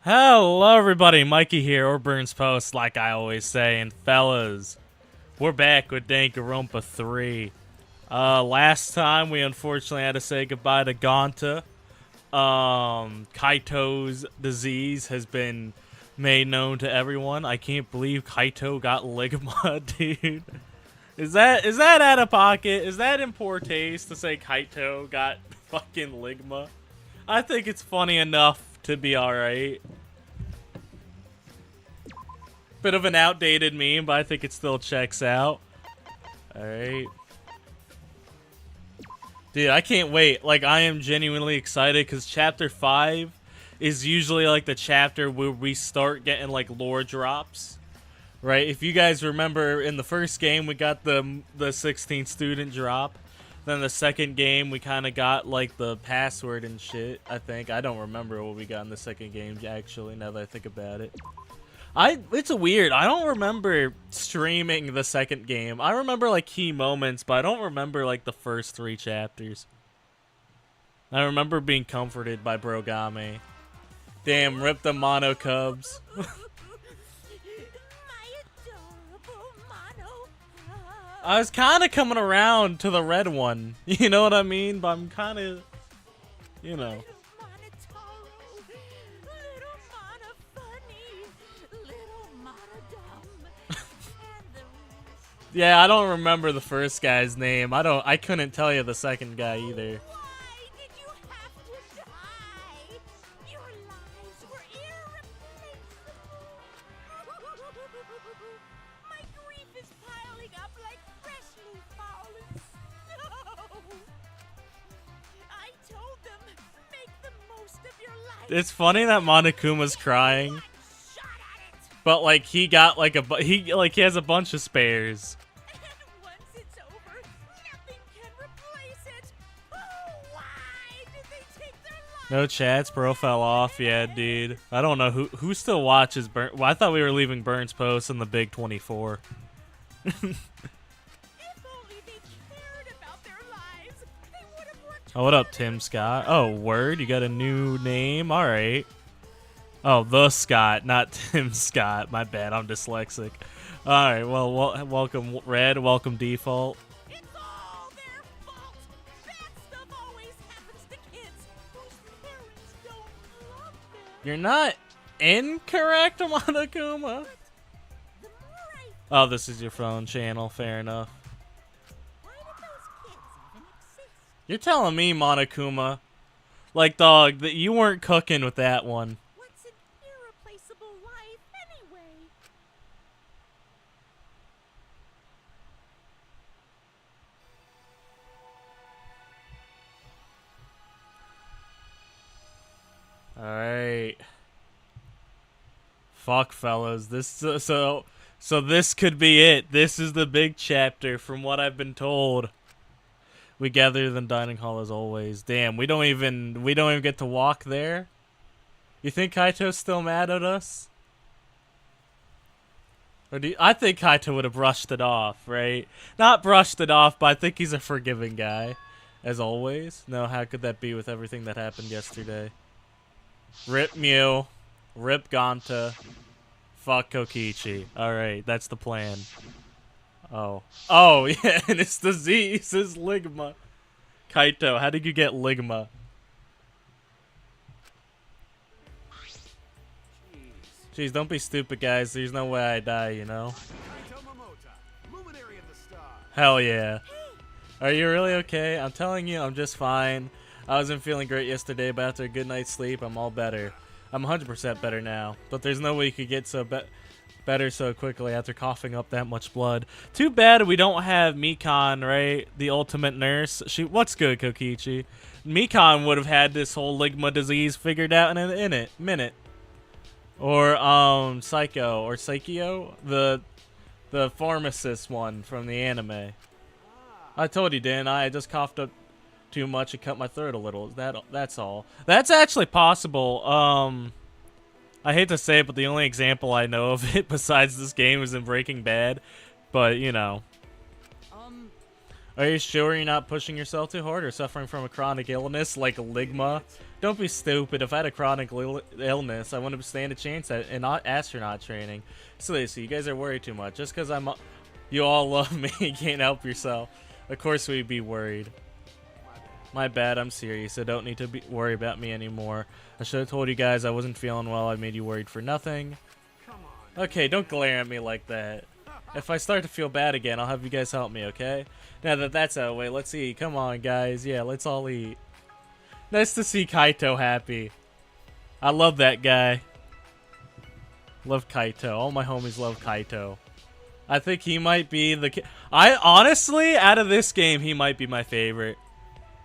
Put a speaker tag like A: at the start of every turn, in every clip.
A: Hello everybody, Mikey here, or Burns Post, like I always say, and fellas, we're back with Danganronpa 3. Last time we unfortunately had to say goodbye to Gonta. Kaito's disease has been made known to everyone. I can't believe Kaito got ligma, dude. Is that out of pocket? Is that in poor taste to say Kaito got fucking ligma? I think it's funny enough to be alright. Bit of an outdated meme, but I think it still checks out. Alright. Dude, I can't wait. Like, I am genuinely excited because Chapter 5 is usually, like, the chapter where we start getting, like, lore drops. Right? If you guys remember, in the first game, we got the 16th student drop. Then the second game, we kind of got, like, the password and shit, I think. I don't remember what we got in the second game, actually, now that I think about it. It's weird. I don't remember streaming the second game. I remember, like, key moments, but I don't remember, like, the first 3 chapters. I remember being comforted by Brogame. Damn, rip the Mono Cubs. I was kind of coming around to the red one. You know what I mean? But I'm kind of, you know. Yeah, I don't remember the first guy's name. I couldn't tell you the second guy either.
B: Why did you have to die? Your lives were irreplaceable. My grief is piling up like freshly fallen snow. I told them, make the most of your life.
A: It's funny that Monokuma's crying. But like he got like he has a bunch of spares.
B: And once it's over, nothing can replace it. Oh, why did they take their lives?
A: No chats, bro fell off. Yeah, dude. I don't know who still watches Burn. Well, I thought we were leaving Burns Post in the Big 24.
B: If only they cared about their lives, they would have returned.
A: Oh, what up, Tim Scott? Oh, word, you got a new name. All right. Oh, the Scott, not Tim Scott. My bad, I'm dyslexic. All right, well, welcome Red, welcome Default.
B: It's all their fault. Bad stuff always happens to kids whose parents don't love them.
A: You're not incorrect, Monokuma.
B: The more I
A: Oh, this is your phone channel. Fair enough.
B: why do those kids even exist?
A: You're telling me, Monokuma, like, dog, that you weren't cooking with that one.
B: What's an irreplaceable life anyway?
A: All right. Fuck, fellas. So this could be it. This is the big chapter, from what I've been told. We gather in the dining hall as always. Damn, we don't even get to walk there. You think Kaito's still mad at us? Or I think Kaito would have brushed it off, right? Not brushed it off, but I think he's a forgiving guy, as always. No, how could that be with everything that happened yesterday? Rip Mew, rip Gonta, fuck Kokichi. Alright, that's the plan. Oh. Oh, yeah, and it's disease is ligma. Kaito, how did you get ligma? Jeez, don't be stupid, guys. There's no way I die, you know? Hell yeah. Are you really okay? I'm telling you, I'm just fine. I wasn't feeling great yesterday, but after a good night's sleep, I'm all better. I'm 100% better now. But there's no way you could get so better so quickly after coughing up that much blood. Too bad we don't have Mikan, right? The ultimate nurse. What's good, Kokichi? Mikan would have had this whole ligma disease figured out in a minute. Or Psycho, the pharmacist one from the anime. I told you, didn't I? I just coughed up too much and cut my throat a little. That's all. That's actually possible. I hate to say it, but the only example I know of it besides this game is in Breaking Bad. But, you know. Are you sure you're not pushing yourself too hard or suffering from a chronic illness like ligma? Don't be stupid. If I had a chronic illness, I wouldn't stand a chance at not astronaut training. Seriously, you guys are worried too much. Just because you all love me, you can't help yourself. Of course we'd be worried. My bad, I'm serious. So don't need to worry about me anymore. I should have told you guys I wasn't feeling well. I made you worried for nothing. Okay, don't glare at me like that. If I start to feel bad again, I'll have you guys help me, okay? Now that that's out of the way, let's eat. Come on, guys. Yeah, let's all eat. Nice to see Kaito happy. I love that guy. Love Kaito. All my homies love Kaito. I think he might be the... I honestly, out of this game, he might be my favorite.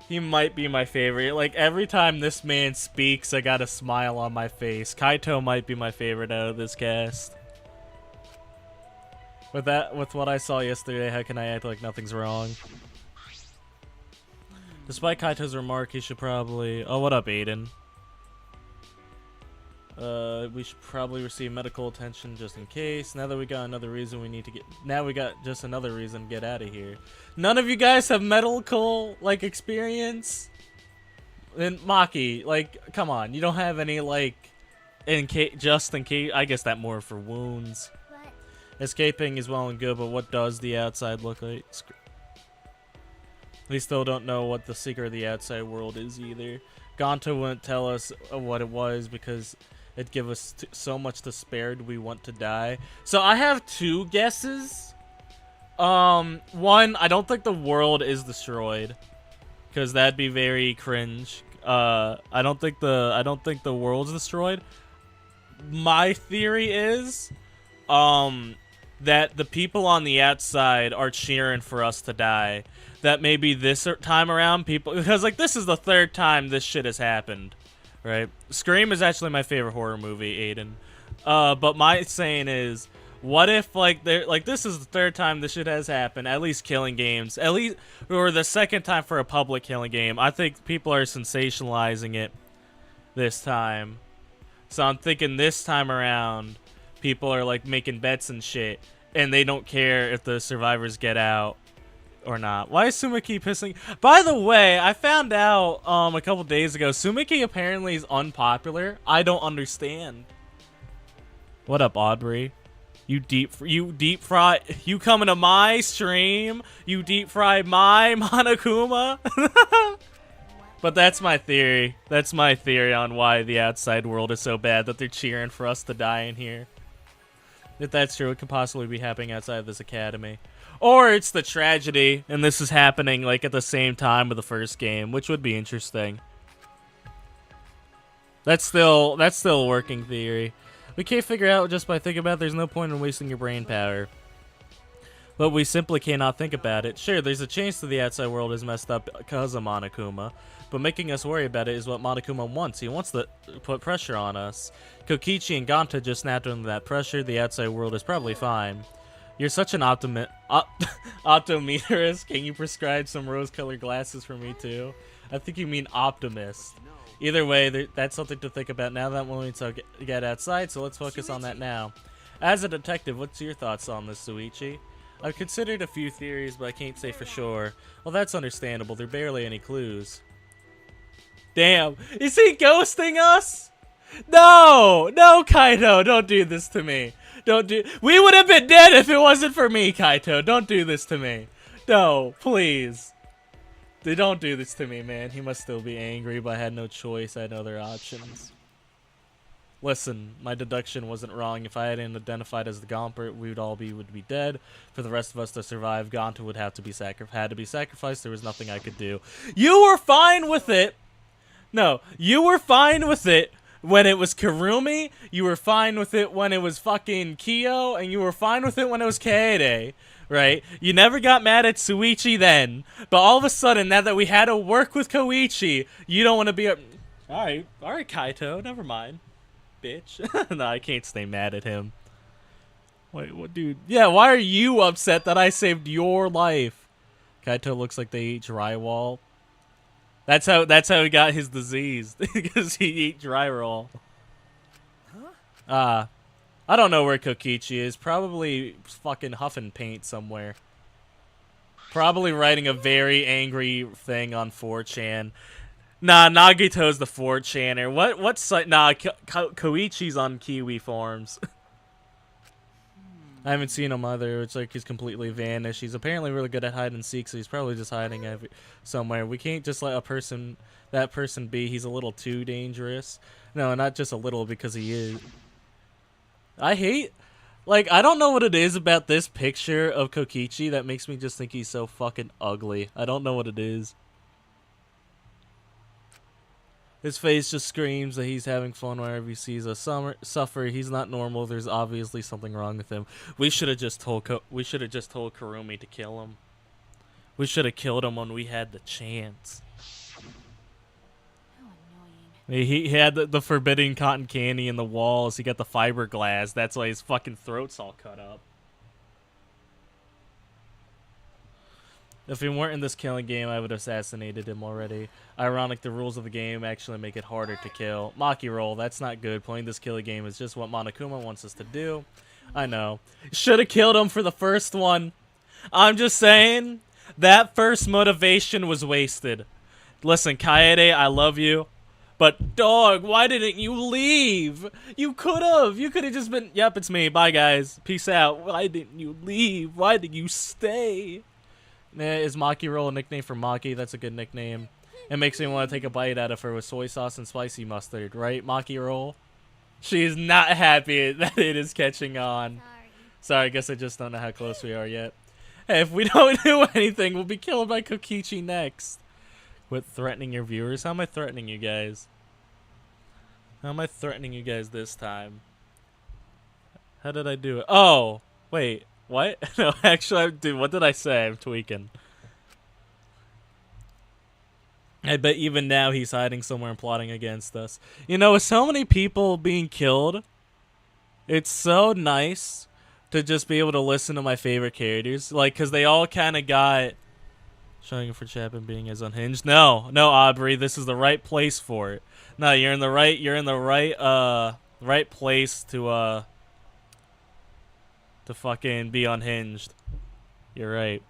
A: He might be my favorite. Like, every time this man speaks, I got a smile on my face. Kaito might be my favorite out of this cast. With what I saw yesterday, how can I act like nothing's wrong? Despite Kaito's remark, he should probably... Oh, what up, Aiden? We should probably receive medical attention just in case. Now that we got another reason we need to get... Now we got just another reason to get out of here. None of you guys have medical, like, experience? And Maki, like, come on. You don't have any, like, just in case... I guess that more for wounds.
B: What?
A: Escaping is well and good, but what does the outside look like? We still don't know what the secret of the outside world is either. Gonto wouldn't tell us what it was because it'd give us so much to spare. Do we want to die? So I have two guesses. One, I don't think the world is destroyed because that'd be very cringe. I don't think the world's destroyed. My theory is, that the people on the outside are cheering for us to die. That maybe this time around people... Because, like, this is the third time this shit has happened. Right? Scream is actually my favorite horror movie, Aiden. But my saying is, what if, like, this is the third time this shit has happened. At least killing games. At least... Or the second time for a public killing game. I think people are sensationalizing it this time. So I'm thinking this time around... People are like making bets and shit, and they don't care if the survivors get out or not. Why is Sumiki pissing? By the way, I found out a couple days ago, Sumiki apparently is unpopular. I don't understand. What up, Aubrey? You deep fry. You coming to my stream? You deep fry my Monokuma? But that's my theory. That's my theory on why the outside world is so bad that they're cheering for us to die in here. If that's true, it could possibly be happening outside of this academy. Or it's the tragedy, and this is happening, like, at the same time with the first game, which would be interesting. That's still a working theory. We can't figure out just by thinking about it. There's no point in wasting your brain power. But we simply cannot think about it. Sure, there's a chance that the outside world is messed up because of Monokuma, but making us worry about it is what Monokuma wants. He wants to put pressure on us. Kokichi and Gonta just snapped under that pressure. The outside world is probably fine. You're such an optometrist. Can you prescribe some rose-colored glasses for me too? I think you mean optimist. Either way, that's something to think about now that we'll need to get outside, so let's focus on that now. As a detective, what's your thoughts on this, Suichi? I've considered a few theories, but I can't say for sure. Well, that's understandable. There are barely any clues. Damn. Is he ghosting us? No! No, Kaito! Don't do this to me. We would have been dead if it wasn't for me, Kaito. Don't do this to me. No, please. Don't do this to me, man. He must still be angry, but I had no choice. I had no other options. Listen, my deduction wasn't wrong. If I hadn't identified as the Gompert, we would be dead. For the rest of us to survive, Gonta would have to be sacrificed. There was nothing I could do. You were fine with it. No, you were fine with it when it was Karumi. You were fine with it when it was fucking Kyo, and you were fine with it when it was Kaede. Right? You never got mad at Suichi then, but all of a sudden, now that we had to work with Koichi, you don't want to be. All right, Kaito. Never mind. Bitch. No, I can't stay mad at him. Wait, what, dude? Yeah, why are you upset that I saved your life? Kaito looks like they eat drywall. That's how he got his disease, because he ate drywall. Huh? I don't know where Kokichi is. Probably fucking huffing paint somewhere. Probably writing a very angry thing on 4chan. Nah, Nagito's the 4chaner. What site? Nah, Koichi's on Kiwi forums. I haven't seen him either. It's like he's completely vanished. He's apparently really good at hide and seek, so he's probably just hiding somewhere. We can't just let that person be. He's a little too dangerous. No, not just a little, because he is. I don't know what it is about this picture of Kokichi that makes me just think he's so fucking ugly. I don't know what it is. His face just screams that he's having fun wherever he sees us suffer. He's not normal. There's obviously something wrong with him. We should have just told Kurumi to kill him. We should have killed him when we had the chance.
B: How annoying.
A: He had the forbidden cotton candy in the walls. He got the fiberglass. That's why his fucking throat's all cut up. If he weren't in this killing game, I would have assassinated him already. Ironic, the rules of the game actually make it harder to kill. Maki roll, that's not good. Playing this killing game is just what Monokuma wants us to do. I know. Should have killed him for the first one. I'm just saying, that first motivation was wasted. Listen, Kaede, I love you. But, dog, why didn't you leave? You could have. You could have just been, yep, it's me. Bye, guys. Peace out. Why didn't you leave? Why did you stay? Is Maki Roll a nickname for Maki? That's a good nickname. It makes me want to take a bite out of her with soy sauce and spicy mustard, right, Maki Roll? She's not happy that it is catching on. Sorry, I guess I just don't know how close we are yet. Hey, if we don't do anything, we'll be killed by Kokichi next. Quit threatening your viewers. How am I threatening you guys? How am I threatening you guys this time? How did I do it? Oh, wait. What? No, actually, dude, what did I say? I'm tweaking. I bet even now he's hiding somewhere and plotting against us. You know, with so many people being killed, it's so nice to just be able to listen to my favorite characters. Like, because they all kind of got... Showing for Chapman being as unhinged. No, Aubrey, this is the right place for it. No, you're in the right place to fucking be unhinged. You're right.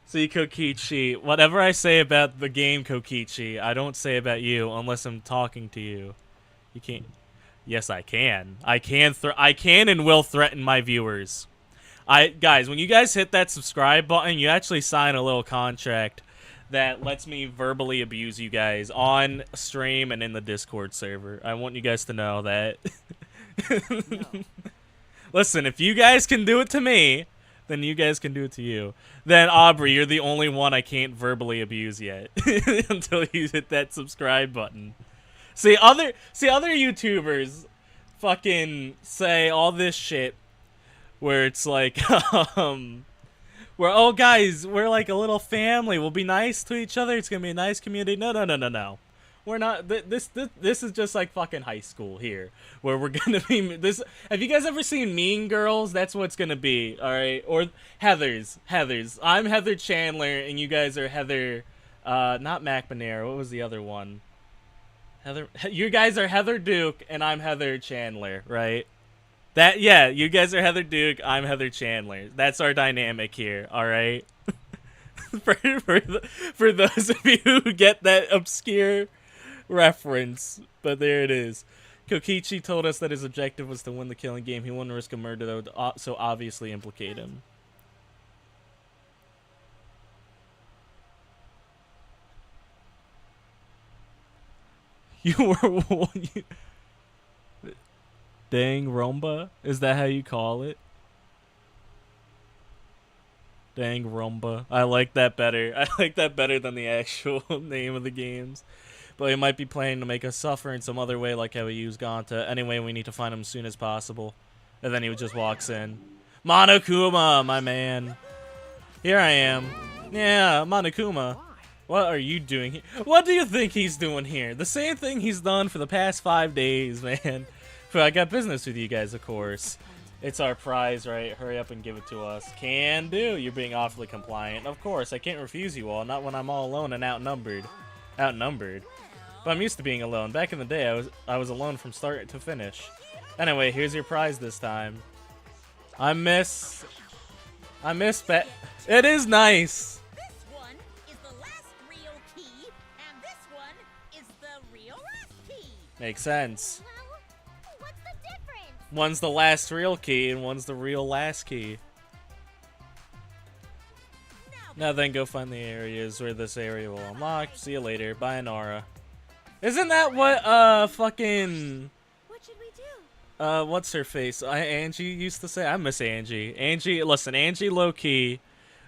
A: See, Kokichi, whatever I say about the game Kokichi, I don't say about you unless I'm talking to you. You can't. Yes, I can. I can and will threaten my viewers. Guys, when you guys hit that subscribe button, you actually sign a little contract that lets me verbally abuse you guys on stream and in the Discord server. I want you guys to know that. No. Listen, if you guys can do it to me, then you guys can do it to you. Then, Aubrey, you're the only one I can't verbally abuse yet. Until you hit that subscribe button. See, other YouTubers fucking say all this shit where it's like, oh, guys, we're like a little family. We'll be nice to each other. It's going to be a nice community. No. We're not. This is just like fucking high school here, where we're going to be this. Have you guys ever seen Mean Girls? That's what it's going to be. All right. Or Heathers. I'm Heather Chandler and you guys are Heather, not McNamara. What was the other one? You guys are Heather Duke and I'm Heather Chandler, right? Yeah, you guys are Heather Duke, I'm Heather Chandler. That's our dynamic here, alright? for those of you who get that obscure reference, but there it is. Kokichi told us that his objective was to win the killing game. He wouldn't risk a murder that would so obviously implicate him. Danganronpa? Is that how you call it? Danganronpa. I like that better. I like that better than the actual name of the games. But he might be planning to make us suffer in some other way, like how he used Ganta. Anyway, we need to find him as soon as possible. And then he just walks in. Monokuma, my man. Here I am. Yeah, Monokuma. What are you doing here? What do you think he's doing here? The same thing he's done for the past 5 days, man. I got business with you guys, of course. It's our prize, right? Hurry up and give it to us. Can do. You're being awfully compliant. Of course, I can't refuse you all. Not when I'm all alone and outnumbered. But I'm used to being alone. Back in the day, I was alone from start to finish. Anyway, here's your prize this time. I miss it is nice. Makes sense.
B: Well, what's the difference?
A: One's the last real key, and one's the real last key. Now then, go find the areas where this area will unlock. See you later. Bye, Nara. Isn't that what, fucking...
B: What should we do?
A: What's her face? Angie used to say? I miss Angie. Listen, Angie low-key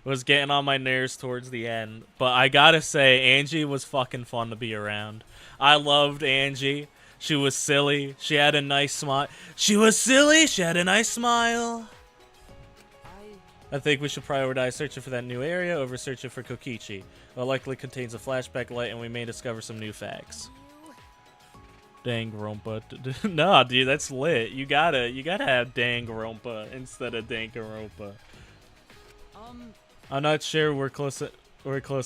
A: was getting on my nerves towards the end. But I gotta say, Angie was fucking fun to be around. I loved Angie. She was silly. She had a nice smile. She was silly. She had a nice smile. I think we should prioritize searching for that new area over searching for Kokichi. It likely contains a flashback light, and we may discover some new facts. Danganronpa. Nah, dude, that's lit. You gotta have Danganronpa instead of Danganronpa. I'm not sure we're close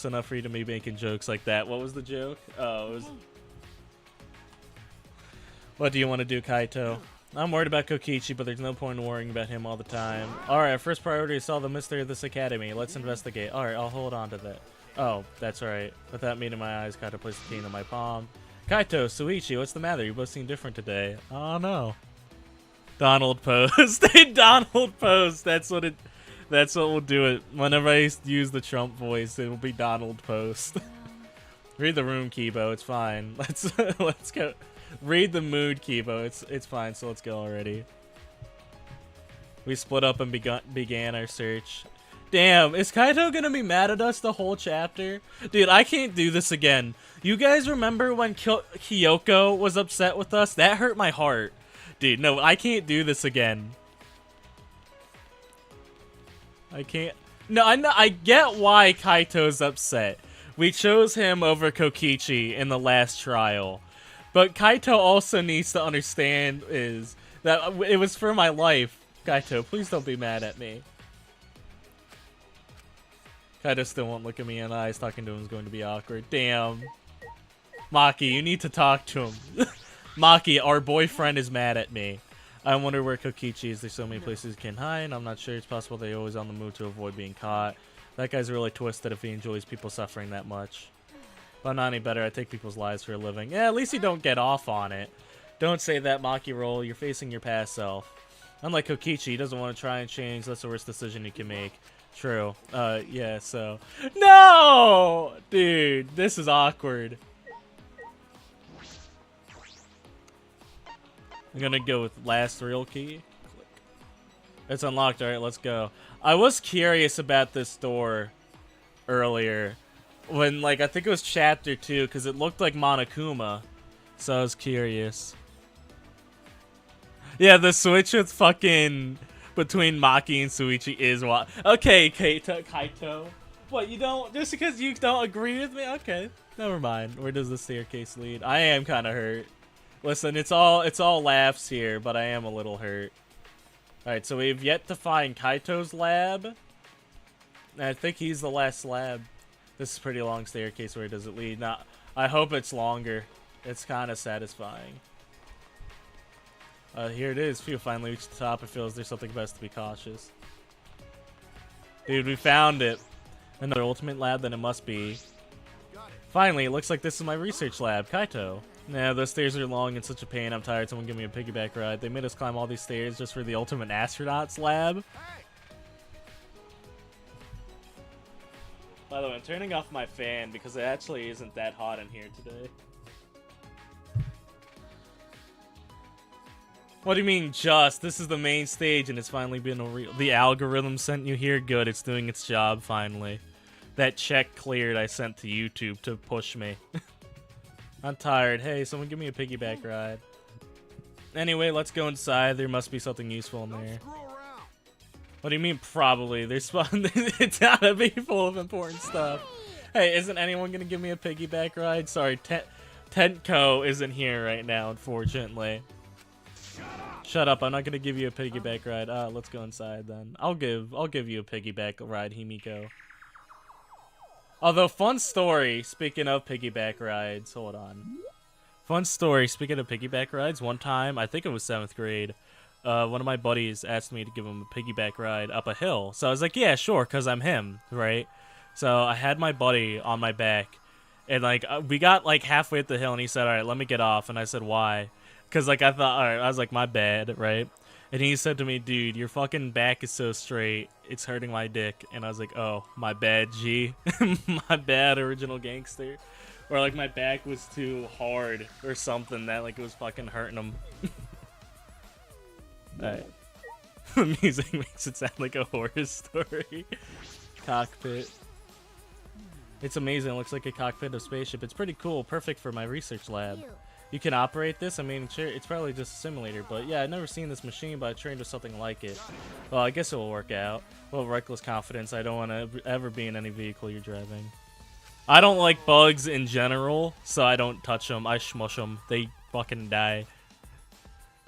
A: enough for you to be making jokes like that. What was the joke? Oh, it was... What do you want to do, Kaito? I'm worried about Kokichi, but there's no point in worrying about him all the time. Alright, our first priority is solve the mystery of this academy. Let's investigate. Alright, I'll hold on to that. Oh, that's right. With that meat in my eyes, Kaito placed the key in my palm. Kaito, Suichi, what's the matter? You both seem different today. Oh, no. Donald Post. Donald Post. That's what will do it. Whenever I use the Trump voice, it will be Donald Post. Read the room, Kibo. It's fine. Let's go. Read the mood, Kibo. It's fine, so let's go already. We split up and began our search. Damn, is Kaito gonna be mad at us the whole chapter? Dude, I can't do this again. You guys remember when Kyoko was upset with us? That hurt my heart. Dude, no, I can't do this again. I can't. No, I get why Kaito's upset. We chose him over Kokichi in the last trial. But Kaito also needs to understand is that it was for my life. Kaito, please don't be mad at me. Kaito still won't look at me in the eyes. Talking to him is going to be awkward. Damn. Maki, you need to talk to him. Maki, our boyfriend is mad at me. I wonder where Kokichi is. There's so many places he can hide. I'm not sure. It's possible they're always on the move to avoid being caught. That guy's really twisted if he enjoys people suffering that much. But not any better. I take people's lives for a living. Yeah, at least you don't get off on it. Don't say that, Maki roll. You're facing your past self. Unlike Kokichi, he doesn't want to try and change. That's the worst decision you can make. True. Yeah, so... No! Dude, this is awkward. I'm gonna go with last real key. Click. It's unlocked. Alright, let's go. I was curious about this door earlier. When, like, I think it was chapter 2, because it looked like Monokuma. So I was curious. Yeah, the switch with fucking... between Maki and Suichi is what... Okay, Kaito. What, you don't... Just because you don't agree with me? Okay, never mind. Where does the staircase lead? I am kind of hurt. Listen, it's all laughs here, but I am a little hurt. Alright, so we've yet to find Kaito's lab. And I think he's the last lab. This is a pretty long staircase. Where does it lead? Now, I hope it's longer. It's kind of satisfying. Here it is. Phew, finally reached the top. It feels there's something best to be cautious. Dude, we found it. Another ultimate lab, then it must be. Finally, it looks like this is my research lab. Kaito. Nah, those stairs are long and such a pain. I'm tired. Someone give me a piggyback ride. They made us climb all these stairs just for the ultimate astronauts lab. By the way, I'm turning off my fan because it actually isn't that hot in here today. What do you mean just? This is the main stage and it's finally been a real... The algorithm sent you here? Good, it's doing its job finally. That check cleared I sent to YouTube to push me. I'm tired. Hey, someone give me a piggyback ride. Anyway, let's go inside. There must be something useful in there. What do you mean, probably? There's it's gotta be full of important stuff. Hey, isn't anyone gonna give me a piggyback ride? Sorry, Tentko isn't here right now, unfortunately. Shut up! I'm not gonna give you a piggyback ride. Let's go inside then. I'll give you a piggyback ride, Himiko. Although, fun story. Speaking of piggyback rides, hold on. Fun story. Speaking of piggyback rides, one time I think it was 7th grade. One of my buddies asked me to give him a piggyback ride up a hill. So I was like, yeah, sure, because I'm him, right? So I had my buddy on my back, And like we got like halfway up the hill, and he said, "All right, let me get off." And I said, "Why?" Because like I thought, all right, I was like, "My bad," right? And he said to me, "Dude, your fucking back is so straight, it's hurting my dick." And I was like, "Oh, my bad, G, my bad, original gangster." Or like my back was too hard or something that like it was fucking hurting him. Alright. The music makes it sound like a horror story. Cockpit. It's amazing. It looks like a cockpit of a spaceship. It's pretty cool. Perfect for my research lab. You can operate this? I mean, sure, it's probably just a simulator, but yeah, I've never seen this machine, but I trained with something like it. Well, I guess it will work out. Well, reckless confidence. I don't want to ever be in any vehicle you're driving. I don't like bugs in general, so I don't touch them. I smush them. They fucking die.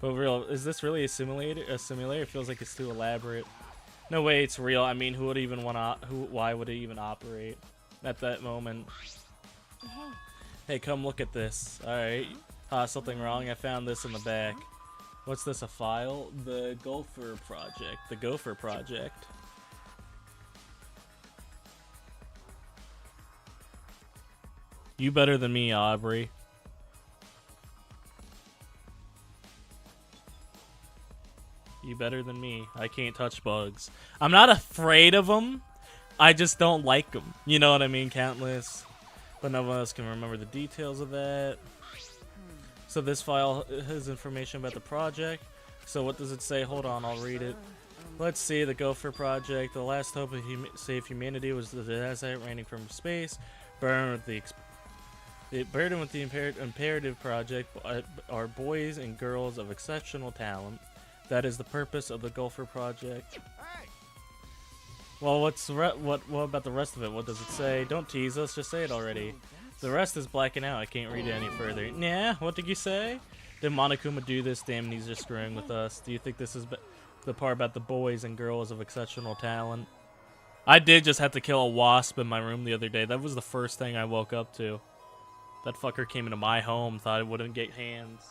A: But real, is this really a simulator? A simulator? It feels like it's too elaborate. No way, it's real. I mean, who would even want to? Why would it even operate at that moment? Hey, come look at this. All right. Something wrong. I found this in the back. What's this? A file? The Gopher Project. The Gopher Project. You better than me, Aubrey. You better than me. I can't touch bugs. I'm not afraid of them. I just don't like them. You know what I mean? Countless. But no one else can remember the details of that. So this file has information about the project. So what does it say? Hold on, I'll read it. Let's see. The Gopher Project. The last hope of save humanity was the disaster raining from space. Burdened with the imperative project are boys and girls of exceptional talent. That is the purpose of the Gopher Project. Well, what about the rest of it? What does it say? Don't tease us, just say it already. The rest is blacking out. I can't read it any further. Nah, what did you say? Did Monokuma do this? Damn, he's just screwing with us. Do you think this is the part about the boys and girls of exceptional talent? I did just have to kill a wasp in my room the other day. That was the first thing I woke up to. That fucker came into my home, thought it wouldn't get hands.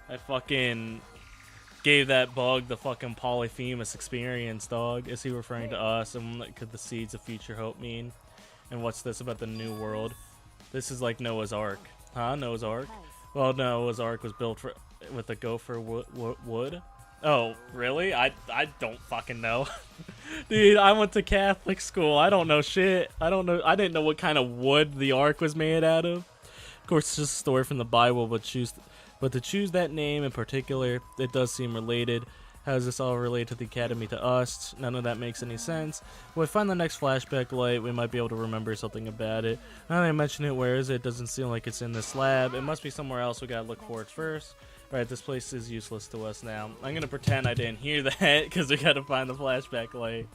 A: I fucking gave that bug the fucking Polyphemus experience, dog. Is he referring to us? And what could the seeds of future hope mean? And what's this about the new world? This is like Noah's Ark. Huh? Noah's Ark? Well, Noah's Ark was built with a gopher wood. Oh, really? I don't fucking know. Dude, I went to Catholic school. I don't know shit. I didn't know what kind of wood the Ark was made out of. Of course, it's just a story from the Bible, but to choose that name in particular, it does seem related. How is this all related to the Academy to us? None of that makes any sense. When we find the next flashback light, we might be able to remember something about it. Now that I mention it, where is it? Doesn't seem like it's in this lab. It must be somewhere else. We gotta look for it first. Alright, this place is useless to us now. I'm gonna pretend I didn't hear that, because we gotta find the flashback light.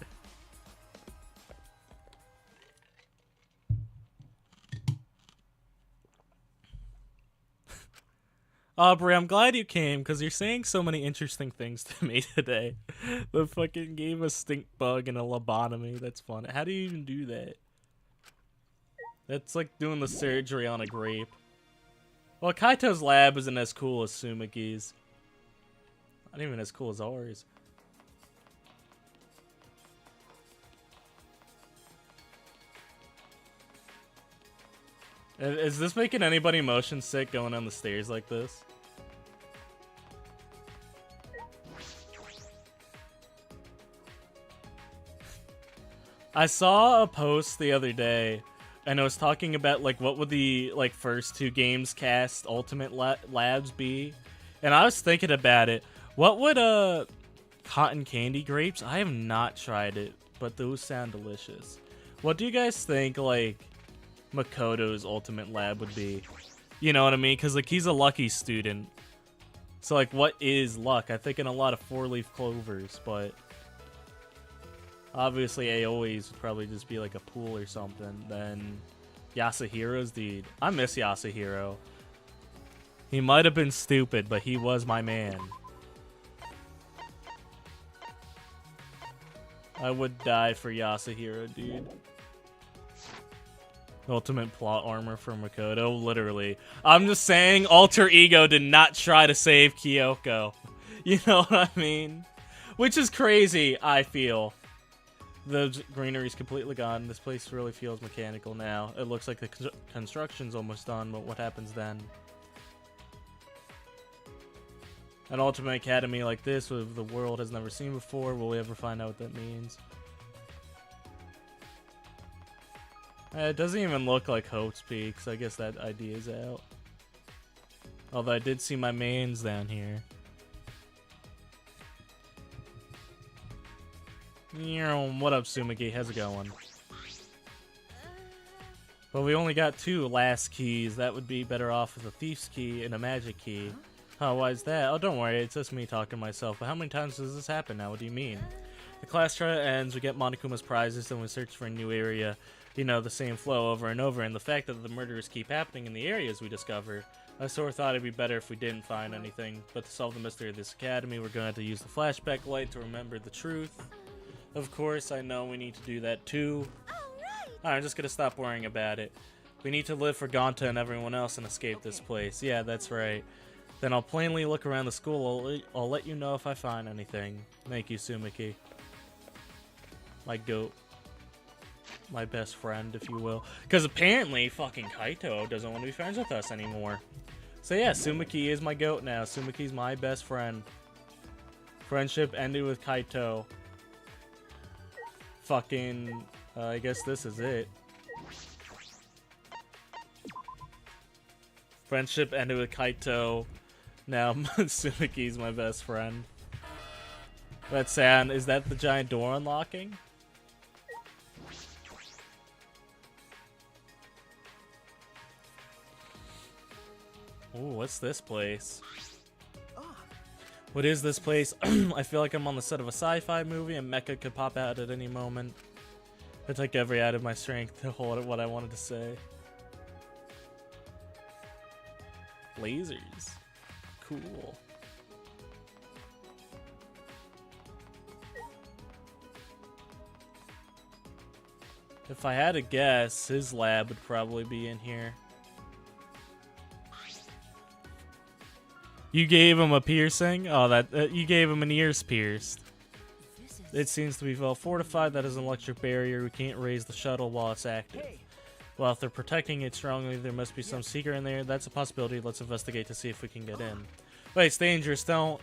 A: Aubrey, I'm glad you came, because you're saying so many interesting things to me today. The fucking gave a stink bug and a lobotomy. That's fun. How do you even do that? That's like doing the surgery on a grape. Well, Kaito's lab isn't as cool as Sumiki's. Not even as cool as ours. Is this making anybody motion sick going down the stairs like this? I saw a post the other day, and it was talking about like what would the like first two games cast Ultimate Labs be, and I was thinking about it. What would cotton candy grapes? I have not tried it, but those sound delicious. What do you guys think like Makoto's Ultimate Lab would be? You know what I mean? Because like he's a lucky student, so like what is luck? I think in a lot of four-leaf clovers, but obviously Aoi's would probably just be like a pool or something. Then Yasuhiro's, dude, I miss Yasuhiro. He might have been stupid, but he was my man. I would die for Yasuhiro, dude. Ultimate plot armor for Makoto, literally. I'm just saying, Alter Ego did not try to save Kyoko. You know what I mean? Which is crazy, I feel. The greenery's completely gone. This place really feels mechanical now. It looks like the construction's almost done, but what happens then? An ultimate academy like this, with the world has never seen before. Will we ever find out what that means? It doesn't even look like Hope's Peak, so I guess that idea is out. Although I did see my mains down here. What up, Sumiki? How's it going? But we only got 2 last keys. That would be better off with a thief's key and a magic key. Oh, why is that? Oh, don't worry. It's just me talking to myself. But how many times does this happen now? What do you mean? The class trial ends, we get Monokuma's prizes, and we search for a new area. You know, the same flow over and over. And the fact that the murders keep happening in the areas we discover, I sort of thought it'd be better if we didn't find anything. But to solve the mystery of this academy, we're going to have to use the flashback light to remember the truth. Of course, I know we need to do that too. Alright, I'm just gonna stop worrying about it. We need to live for Gonta and everyone else and escape this place. Yeah, that's right. Then I'll plainly look around the school. I'll let you know if I find anything. Thank you, Sumiki. My goat. My best friend, if you will. Because apparently, fucking Kaito doesn't want to be friends with us anymore. So yeah, Sumiki is my goat now. Sumiki's my best friend. Friendship ended with Kaito. Fucking, I guess this is it. Friendship ended with Kaito. Now Sumiki's my best friend. That's sad. Is that the giant door unlocking? Ooh, what's this place? What is this place? I feel like I'm on the set of a sci-fi movie and Mecha could pop out at any moment. I took every out of my strength to hold what I wanted to say. Lasers. Cool. If I had to guess, his lab would probably be in here. You gave him a piercing? Oh, that you gave him an ears pierced. It seems to be well fortified. That is an electric barrier. We can't raise the shuttle while it's active. Well, if they're protecting it strongly, there must be some secret in there. That's a possibility. Let's investigate to see if we can get in. Wait, it's dangerous. Don't.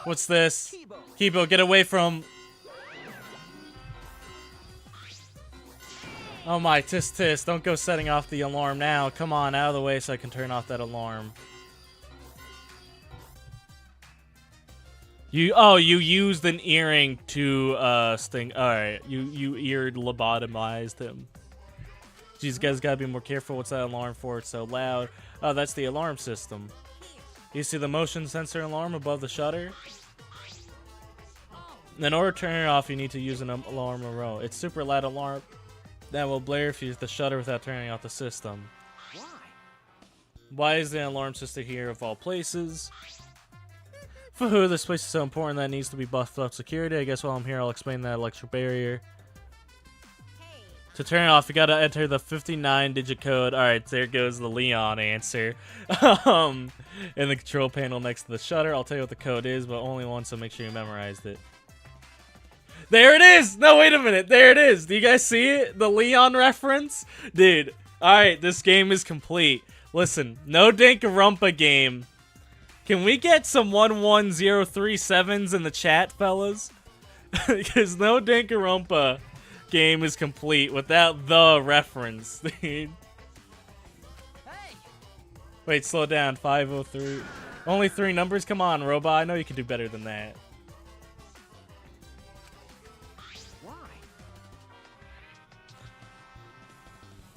A: What's this? Kibo, get away from... Oh my, tisk tisk, don't go setting off the alarm now. Come on, out of the way so I can turn off that alarm. You used an earring to sting. Alright, you ear lobotomized him. Jeez, guys gotta be more careful. What's that alarm for? It's so loud. Oh, that's the alarm system. You see the motion sensor alarm above the shutter? In order to turn it off, you need to use an alarm remote. It's super loud alarm that will blare if you use the shutter without turning off the system. Why is the alarm system here of all places? For who this place is so important that it needs to be buffed up security. I guess while I'm here, I'll explain that electric barrier. To turn it off, you gotta enter the 59-digit code. Alright, there goes the Leon answer. In the control panel next to the shutter. I'll tell you what the code is, but only once, so make sure you memorized it. There it is! No, wait a minute. There it is. Do you guys see it? The Leon reference? Dude, alright, this game is complete. Listen, no Danganronpa game. Can we get some 11037s in the chat, fellas? Because no Danganronpa game is complete without the reference, dude. Wait, slow down. 503. Only 3 numbers? Come on, robot. I know you can do better than that.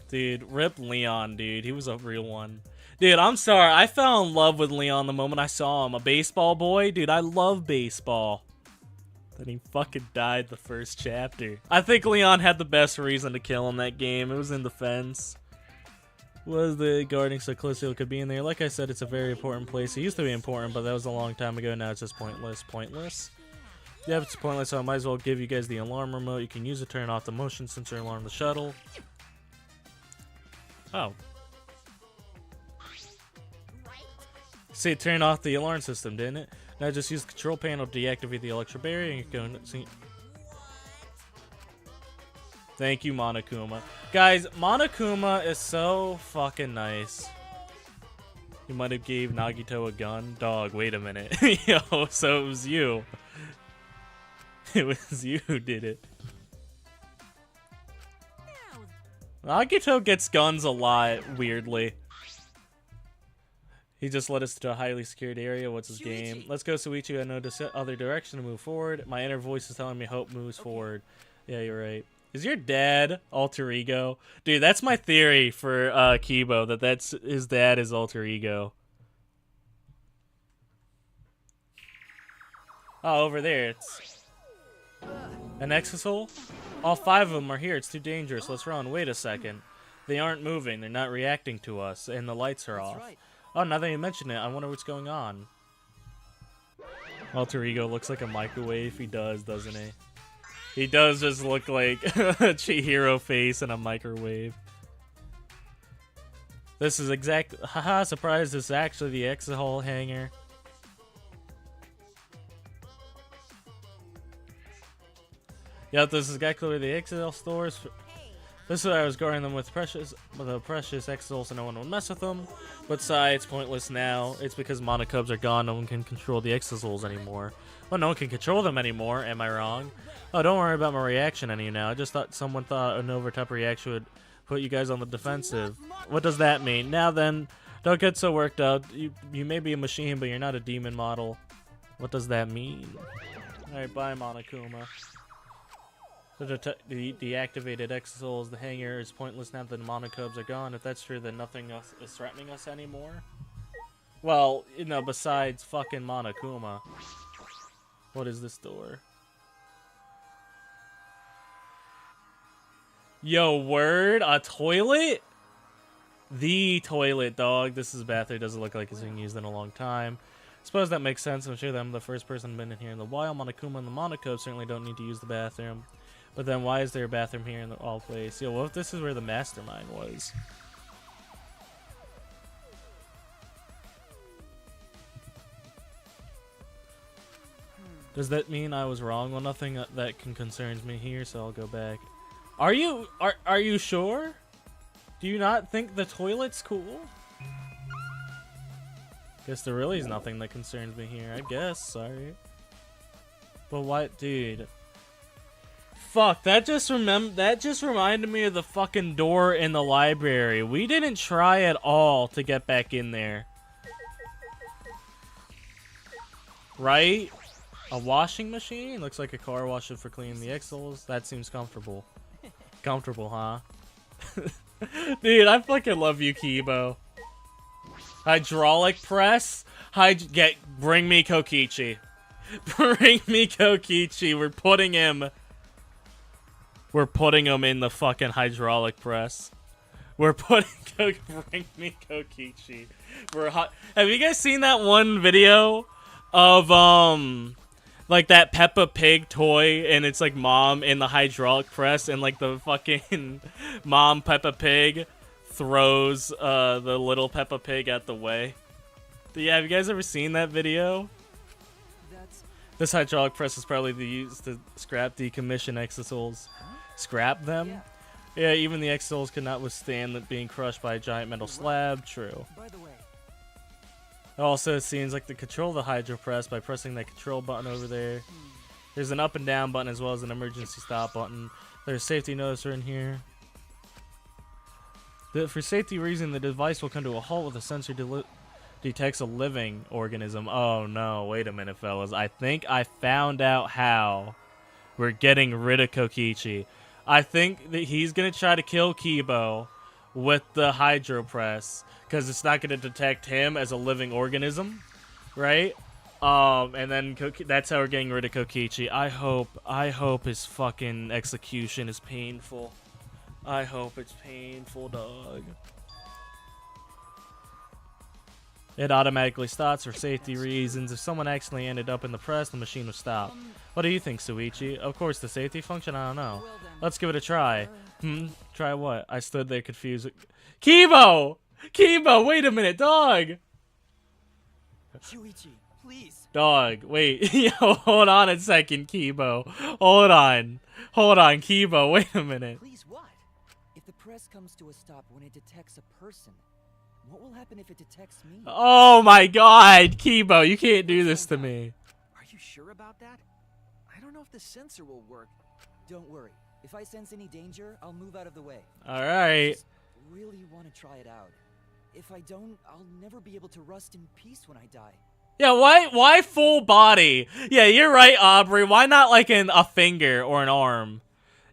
A: Dude, rip Leon, dude. He was a real one. Dude, I'm sorry. I fell in love with Leon the moment I saw him. A baseball boy? Dude, I love baseball. Then he fucking died the first chapter. I think Leon had the best reason to kill in that game. It was in defense. Was the guarding so close it could be in there? Like I said, it's a very important place. It used to be important, but that was a long time ago. Now it's just pointless. Pointless? Yeah, it's pointless, so I might as well give you guys the alarm remote. You can use it to turn off the motion sensor alarm the shuttle. Oh. See, it turned off the alarm system, didn't it? Now just use the control panel to deactivate the electro barrier and you're going to see. Thank you, Monokuma. Guys, Monokuma is so fucking nice. You might have gave Nagito a gun. Dog, wait a minute. Yo, so it was you. It was you who did it. Nagito gets guns a lot, weirdly. He just led us to a highly secured area. What's his game? Let's go, Suichi. I know the other direction to move forward. My inner voice is telling me hope moves forward. Yeah, you're right. Is your dad alter ego? Dude, that's my theory for Kibo, that's his dad is alter ego. Oh, over there, it's an Exisol? All 5 of them are here. It's too dangerous. Let's run. Wait a second. They aren't moving. They're not reacting to us, and the lights are off.
C: Right.
A: Oh, now that you mention it, I wonder what's going on. Alter ego looks like a microwave. He does, doesn't he? He does just look like a Chihiro face in a microwave. This is haha, surprise, this is actually the Exahol hangar. Yep, this is exactly where the Exahol stores. This is why I was guarding them with the precious Exahol so no one will mess with them. But it's pointless now. It's because Monokubs are gone, no one can control the Exahols anymore. Well, no one can control them anymore, am I wrong? Oh, don't worry about my reaction on you now. I just thought someone thought an overtop reaction would put you guys on the defensive. What does that mean? Now then, don't get so worked up. You may be a machine, but you're not a demon model. What does that mean? Alright, bye, Monokuma. The deactivated Exisol the hangar is pointless now that the Monokubs are gone. If that's true, then nothing else is threatening us anymore. Well, you know, besides fucking Monokuma. What is this door? Yo, word? A toilet? The toilet, dog. This is a bathroom. It doesn't look like it's been used in a long time. Suppose that makes sense. I'm sure that I'm the first person been in here in a while. Monokuma and the Monokubs certainly don't need to use the bathroom. But then why is there a bathroom here in the all place? Yo, what if this is where the mastermind was? Does that mean I was wrong? Well, nothing that concerns me here, so I'll go back. Are you sure? Do you not think the toilet's cool? Guess there really is nothing that concerns me here. I guess, sorry. But what, dude? Fuck, that just reminded me of the fucking door in the library. We didn't try at all to get back in there. Right? A washing machine? Looks like a car wash for cleaning the Exils. That seems comfortable. Comfortable, huh? Dude, I fucking love you, Kibo. Hydraulic press? Bring me Kokichi. Bring me Kokichi. We're putting him in the fucking hydraulic press. Bring me Kokichi. Have you guys seen that one video of like that Peppa Pig toy, and it's like mom in the hydraulic press, and like the fucking mom Peppa Pig throws the little Peppa Pig out the way? Yeah, have you guys ever seen that video? This hydraulic press is probably used to scrap decommission Exisals. Scrap them? Yeah, even the Exisals could not withstand being crushed by a giant metal slab. True. Also, it seems like to control the hydro press by pressing that control button over there. There's an up and down button as well as an emergency stop button. There's a safety noticer in here. For safety reason, the device will come to a halt with a sensor detects a living organism. Oh no, wait a minute, fellas. I think I found out how we're getting rid of Kokichi. I think that he's going to try to kill Kibo with the hydro press, because it's not going to detect him as a living organism, right? And then that's how we're getting rid of Kokichi. I hope his fucking execution is painful. I hope it's painful, dog. It automatically stops for safety reasons. If someone accidentally ended up in the press, the machine would stop. What do you think, Suichi? Of course, the safety function? I don't know. Let's give it a try. Try what? I stood there confused. Kibo! Kibo, wait a minute, dog!
C: please.
A: Dog, wait. Yo, hold on a second, Kibo. Hold on, Kibo. Wait a minute.
C: Please what? If the press comes to a stop when it detects a person, what will happen if it detects me?
A: Oh my God, Kibo, you can't do this to me.
C: Are you sure about that? I don't know if the sensor will work. Don't worry. If I sense any danger, I'll move out of the way.
A: All right.
C: Just really want to try it out. If I don't, I'll never be able to rest in peace when I die.
A: Yeah, why full body? Yeah, you're right, Aubrey. Why not like a finger or an arm?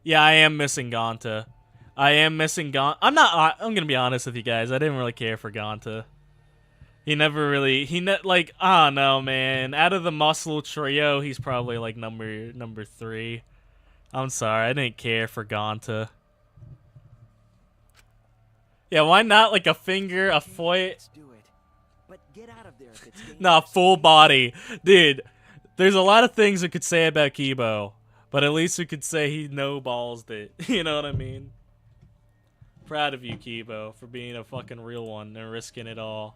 A: Yeah, I am missing Gonta. I'm gonna be honest with you guys. I didn't really care for Gonta. He never really, like, I don't know, man. Out of the muscle trio, he's probably like number 3. I'm sorry, I didn't care for Gonta. Yeah, why not like a finger, a foot?
C: Let's do it. But get out of there if it's dangerous.
A: Nah, full body. Dude, there's a lot of things we could say about Kibo, but at least we could say he no-ballsed it. You know what I mean? Proud of you, Kibo, for being a fucking real one and risking it all.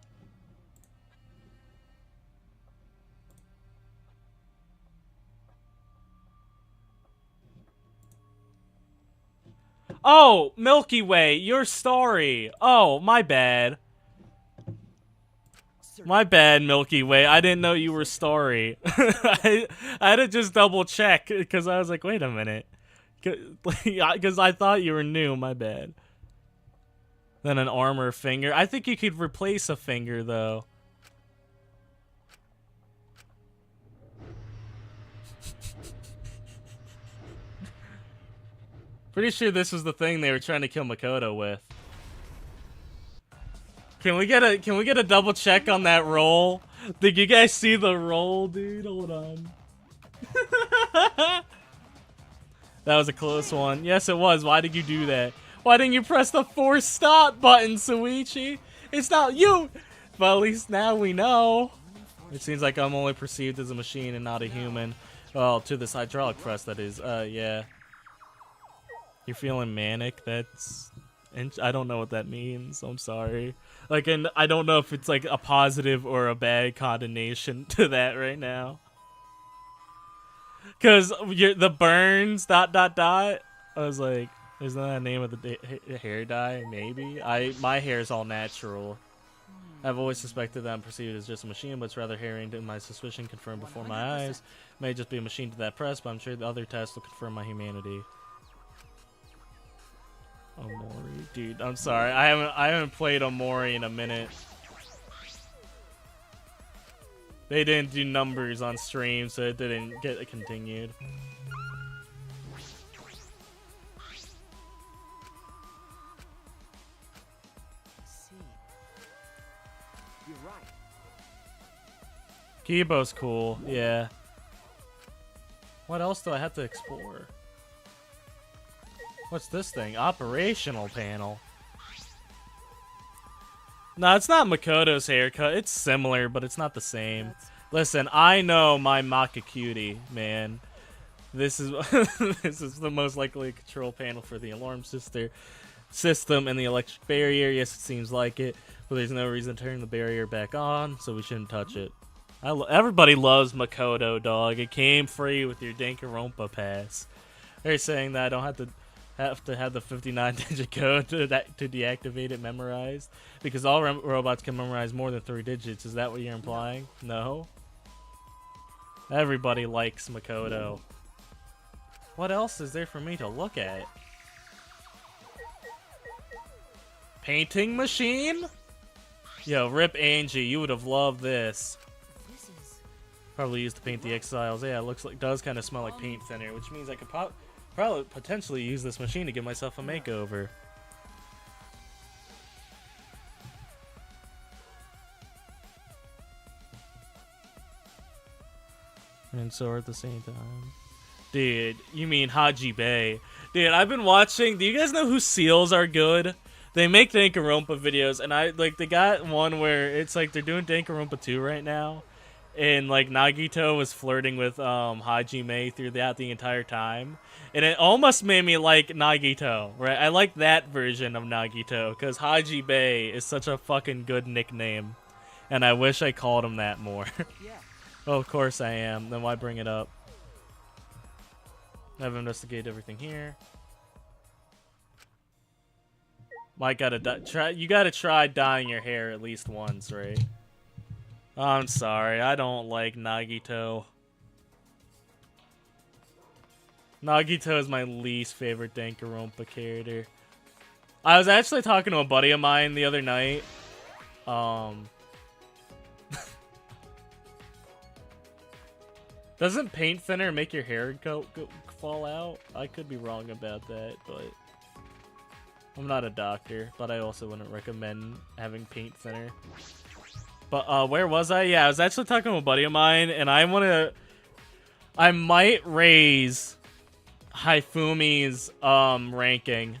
A: Oh, Milky Way, your story. Oh, my bad. My bad, Milky Way. I didn't know you were Starry. I had to just double check because I was like, wait a minute. Because I thought you were new. My bad. Then an armor finger. I think you could replace a finger, though. Pretty sure this was the thing they were trying to kill Makoto with. Can we get a double check on that roll? Did you guys see the roll, dude? Hold on. That was a close one. Yes, it was. Why did you do that? Why didn't you press the force stop button, Suichi? It's not you! But at least now we know. It seems like I'm only perceived as a machine and not a human. Well, to this hydraulic press, that is. Yeah. You're feeling manic? That's... I don't know what that means. I'm sorry. Like, and I don't know if it's like a positive or a bad connotation to that right now. Cause the burns ... I was like, isn't that the name of the hair dye? Maybe. My hair is all natural. I've always suspected that I'm perceived as just a machine, but it's rather harrowing to my suspicion confirmed before my eyes. May just be a machine to that press, but I'm sure the other tests will confirm my humanity. Omori, dude, I'm sorry. I haven't played Omori in a minute. They didn't do numbers on stream, so it didn't get continued.
C: You're right.
A: Kibo's cool, yeah. What else do I have to explore? What's this thing? Operational panel. No, it's not Makoto's haircut. It's similar, but it's not the same. Listen, I know my Makakuri, man. This is this is the most likely control panel for the alarm system and the electric barrier. Yes, it seems like it, but there's no reason to turn the barrier back on, so we shouldn't touch it. Everybody loves Makoto, dog. It came free with your Danganronpa pass. They're saying that I don't have to have the 59-digit code to deactivate it memorized, because all robots can memorize more than 3 digits. Is that what you're implying? No. Everybody likes Makoto. What else is there for me to look at? Painting machine? Yo, rip Angie, you would have loved this. Probably used to paint the exiles. Yeah, it does kind of smell like paint thinner, which means I could probably potentially use this machine to give myself a makeover. And so at the same time. Dude, you mean Haji Bay. Dude, I've been watching. Do you guys know whose seals are good? They make Danganronpa videos, and they got one where it's like they're doing Danganronpa 2 right now. And like Nagito was flirting with Hajime throughout the entire time, and it almost made me like Nagito. Right, I like that version of Nagito because Hajime is such a fucking good nickname, and I wish I called him that more.
C: Yeah,
A: Well, of course I am. Then why bring it up? I've investigated everything here. Mike gotta try. You gotta try dyeing your hair at least once, right? I'm sorry, I don't like Nagito. Nagito is my least favorite Danganronpa character. I was actually talking to a buddy of mine the other night. Doesn't paint thinner make your hair go fall out? I could be wrong about that, but I'm not a doctor, but I also wouldn't recommend having paint thinner. But where was I? Yeah, I was actually talking to a buddy of mine, and I might raise Hifumi's ranking,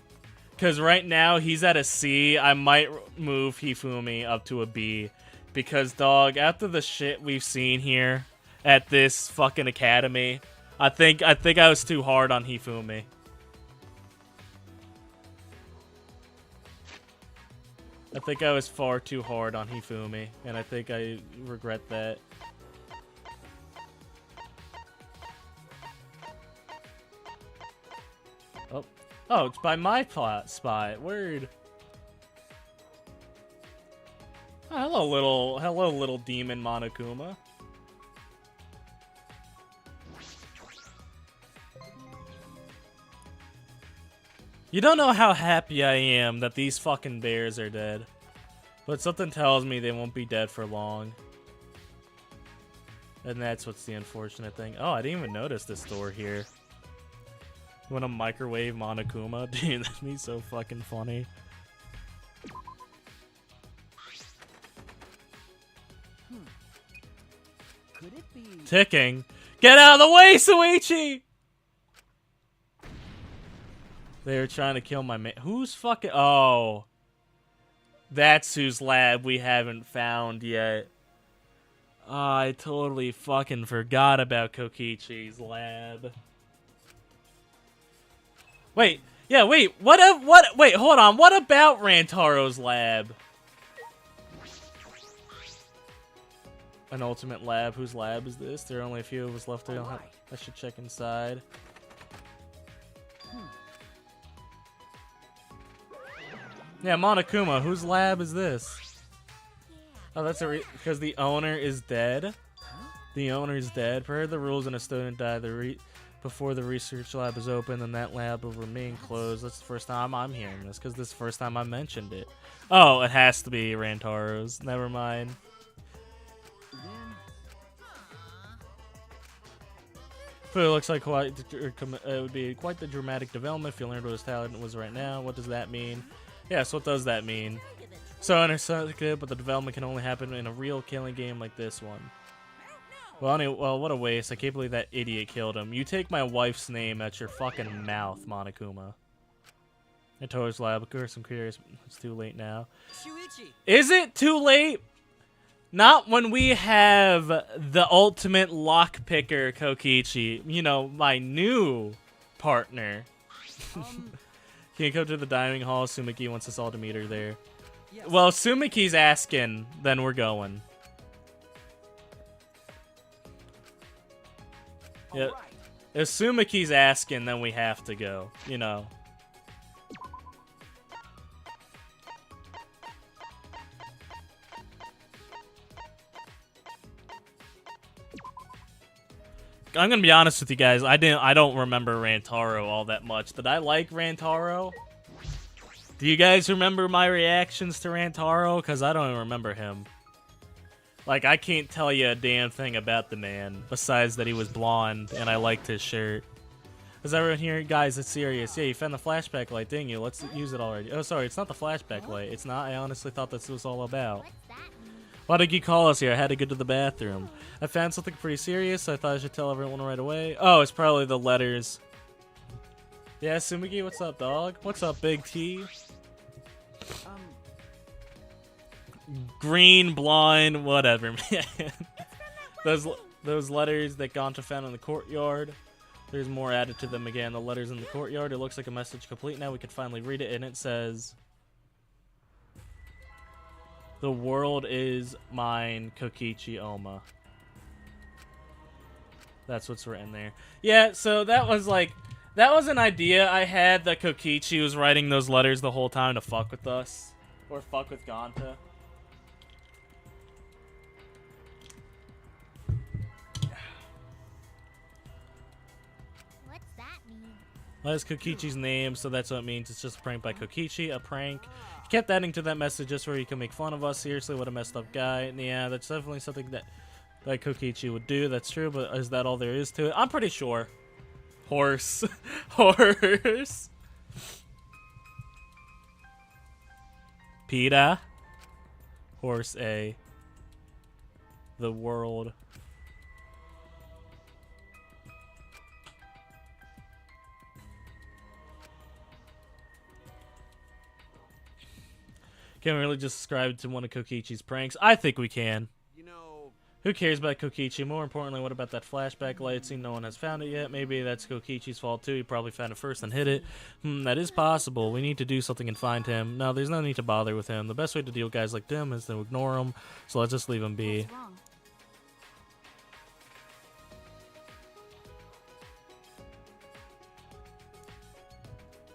A: because right now he's at a C. I might move Hifumi up to a B, because dog, after the shit we've seen here at this fucking academy, I think I was too hard on Hifumi. I think I was far too hard on Hifumi, and I think I regret that. Oh, it's by my spot. Word. Oh, hello, little demon Monokuma. You don't know how happy I am that these fucking bears are dead. But something tells me they won't be dead for long. And that's what's the unfortunate thing. Oh, I didn't even notice this door here. You want a microwave Monokuma? Dude, that'd be so fucking funny.
C: Could it be?
A: Ticking. Get out of the way, Suichi! They were trying to kill my man. Who's fucking... Oh. That's whose lab we haven't found yet. Oh, I totally fucking forgot about Kokichi's lab. Wait. Yeah, wait. Wait, hold on. What about Rantaro's lab? An ultimate lab? Whose lab is this? There are only a few of us left. I should check inside. Yeah, Monokuma, whose lab is this? Oh, that's because the owner is dead? The owner is dead. Per the rules, when a student died before the research lab is open, then that lab will remain closed. That's the first time I'm hearing this, because this is the first time I mentioned it. Oh, it has to be Rantaro's. Never mind. But it looks like it would be quite the dramatic development if you learned what his talent was right now. What does that mean? Yes, what does that mean? So good, but the development can only happen in a real killing game like this one. Well, anyway, what a waste. I can't believe that idiot killed him. You take my wife's name out your fucking mouth, Monokuma. I told his lab, of course, I'm curious. It's too late now.
C: Shuichi.
A: Is it too late? Not when we have the ultimate lockpicker Kokichi. You know, my new partner. Can you come to the dining hall? Sumiki wants us all to meet her there. Yes. Well, Sumiki's asking, then we're going. Yeah. Right. If Sumiki's asking, then we have to go, you know. I'm gonna be honest with you guys. I don't remember Rantaro all that much. Did I like Rantaro? Do you guys remember my reactions to Rantaro? Because I don't even remember him. Like, I can't tell you a damn thing about the man, besides that he was blonde and I liked his shirt. Is everyone here? Guys, it's serious. Yeah, you found the flashback light, didn't you? Let's use it already. Oh, sorry, it's not the flashback light. It's not. I honestly thought this was all about. Why did you call us here? I had to go to the bathroom. I found something pretty serious, so I thought I should tell everyone right away. Oh, it's probably the letters. Yeah, Sumiki, what's up, dog? What's up, Big T? Green, blind, whatever, man. Those letters that Gonta found in the courtyard. There's more added to them again. The letters in the courtyard. It looks like a message complete now. We can finally read it, and it says... The world is mine, Kokichi Oma. That's what's written there. Yeah, so that was like, that was an idea I had that Kokichi was writing those letters the whole time to fuck with us. Or fuck with Ganta.
B: What's that mean?
A: Well, that's Kokichi's name, so that's what it means. It's just a prank by Kokichi, a prank. He kept adding to that message just where he can make fun of us. Seriously, what a messed up guy. And yeah, that's definitely something that Kokichi would do. That's true, but is that all there is to it? I'm pretty sure. Horse. Horse. PETA. Horse A. The world. Can we really just ascribe it to one of Kokichi's pranks? I think we can.
D: You know,
A: Who cares about Kokichi? More importantly, what about that flashback light scene? No one has found it yet. Maybe that's Kokichi's fault too. He probably found it first and hid it. That is possible. We need to do something and find him. No, there's no need to bother with him. The best way to deal with guys like them is to ignore him. So let's just leave him be.
B: What's wrong?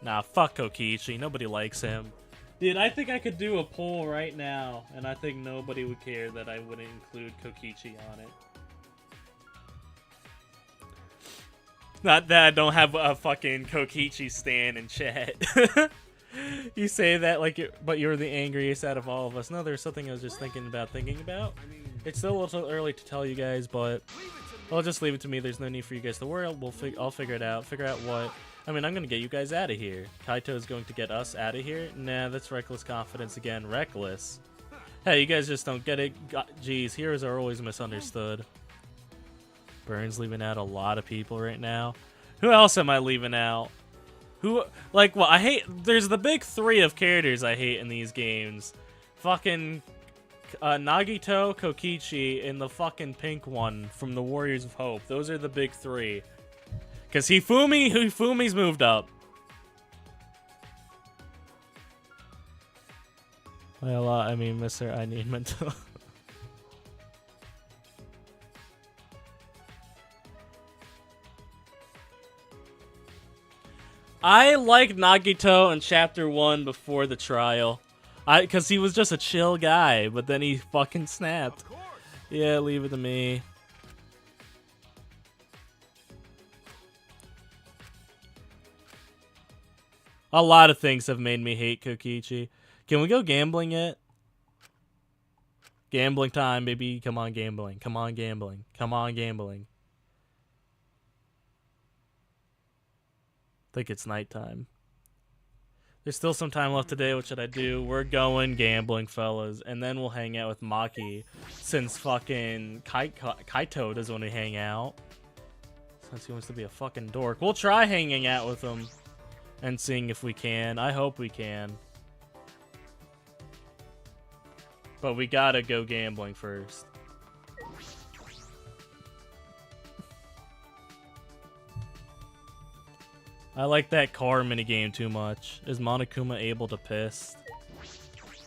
A: Nah, fuck Kokichi. Nobody likes him. Dude, I think I could do a poll right now, and I think nobody would care that I wouldn't include Kokichi on it. Not that I don't have a fucking Kokichi stan in chat. You say that like but you're the angriest out of all of us. No, there's something I was just thinking about. It's still a little early to tell you guys, but I'll just leave it to me. There's no need for you guys to worry. I'll figure it out. Figure out what. I mean, I'm gonna get you guys out of here. Kaito is going to get us out of here. Nah, that's reckless confidence again. Reckless. Hey, you guys just don't get it. Jeez, heroes are always misunderstood. Burns leaving out a lot of people right now. Who else am I leaving out? Who, like, well, I hate, there's the big three of characters I hate in these games. Fucking Nagito, Kokichi, and the fucking pink one from the Warriors of Hope. Those are the big three. Because Hifumi's moved up. Well, I mean, Mr. I need mental. I liked Nagito in Chapter 1 before the trial. Because he was just a chill guy, but then he fucking snapped.
D: of course.
A: Yeah, leave it to me. A lot of things have made me hate Kokichi. Can we go gambling yet? Gambling time, baby. Come on, gambling. Come on, gambling. Come on, gambling. I think it's nighttime. There's still some time left today. What should I do? We're going gambling, fellas. And then we'll hang out with Maki. Since fucking Kaito doesn't want to hang out. Since he wants to be a fucking dork. We'll try hanging out with him. And seeing if we can. I hope we can. But we gotta go gambling first. I like that car minigame too much. Is Monokuma able to piss?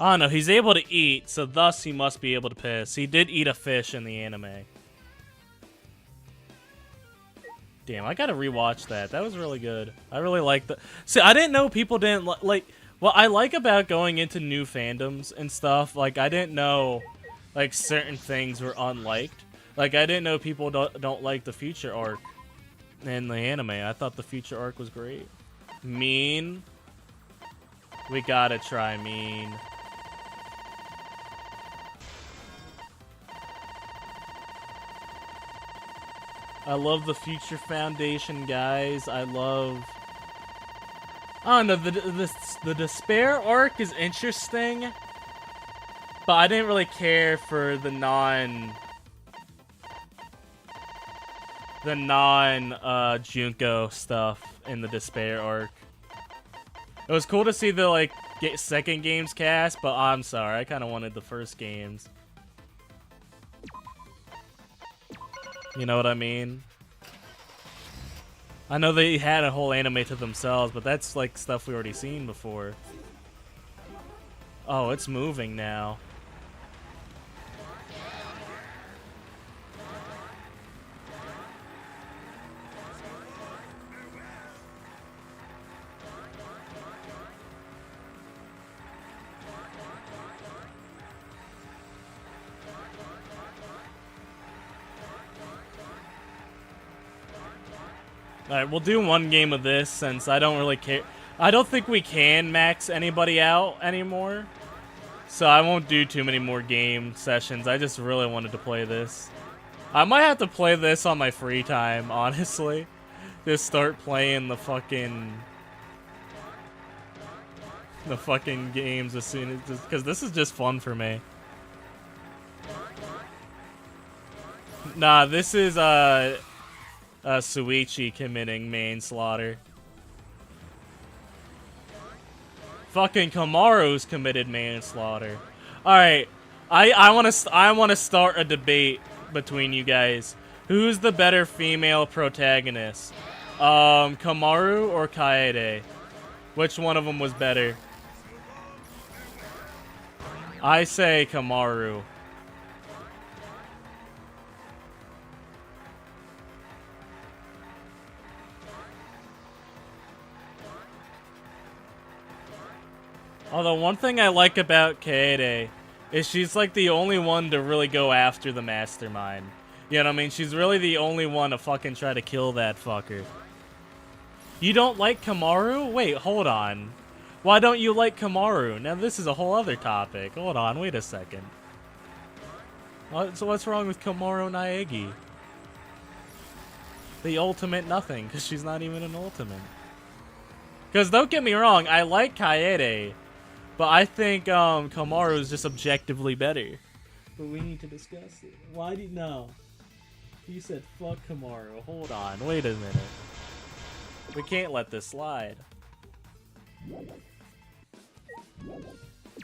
A: Oh no, he's able to eat, so thus he must be able to piss. He did eat a fish in the anime. Damn, I gotta rewatch that. That was really good. I really liked the. See, I didn't know people didn't like. What I like about going into new fandoms and stuff, like I didn't know, like certain things were unliked. Like I didn't know people don't like the future arc in the anime. I thought the future arc was great. Mean. We gotta try Mean. I love the Future Foundation guys. I love. I don't know, the Despair arc is interesting, but I didn't really care for the Junko stuff in the Despair arc. It was cool to see the like second games cast, but I'm sorry, I kind of wanted the first games. You know what I mean? I know they had a whole anime to themselves, but that's like stuff we already seen before. Oh, it's moving now. Alright, we'll do one game of this since I don't really care. I don't think we can max anybody out anymore. So I won't do too many more game sessions. I just really wanted to play this. I might have to play this on my free time, honestly. Just start playing the fucking games as soon as, because this is just fun for me. Nah, this is Suichi committing manslaughter. Fucking Kamaru's committed manslaughter. All right, I want to start a debate between you guys. Who's the better female protagonist? Kamaru or Kaede? Which one of them was better? I say Kamaru. Although one thing I like about Kaede is she's like the only one to really go after the mastermind. You know what I mean? She's really the only one to fucking try to kill that fucker. You don't like Kamaru? Wait, hold on. Why don't you like Kamaru? Now this is a whole other topic. Hold on, wait a second. So what's wrong with Kamaru Naegi? The ultimate nothing, because she's not even an ultimate. Because don't get me wrong, I like Kaede, but I think Kamaru is just objectively better. But we need to discuss it. Why do you know? You said fuck Kamaru. Hold on, wait a minute. We can't let this slide.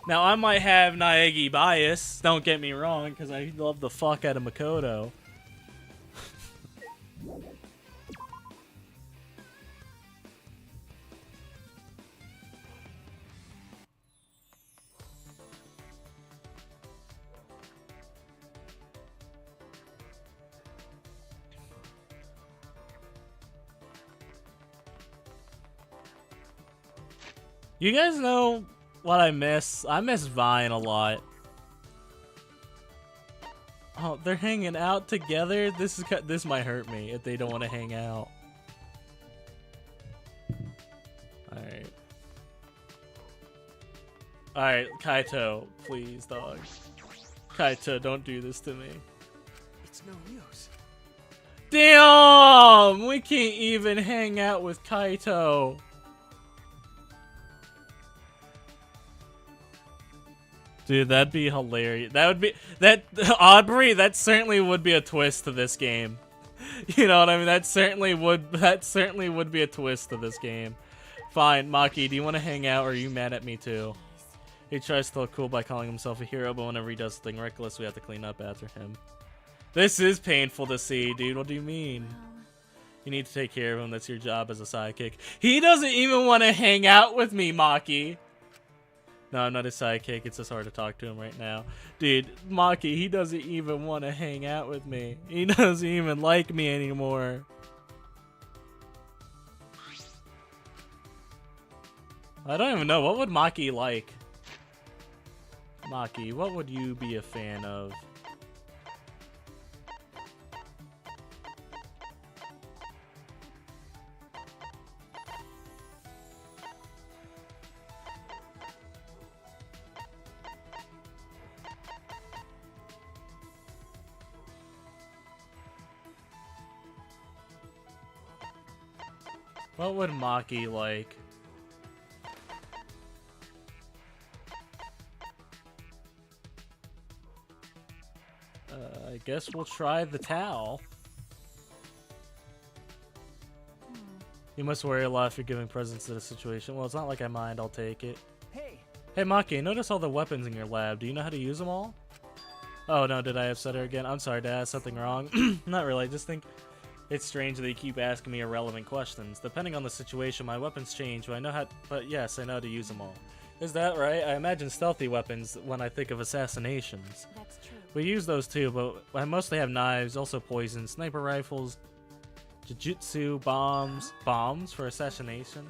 A: Now I might have Naegi bias, don't get me wrong, because I love the fuck out of Makoto. You guys know what I miss? I miss Vine a lot. Oh, they're hanging out together? This might hurt me if they don't want to hang out. Alright. Alright, Kaito, please, dog. Kaito, don't do this to me.
C: It's no use.
A: Damn! We can't even hang out with Kaito. Dude, that'd be hilarious. Aubrey, that certainly would be a twist to this game. You know what I mean? That certainly would be a twist to this game. Fine, Maki, do you want to hang out, or are you mad at me too? He tries to look cool by calling himself a hero, but whenever he does something reckless, we have to clean up after him. This is painful to see, dude. What do you mean? You need to take care of him. That's your job as a sidekick. He doesn't even want to hang out with me, Maki. No, I'm not his sidekick. It's just hard to talk to him right now. Dude, Maki, he doesn't even want to hang out with me. He doesn't even like me anymore. I don't even know. What would Maki like? Maki, what would you be a fan of? What would Maki like? I guess we'll try the towel. You must worry a lot if you're giving presents to the situation. Well, it's not like I mind, I'll take it.
C: Hey!
A: Hey Maki, notice all the weapons in your lab. Do you know how to use them all? Oh no, did I upset her again? I'm sorry, did I have something wrong? Not really, I just think it's strange that you keep asking me irrelevant questions. Depending on the situation, my weapons change, but yes, I know how to use them all. Is that right? I imagine stealthy weapons when I think of assassinations.
B: That's true.
A: We use those too, but I mostly have knives, also poison, sniper rifles, jujutsu, bombs for assassination.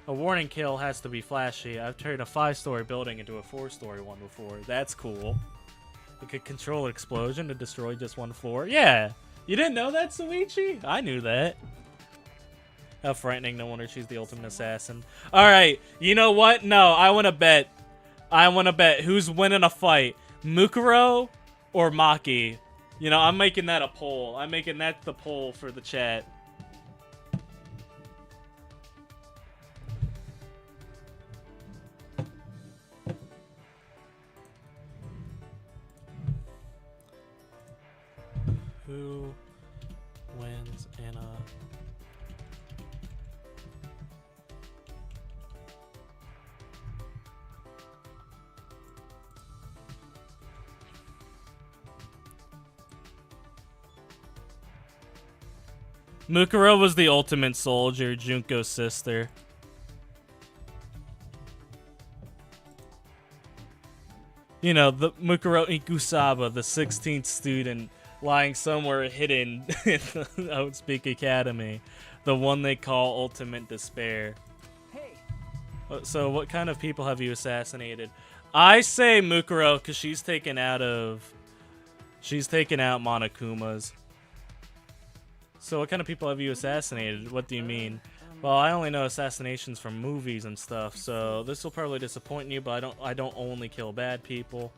A: A warning kill has to be flashy. I've turned a 5-story building into a 4-story one before. That's cool. It could control an explosion to destroy just one floor. Yeah! You didn't know that, Suichi? I knew that. How frightening, no wonder she's the ultimate assassin. Alright, you know what? No, I want to bet. Who's winning a fight? Mukuro or Maki? You know, I'm making that a poll. I'm making that the poll for the chat. Who wins in a... Mukuro was the ultimate soldier, Junko's sister. You know, the Mukuro Ikusaba, the 16th student lying somewhere hidden in the Outspeak Academy. The one they call Ultimate Despair.
C: Hey.
A: So what kind of people have you assassinated? I say Mukuro because she's taken out Monokuma's. So what kind of people have you assassinated? What do you mean? Well, I only know assassinations from movies and stuff, so this will probably disappoint you, but I don't only kill bad people.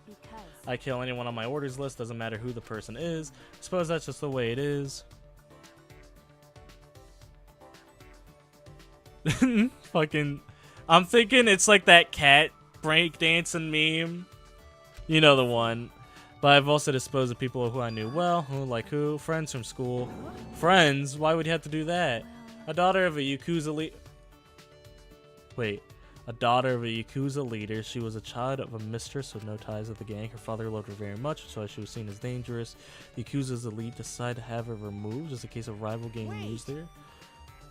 A: I kill anyone on my orders list, doesn't matter who the person is. I suppose that's just the way it is. Fucking... I'm thinking it's like that cat breakdancing meme. You know the one. But I've also disposed of people who I knew well. Who, like who? Friends from school. Friends? Why would you have to do that? A daughter of a Yakuza leader. Wait. A daughter of a Yakuza leader. She was a child of a mistress with no ties with the gang. Her father loved her very much, so she was seen as dangerous. The Yakuza's elite decided to have her removed just in case a rival gang used her.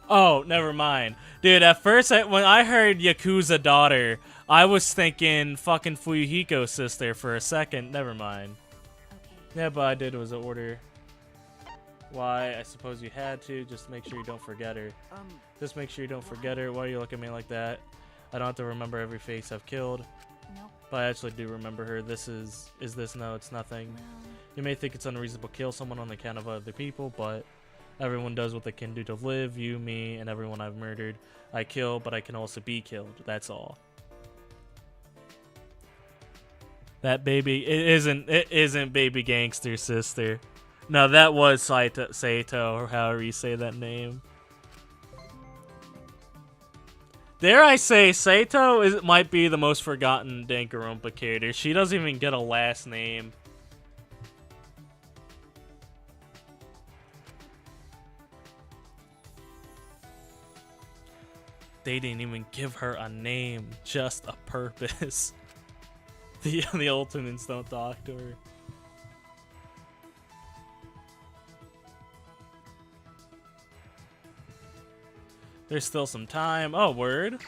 A: Oh, never mind. Dude, at first, when I heard Yakuza daughter, I was thinking fucking Fuyuhiko's sister for a second. Never mind. Okay. Yeah, but I did was an order. Why? I suppose you had to. Just make sure you don't forget her. Just make sure you don't forget her. Why are you looking at me like that? I don't have to remember every face I've killed. Nope. But I actually do remember her. This is this? No, it's nothing. Well. You may think it's unreasonable to kill someone on the account of other people, but everyone does what they can do to live. You, me, and everyone I've murdered. I kill, but I can also be killed. That's all. That baby, it isn't baby gangster sister. No, that was Saito, or however you say that name. Dare I say, Saito might be the most forgotten Danganronpa character. She doesn't even get a last name. They didn't even give her a name, just a purpose. The Ultimates don't talk to her. There's still some time. Oh, word.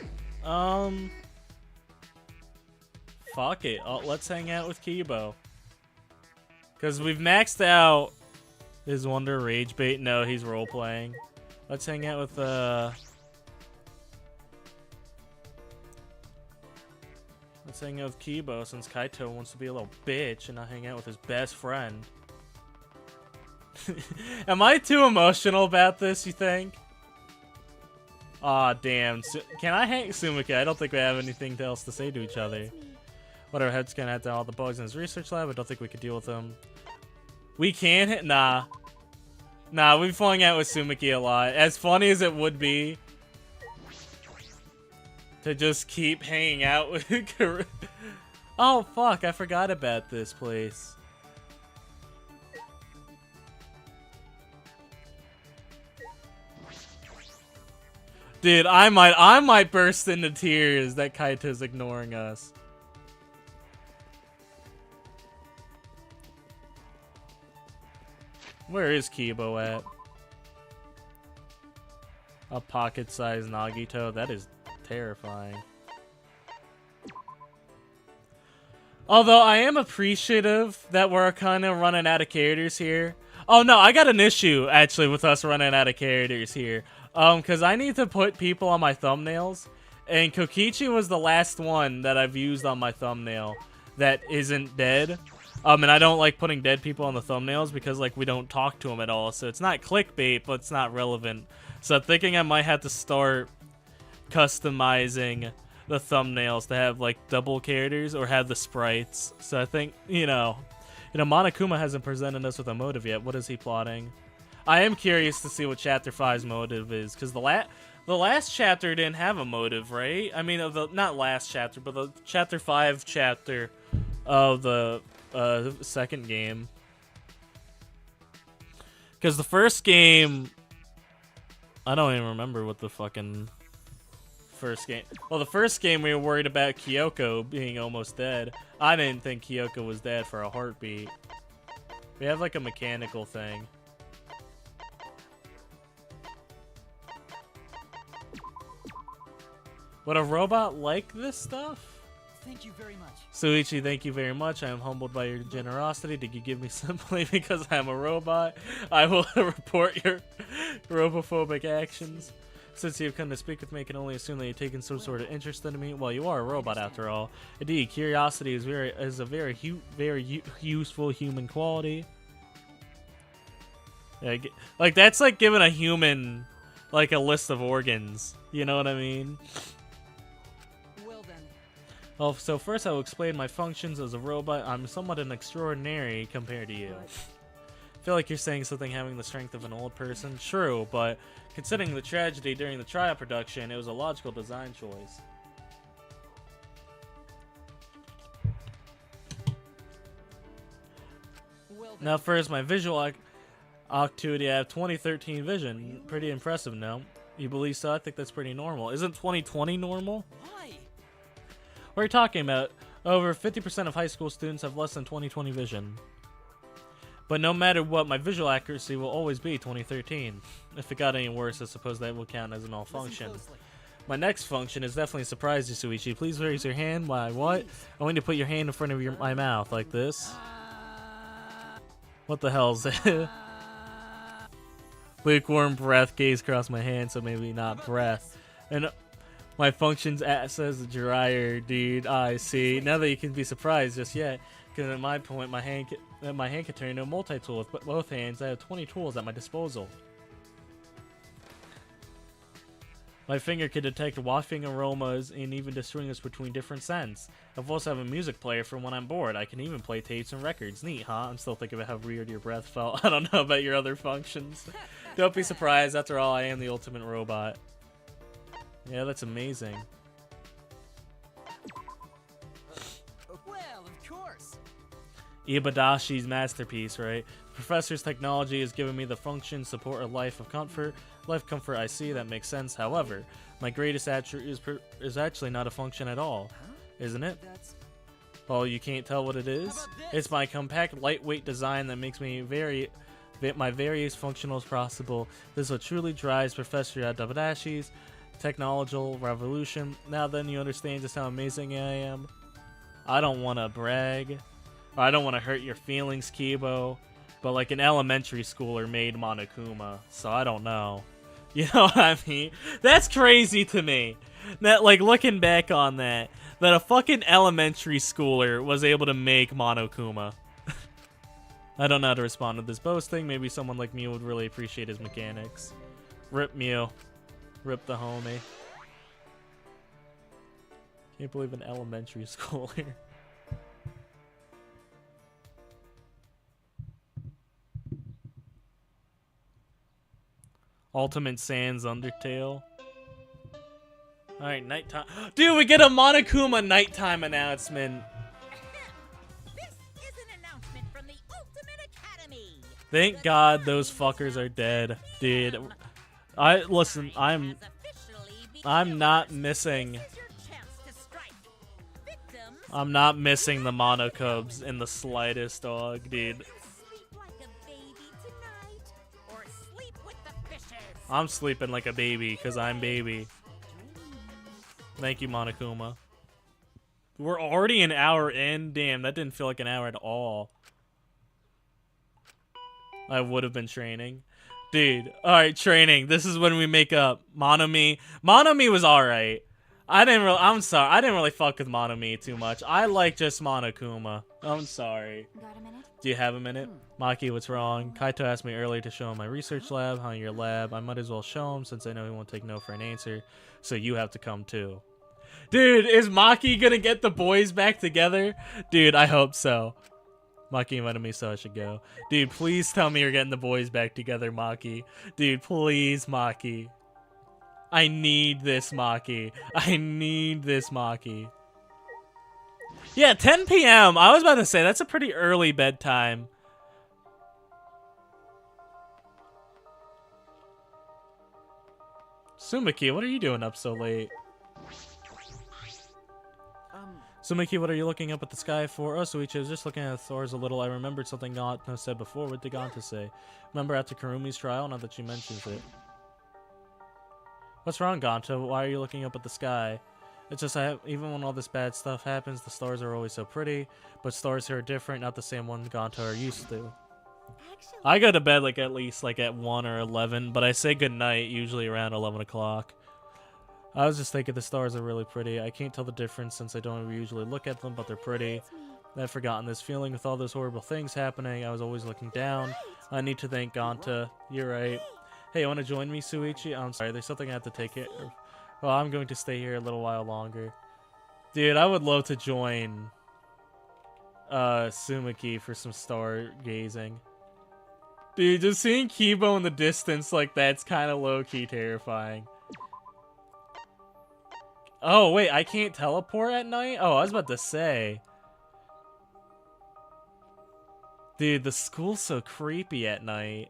A: Fuck it. Let's hang out with Kibo. Because we've maxed out his Wonder Rage Bait. No, he's role-playing. Let's hang out with, Let's hang out with Kibo since Kaito wants to be a little bitch and not hang out with his best friend. Am I too emotional about this, you think? Aw, damn. Can I hang Sumika? I don't think we have anything else to say to each other. Whatever, head's gonna head to all the bugs in his research lab. I don't think we could deal with them. We can hit? Nah. Nah, we've falling out with Sumiki a lot. As funny as it would be to just keep hanging out with Oh, fuck. I forgot about this place. Dude, I might burst into tears that Kaito's ignoring us. Where is Kibo at? A pocket-sized Nagito? That is terrifying. Although I am appreciative that we're kind of running out of characters here. Oh no, I got an issue actually with us running out of characters here. Because I need to put people on my thumbnails, and Kokichi was the last one that I've used on my thumbnail that isn't dead. And I don't like putting dead people on the thumbnails because like we don't talk to them at all, so it's not clickbait, but it's not relevant. So I'm thinking I might have to start customizing the thumbnails to have like double characters or have the sprites. So I think, Monokuma hasn't presented us with a motive yet. What is he plotting? I am curious to see what Chapter 5's motive is, because the last chapter didn't have a motive, right? I mean, not last chapter, but the Chapter 5 chapter of the second game. Because the first game, I don't even remember what the fucking first game. Well, the first game we were worried about Kyoko being almost dead. I didn't think Kyoko was dead for a heartbeat. We have like a mechanical thing. Would a robot like this stuff?
C: Thank you very much.
A: Suichi, thank you very much. I am humbled by your generosity. Did you give me simply because I'm a robot? I will report your robophobic actions. Since you have come to speak with me, I can only assume that you've taken some sort of interest in me. Well, you are a robot after all. Indeed, curiosity is a very useful human quality. Like that's like giving a human like a list of organs. You know what I mean?
C: Well then.
A: Well, so first I will explain my functions as a robot. I'm somewhat an extraordinary compared to you. I feel like you're saying something having the strength of an old person. True, but considering the tragedy during the trial production, it was a logical design choice.
C: Well then.
A: Now first, my visual acuity. I have 2013 vision. Pretty impressive, no? You believe so? I think that's pretty normal. Isn't 2020 normal?
C: Why?
A: What are you talking about? Over 50% of high school students have less than 20/20 vision. But no matter what, my visual accuracy will always be 2013. If it got any worse, I suppose that will count as an all function. My next function is definitely a surprise, Suichi. Please raise your hand. Why? What? I want you to put your hand in front of my mouth, like this. What the hell is that? Lukewarm breath, gaze across my hand, so maybe not breath. And my functions says dryer, dude. I see. Now that you can be surprised just yet, because at my point, my hand can turn into a multi-tool. With both hands, I have 20 tools at my disposal. My finger can detect wafting aromas and even distinguish between different scents. I also have a music player for when I'm bored. I can even play tapes and records. Neat, huh? I'm still thinking about how weird your breath felt. I don't know about your other functions. Don't be surprised. After all, I am the ultimate robot. Yeah, that's amazing.
C: Well, of course.
A: Ibadashi's masterpiece, right? Professor's technology has given me the function, support, a life of comfort. Life comfort, I see, that makes sense. However, my greatest attribute is actually not a function at all, isn't it? Well, you can't tell what it is? It's my compact, lightweight design that makes me my various functional as possible. This is what truly drives Professor Ibadashi's technological revolution. Now then, you understand just how amazing I am. I don't want to brag. I don't want to hurt your feelings, Kibo. But like an elementary schooler made Monokuma, so I don't know. You know what I mean? That's crazy to me. That, like, looking back on that a fucking elementary schooler was able to make Monokuma. I don't know how to respond to this boasting. Maybe someone like Mew would really appreciate his mechanics. Rip Mew. Rip the homie. Can't believe an elementary schooler. Ultimate Sans Undertale. Alright, nighttime. Dude, we get a Monokuma nighttime announcement.
B: This is an announcement from the Ultimate Academy.
A: Thank God those fuckers are dead, dude. Listen, I'm not missing. I'm not missing the Monokubs in the slightest, dog, dude. I'm sleeping like a baby because I'm baby. Thank you, Monokuma. We're already an hour in. Damn, that didn't feel like an hour at all. I would have been training. Dude, alright, training. This is when we make up. Monomi was alright. I'm sorry. I didn't really fuck with Monomi too much. I like just Monokuma. I'm sorry.
B: Got a minute?
A: Do you have a minute? Maki, what's wrong? Kaito asked me earlier to show him my research lab. How in your lab? I might as well show him since I know he won't take no for an answer. So you have to come too. Dude, is Maki gonna get the boys back together? Dude, I hope so. Maki invited me, so I should go. Dude, please tell me you're getting the boys back together, Maki. Dude, please, Maki. I need this, Maki. I need this, Maki. Yeah, 10 p.m. I was about to say, that's a pretty early bedtime. Sumiki, what are you doing up so late? Sumiki, what are you looking up at the sky for? Oh, Suichi, I was just looking at the stars a little. I remembered something Ganto said before. What did Ganto say? Remember after Karumi's trial? Now that she mentions it. What's wrong, Ganto? Why are you looking up at the sky? It's just even when all this bad stuff happens, the stars are always so pretty. But stars here are different, not the same ones Ganto are used to.
B: Actually,
A: I go to bed like at least like at 1 or 11, but I say goodnight usually around 11 o'clock. I was just thinking the stars are really pretty. I can't tell the difference since I don't usually look at them, but they're pretty. I've forgotten this feeling with all those horrible things happening. I was always looking down. I need to thank Ganta. You're right. Hey, you want to join me, Suichi? I'm sorry, there's something I have to take care of. Well, I'm going to stay here a little while longer. Dude, I would love to join Sumiki for some stargazing. Dude, just seeing Kibo in the distance like that's kind of low-key terrifying. Oh, wait, I can't teleport at night? Oh, I was about to say. Dude, the school's so creepy at night.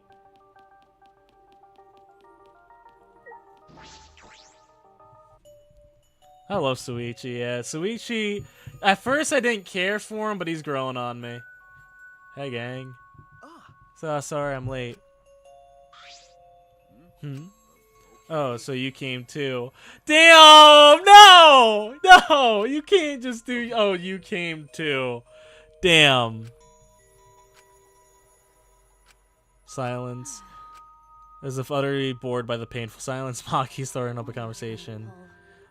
A: I love Suichi, yeah. Suichi, at first I didn't care for him, but he's growing on me. Hey, gang. So sorry I'm late. Oh, so you came too. Damn! No! No! You can't just do... Oh, you came too. Damn. Silence. As if utterly bored by the painful silence, Maki's starting up a conversation.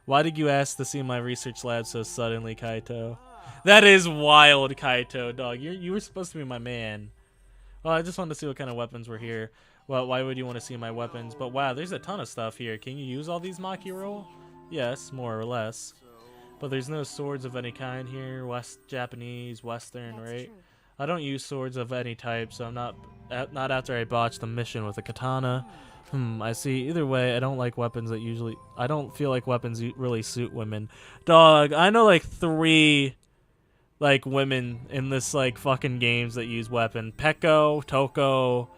A: Why did you ask to see my research lab so suddenly, Kaito? That is wild, Kaito, dog. You were supposed to be my man. Well, I just wanted to see what kind of weapons were here. Well, why would you want to see my weapons? But wow, there's a ton of stuff here. Can you use all these, Maki roll? Yes, more or less. But there's no swords of any kind here. Japanese, Western, right? I don't use swords of any type, so I'm not after I botched the mission with a katana. I see. Either way, I don't like weapons that usually... I don't feel like weapons really suit women. Dog, I know like 3... like women in this like fucking games that use weapon. Peko, Toko,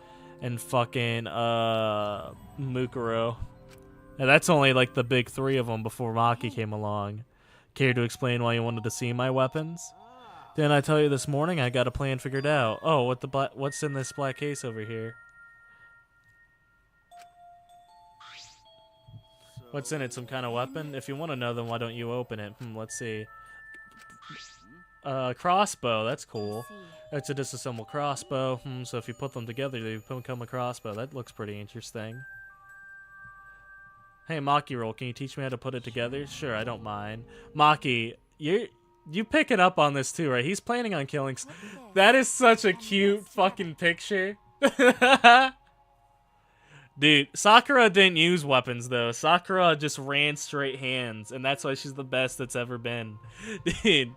A: and fucking Mukuro. And that's only like the big 3 of them before Maki came along. Care to explain why you wanted to see my weapons? Didn't I tell you this morning? I got a plan figured out. Oh, what's in this black case over here? What's in it? Some kind of weapon? If you want to know, then why don't you open it? Let's see. Crossbow. That's cool. It's a disassembled crossbow. So if you put them together, they become a crossbow. That looks pretty interesting. Hey, Maki roll, can you teach me how to put it together? Sure, I don't mind. Maki, you picking up on this too, right? He's planning on killing... That is such a cute fucking picture. Dude, Sakura didn't use weapons, though. Sakura just ran straight hands, and that's why she's the best that's ever been. Dude.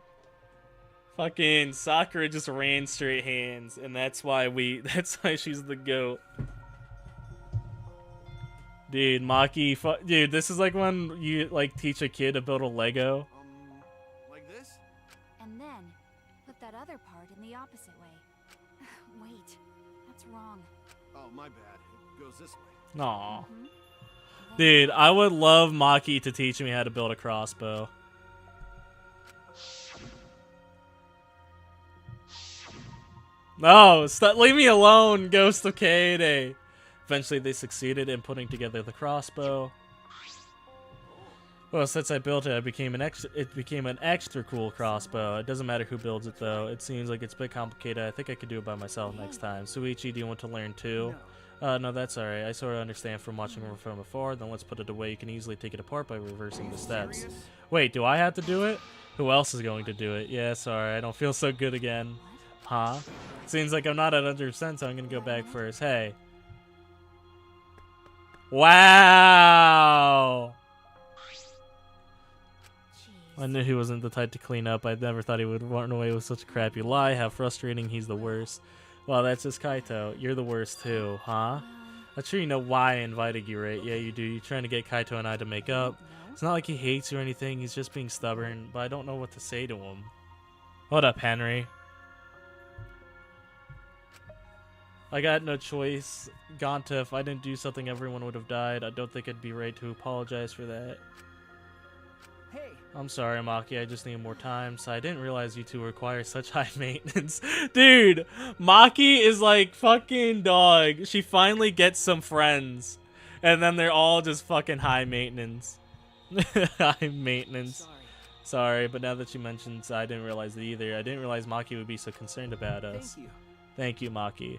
A: Fucking Sakura just ran straight hands, and that's why she's the GOAT. Dude, Maki, dude, this is like when you, like, teach a kid to build a Lego.
D: Like this?
B: And then, put that other part in the opposite way. Wait, that's wrong.
D: Oh, my bad. It goes this way.
A: Aw. Dude, I would love Maki to teach me how to build a crossbow. No, leave me alone, Ghost of Kaede. Eventually, they succeeded in putting together the crossbow. Well, since I built it, it became an extra cool crossbow. It doesn't matter who builds it, though. It seems like it's a bit complicated. I think I could do it by myself next time. Suichi, do you want to learn too? No, that's alright. I sort of understand from watching it from afar. Then let's put it away. You can easily take it apart by reversing the steps.
D: Serious?
A: Wait, do I have to do it? Who else is going to do it? Yeah, sorry. I don't feel so good again. Huh? Seems like I'm not at 100%, so I'm gonna go back first. Hey. Wow! I knew he wasn't the type to clean up. I never thought he would run away with such a crappy lie. How frustrating, he's the worst. Well, that's just Kaito. You're the worst too, huh? I'm sure you know why I invited you, right? Yeah, you do. You're trying to get Kaito and I to make up. It's not like he hates you or anything. He's just being stubborn, but I don't know what to say to him. What up, Henry? I got no choice. Gonta, if I didn't do something, everyone would have died. I don't think it'd be right to apologize for that.
C: Hey,
A: I'm sorry, Maki. I just need more time. So I didn't realize you two require such high maintenance. Dude, Maki is like fucking dog. She finally gets some friends. And then they're all just fucking high maintenance. High maintenance. Sorry, but now that you mentioned, I didn't realize it either. I didn't realize Maki would be so concerned about us.
C: Thank you.
A: Thank you, Maki.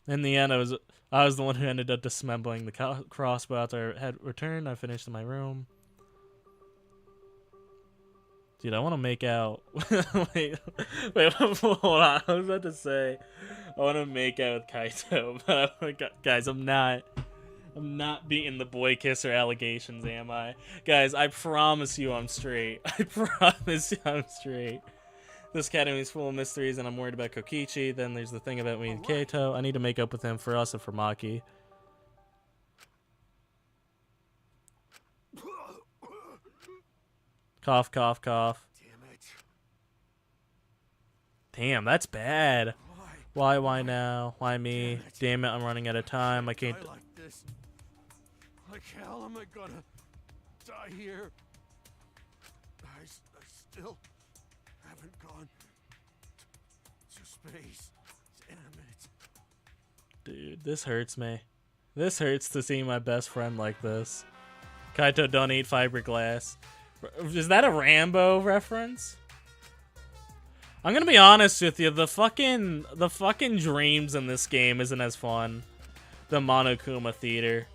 A: In the end, I was the one who ended up dismembering the crossbow after I had returned. I finished in my room. Dude, I want to make out. wait, hold on. I was about to say I want to make out with Kaito, but guys, I'm not beating the boy kisser allegations, am I? Guys, I promise you I'm straight. I promise you I'm straight. This academy is full of mysteries, and I'm worried about Kokichi. Then there's the thing about me and Kaito. I need to make up with him for us and for Maki. Cough, cough, cough.
D: Damn it.
A: Damn, that's bad. Why now? Why me? Damn it, I'm running out of time. I can't...
D: Like this. Like hell am I gonna die here? I still haven't gone to space. Damn it.
A: Dude, this hurts me. This hurts to see my best friend like this. Kaito, don't eat fiberglass. Is that a Rambo reference? I'm gonna be honest with you, the fucking dreams in this game isn't as fun. The Monokuma Theater.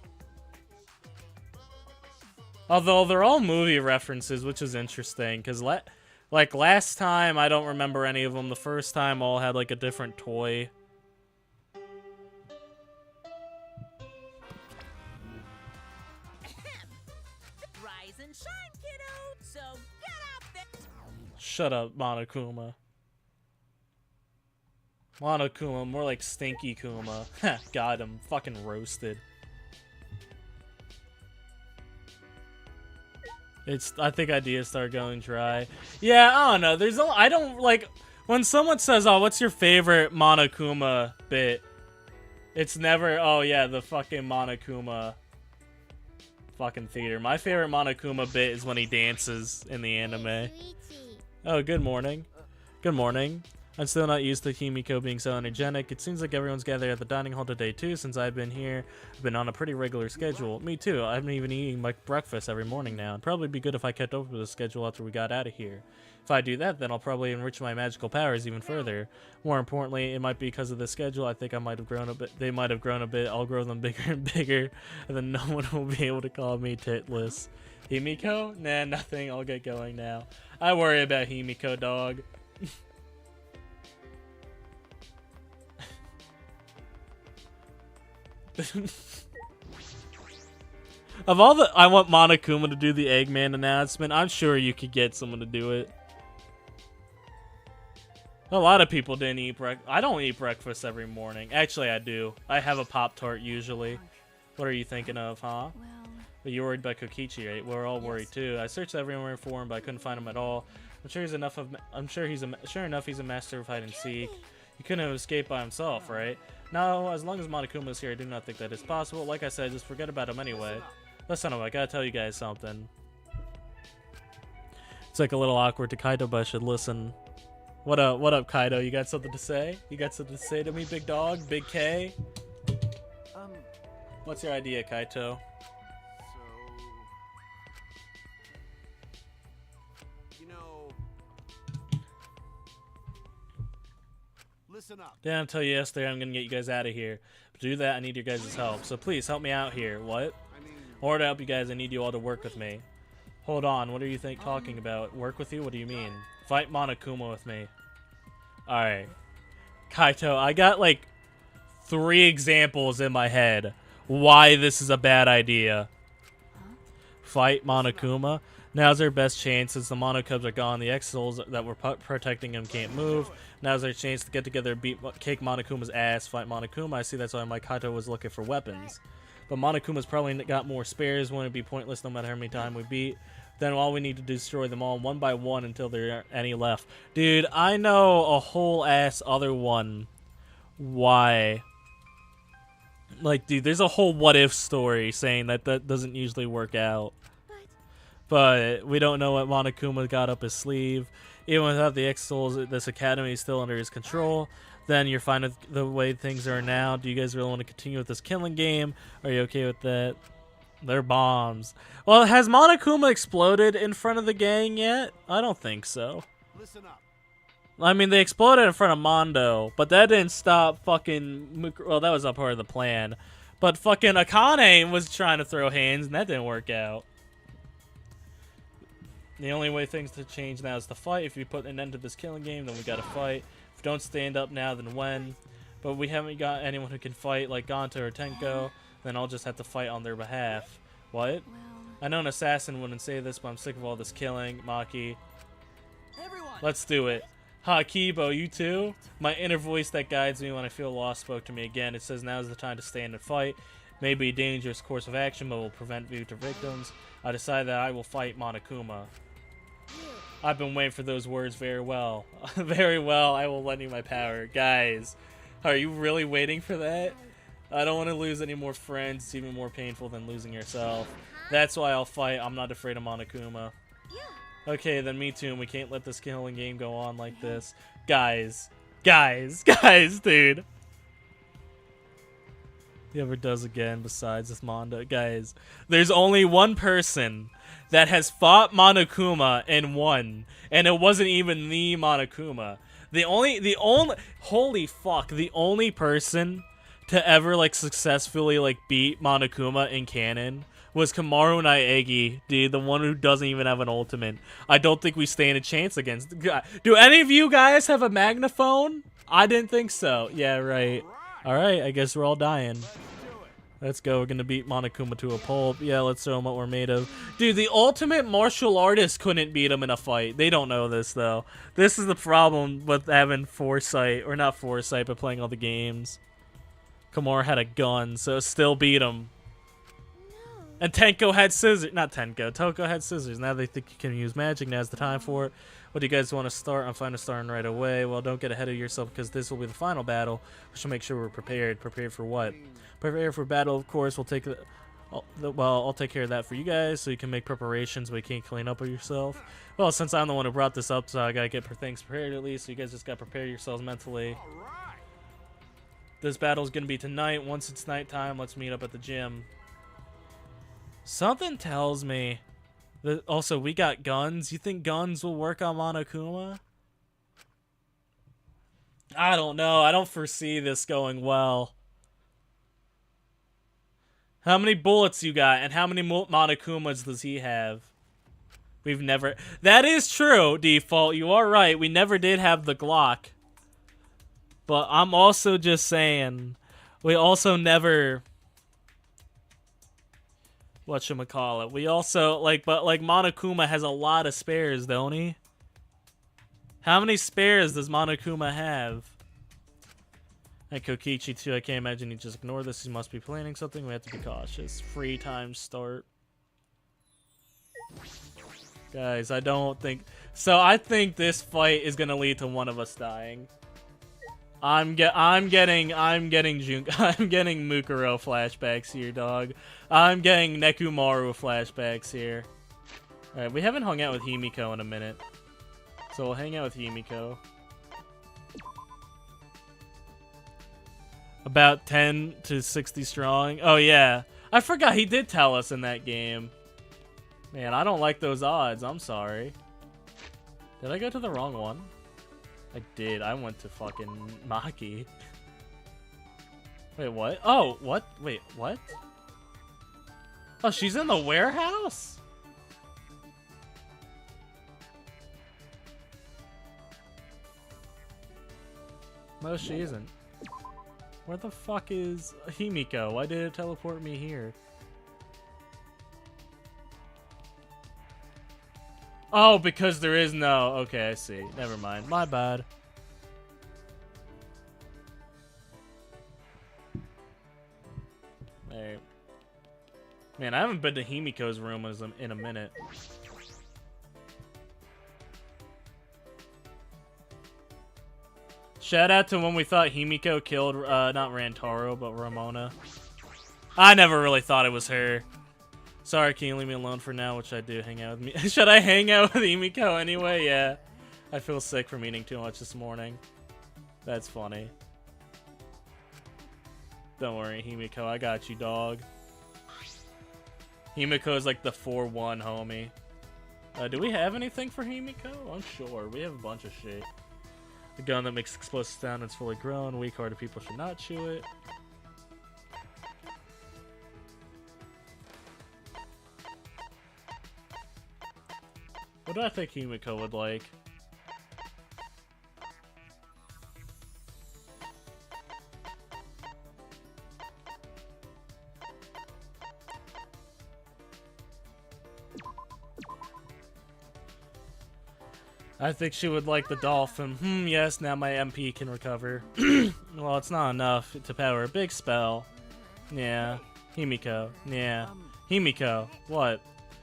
A: Although they're all movie references, which is interesting, because like last time I don't remember any of them. The first time all had like a different toy.
B: Rise and shine, kiddo. So get up there.
A: Shut up, Monokuma. Monokuma, more like Stinky Kuma. Got him. Fucking roasted. I think ideas start going dry. Yeah, I don't know. I don't like when someone says, "Oh, what's your favorite Monokuma bit?" It's never, "Oh yeah, the fucking Monokuma fucking theater." My favorite Monokuma bit is when he dances in the anime. Oh, good morning. Good morning. I'm still not used to Himiko being so energetic. It seems like everyone's gathered at the dining hall today too. Since I've been here, I've been on a pretty regular schedule. Me too. I've been even eating my breakfast every morning now. It'd probably be good if I kept up with the schedule after we got out of here. If I do that, then I'll probably enrich my magical powers even further. More importantly, it might be because of the schedule. I think I might have grown a bit. They might have grown a bit. I'll grow them bigger and bigger, and then no one will be able to call me titless. Himiko? Nah, nothing. I'll get going now. I worry about Himiko, dog. Of all the, I want Monokuma to do the Eggman announcement. I'm sure you could get someone to do it. A lot of people didn't eat breakfast. I don't eat breakfast every morning. Actually, I do. I have a Pop-Tart usually. What are you thinking of, huh?
B: Well,
A: But you're worried about Kokichi, right? We're all worried too. I searched everywhere for him, but I couldn't find him at all. Sure enough, he's a master of hide and seek. He couldn't have escaped by himself, right? No, as long as Monokuma is here, I do not think that is possible. Like I said, just forget about him anyway. Listen up, I gotta tell you guys something. It's like a little awkward to Kaito, but I should listen. What up, Kaito? You got something to say? You got something to say to me, big dog? Big K? What's your idea, Kaito?
D: Listen up.
A: Didn't I tell you yesterday I'm gonna get you guys out of here? But to do that, I need your guys' help. So please help me out here. What?
D: I mean,
A: In order to help you guys, I need you all to work with me. Hold on, what are you talking about? Work with you? What do you mean? Fight Monokuma with me. Alright. Kaito, I got like 3 examples in my head why this is a bad idea. Fight Monokuma. Now's our best chance since the Monokubs are gone. The X-Souls that were protecting him can't move. Now's our chance to get together and kick Monokuma's ass. Fight Monokuma. I see that's why my Kaito was looking for weapons. But Monokuma's probably got more spares. Wouldn't it be pointless no matter how many times we beat? Then all we need to do is destroy them all one by one until there aren't any left. Dude, I know a whole ass other one. Why? Like, dude, there's a whole what-if story saying that doesn't usually work out. But we don't know what Monokuma got up his sleeve. Even without the X-Souls, this academy is still under his control. Then you're fine with the way things are now. Do you guys really want to continue with this killing game? Are you okay with that? They're bombs. Well, has Monokuma exploded in front of the gang yet? I don't think so.
D: listen up.
A: I mean, they exploded in front of Mondo, but that didn't stop fucking... Well, that was a part of the plan. But fucking Akane was trying to throw hands, and that didn't work out. The only way things to change now is to fight. If we put an end to this killing game, then we gotta fight. If we don't stand up now, then when? But we haven't got anyone who can fight, like Gonta or Tenko. Then I'll just have to fight on their behalf. What?
B: Well,
A: I know an assassin wouldn't say this, but I'm sick of all this killing. Maki.
C: Everyone!
A: Let's do it. Ha, Kibo, you too? My inner voice that guides me when I feel lost spoke to me again. It says now is the time to stand and fight. May be a dangerous course of action, but will prevent future victims. I decide that I will fight Monokuma. I've been waiting for those words very well. Very well, I will lend you my power. Guys, are you really waiting for that? I don't want to lose any more friends. It's even more painful than losing yourself. That's why I'll fight. I'm not afraid of Monokuma. Okay, then me too. We can't let this killing game go on like this. Guys, dude. He ever does again besides this Mondo. Guys, there's only one person that has fought Monokuma and won, and it wasn't even the Monokuma. The only holy fuck, the only person to ever like successfully like beat Monokuma in canon was Kamaru Naegi, dude, the one who doesn't even have an ultimate. I don't think we stand a chance against. Do any of you guys have a magnaphone? I didn't think so. Yeah, right. All right, I guess we're all dying. Let's go. We're gonna beat Monokuma to a pulp. Yeah, let's show him what we're made of. Dude, the ultimate martial artist couldn't beat him in a fight. They don't know this, though. This is the problem with having foresight. Or not foresight, but playing all the games. Kamaru had a gun, so it still beat him. And Tenko had scissors. Not Tenko. Toko had scissors. Now they think you can use magic. Now's the time for it. What do you guys want to start? I'm fine to starting right away. Well, don't get ahead of yourself because this will be the final battle. We should make sure we're prepared. Prepared for what? Prepared for battle, of course. We'll take I'll take care of that for you guys so you can make preparations but you can't clean up on yourself. Well, since I'm the one who brought this up, so I gotta get things prepared at least. So you guys just gotta prepare yourselves mentally. This battle's gonna be tonight. Once it's nighttime, let's meet up at the gym. Something tells me that also we got guns. You think guns will work on Monokuma? I don't know. I don't foresee this going well. How many bullets you got, and how many Monokumas does he have? We've never... That is true, Default. You are right. We never did have the Glock. But I'm also just saying, we also never... Whatchamacallit. We also, but Monokuma has a lot of spares, don't he? How many spares does Monokuma have? And Kokichi, too. I can't imagine he just ignored this. He must be planning something. We have to be cautious. Free time start. Guys, I don't think... So, I think this fight is going to lead to one of us dying. I'm getting Mukuro flashbacks here, dog. I'm getting Nekomaru flashbacks here. Alright, we haven't hung out with Himiko in a minute. So we'll hang out with Himiko. About 10 to 60 strong. Oh yeah. I forgot he did tell us in that game. Man, I don't like those odds. I'm sorry. Did I go to the wrong one? I did. I went to fucking Maki. Wait, what? Oh, what? Wait, what? Oh, she's in the warehouse? No, she isn't. Where the fuck is Himiko? Why did it teleport me here? Oh, because there is no... Okay, I see. Never mind. My bad. Hey. Man, I haven't been to Himiko's room in a minute. Shout out to when we thought Himiko killed, not Rantaro, but Ramona. I never really thought it was her. Sorry, can you leave me alone for now? Which I do. Hang out with me. Should I hang out with Himiko anyway? Yeah. I feel sick from eating too much this morning. That's funny. Don't worry, Himiko. I got you, dog. Himiko is like the 4-1 homie. Do we have anything for Himiko? I'm sure. We have a bunch of shit. The gun that makes explosive sound and is fully grown. Weak-hearted people should not chew it. What do I think Himiko would like? I think she would like the dolphin. Yes, now my MP can recover. Well, it's not enough to power a big spell. Yeah. Himiko. Yeah. Himiko. What?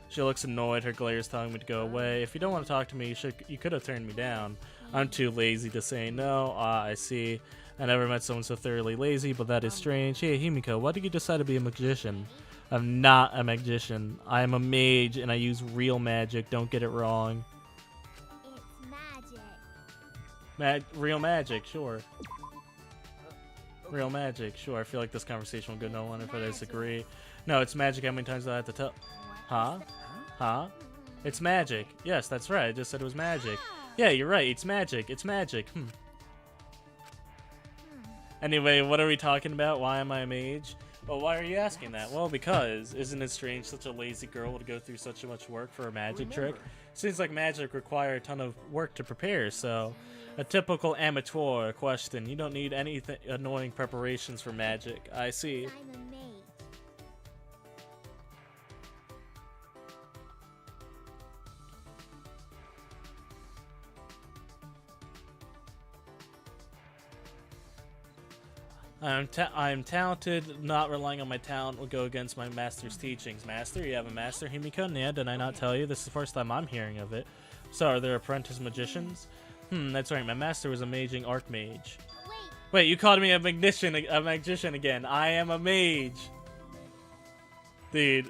A: She looks annoyed. Her glare is telling me to go away. If you don't want to talk to me, you could have turned me down. I'm too lazy to say no. Ah, I see. I never met someone so thoroughly lazy, but that is strange. Hey, Himiko, why did you decide to be a magician? I'm not a magician. I am a mage, and I use real magic. Don't get it wrong. Real magic, sure. Real magic, sure. I feel like this conversation will go nowhere if I disagree. No, it's magic. How many times do I have to tell? Huh? Huh? It's magic. Yes, that's right. I just said it was magic. Yeah, you're right. It's magic. It's magic. Anyway, what are we talking about? Why am I a mage? Well, why are you asking that? Well, because isn't it strange such a lazy girl would go through such much work for a magic trick? Seems like magic require a ton of work to prepare, so... A typical amateur question. You don't need any annoying preparations for magic. I see. I'm talented. Not relying on my talent will go against my master's teachings. Master? You have a master, Himiko? Yeah, did I not tell you? This is the first time I'm hearing of it. So, are there apprentice magicians? That's right. My master was a maging archmage. Wait, you called me a magician again. I am a mage. Dude.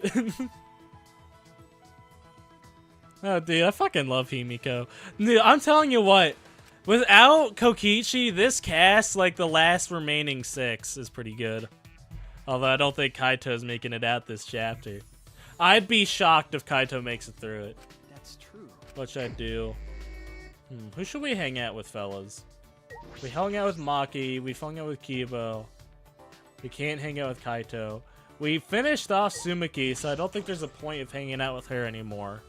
A: Oh, dude, I fucking love Himiko. Dude, I'm telling you what. Without Kokichi, this cast, like the last remaining 6, is pretty good. Although I don't think Kaito's making it out this chapter. I'd be shocked if Kaito makes it through it.
C: That's true.
A: What should I do? Who should we hang out with, fellas? We hung out with Maki. We hung out with Kibo. We can't hang out with Kaito. We finished off Sumiki, so I don't think there's a point of hanging out with her anymore.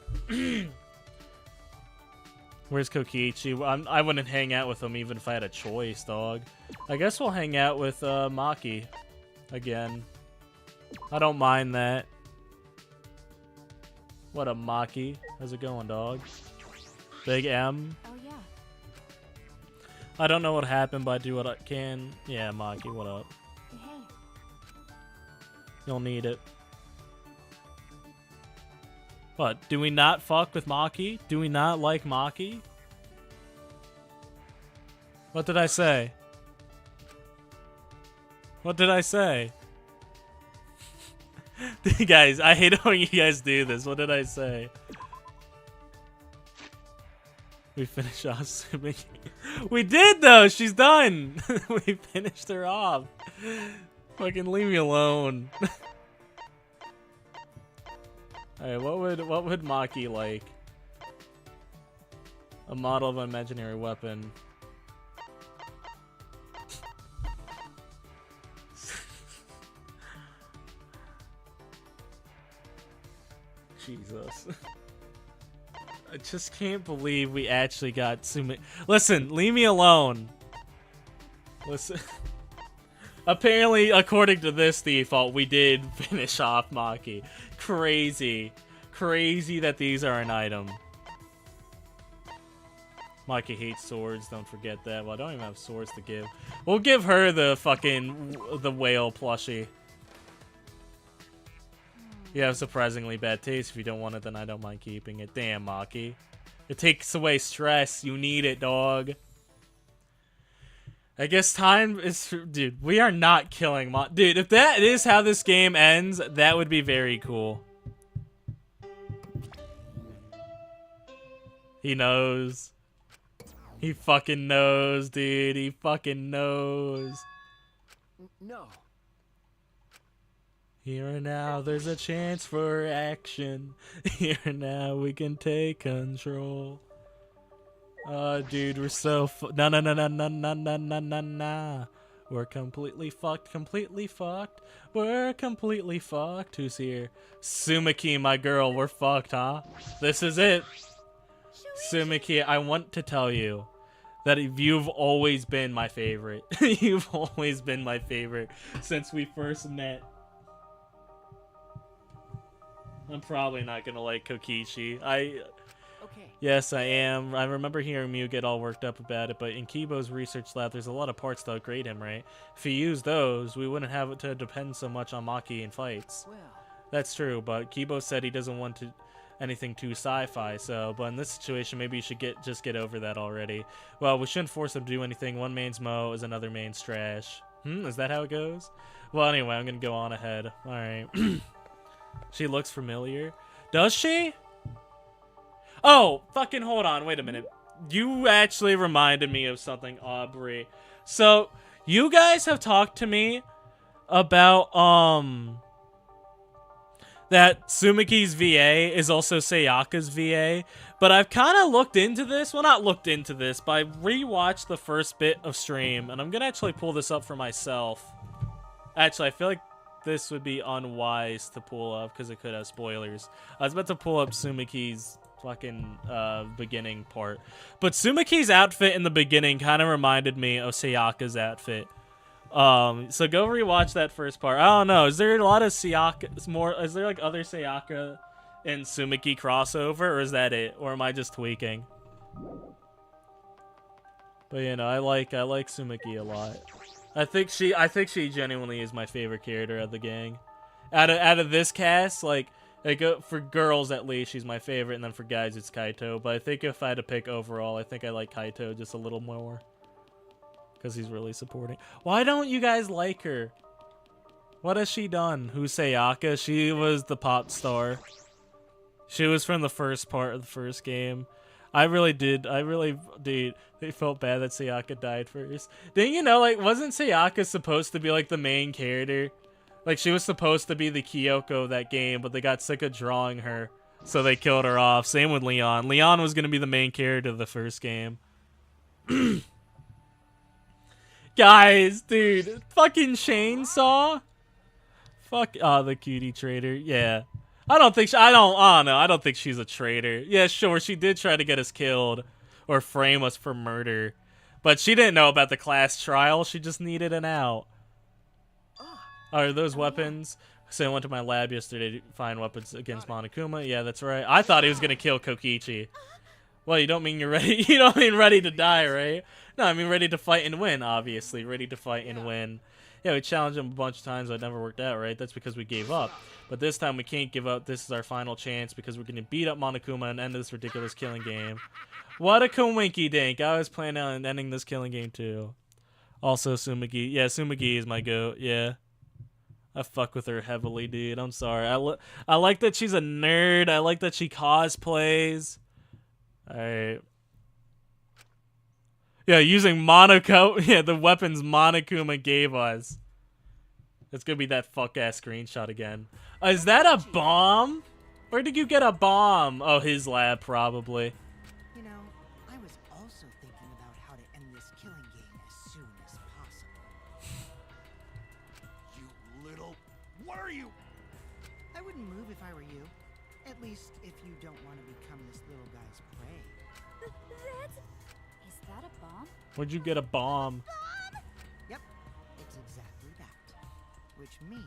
A: Where's Kokichi? I wouldn't hang out with him even if I had a choice, dog. I guess we'll hang out with Maki again. I don't mind that. What up, Maki? How's it going, dog? Big M.
B: Oh yeah.
A: I don't know what happened, but I do what I can. Yeah, Maki, what up?
B: Hey.
A: You'll need it. What? Do we not fuck with Maki? Do we not like Maki? What did I say? What did I say? Guys, I hate it when you guys do this. What did I say? We finished off Sumiki. We did though! She's done! We finished her off. Fucking leave me alone. Alright, what would Maki like? A model of an imaginary weapon. Jesus. I just can't believe we actually got Sumiki. Listen, leave me alone. Listen. Apparently, according to this default, we did finish off Maki. Crazy. Crazy that these are an item. Maki hates swords, don't forget that. Well, I don't even have swords to give. We'll give her the fucking... the whale plushie. You have surprisingly bad taste. If you don't want it, then I don't mind keeping it. Damn, Maki. It takes away stress. You need it, dog. I guess time is... Dude, we are not killing Dude, if that is how this game ends, that would be very cool. He knows. He fucking knows, dude. He fucking knows.
C: No.
A: Here and now, there's a chance for action. Here and now, we can take control. Oh, dude, we're so no. We're completely fucked, completely fucked. We're completely fucked. Who's here? Sumiki, my girl, we're fucked, huh? This is it. Sumiki, I want to tell you that you've always been my favorite. You've always been my favorite since we first met. I'm probably not gonna like Kokichi.
C: Okay.
A: Yes, I am. I remember hearing Mew get all worked up about it, but in Kibo's research lab, there's a lot of parts to upgrade him, right? If he used those, we wouldn't have to depend so much on Maki in fights.
C: Well.
A: That's true, but Kibo said he doesn't want anything too sci-fi, but in this situation, maybe you should just get over that already. Well, we shouldn't force him to do anything. One man's mo is another man's trash. Is that how it goes? Well, anyway, I'm gonna go on ahead. Alright. She looks familiar. Does she? Oh, fucking hold on. Wait a minute. You actually reminded me of something, Aubrey. So, you guys have talked to me about, that Sumiki's VA is also Sayaka's VA. But I've kind of looked into this. Well, not looked into this, but I rewatched the first bit of stream. And I'm going to actually pull this up for myself. Actually, I feel like this would be unwise to pull up because it could have spoilers. I was about to pull up Sumiki's fucking beginning part. But Sumiki's outfit in the beginning kind of reminded me of Sayaka's outfit. So go rewatch that first part. I don't know. Is there a lot of Sayaka? Is there like other Sayaka and Sumiki crossover, or is that it? Or am I just tweaking? But you know, I like Sumiki a lot. I think she genuinely is my favorite character of the gang. Out of this cast, like for girls at least, she's my favorite, and then for guys, it's Kaito. But I think if I had to pick overall, I think I like Kaito just a little more. Because he's really supporting. Why don't you guys like her? What has she done? Who's Sayaka? She was the pop star. She was from the first part of the first game. I felt bad that Sayaka died first. Didn't you know, like, wasn't Sayaka supposed to be, like, the main character? Like, she was supposed to be the Kyoko of that game, but they got sick of drawing her, so they killed her off. Same with Leon. Leon was gonna be the main character of the first game. Guys, dude, fucking chainsaw? Fuck, the cutie traitor, yeah. I don't think she's a traitor. Yeah, sure, she did try to get us killed, or frame us for murder. But she didn't know about the class trial, she just needed an out. Are those weapons? So I went to my lab yesterday to find weapons against Monokuma. Yeah, that's right. I thought he was gonna kill Kokichi. Well, you don't mean you're ready. You don't mean ready to die, right? No, I mean ready to fight and win, obviously. Ready to fight and win. Yeah, we challenged him a bunch of times, but it never worked out, right? That's because we gave up. But this time we can't give up. This is our final chance because we're going to beat up Monokuma and end this ridiculous killing game. What a coinky dink. I was planning on ending this killing game too. Also, Sumiki. Yeah, Sumiki is my goat. Yeah. I fuck with her heavily, dude. I'm sorry. I like that she's a nerd. I like that she cosplays. Alright. Yeah, using the weapons Monokuma gave us. It's gonna be that fuck-ass screenshot again. Is that a bomb? Where did you get a bomb? Oh, his lab, probably.
C: You know, I was also thinking about how to end this killing game as soon as possible.
D: You little... What are you?
C: I wouldn't move if I were you.
E: At least if you don't want to become this little guy's prey.
B: That's... Is that a bomb?
A: Where'd you get a bomb?
E: Yep, it's exactly that. Which means,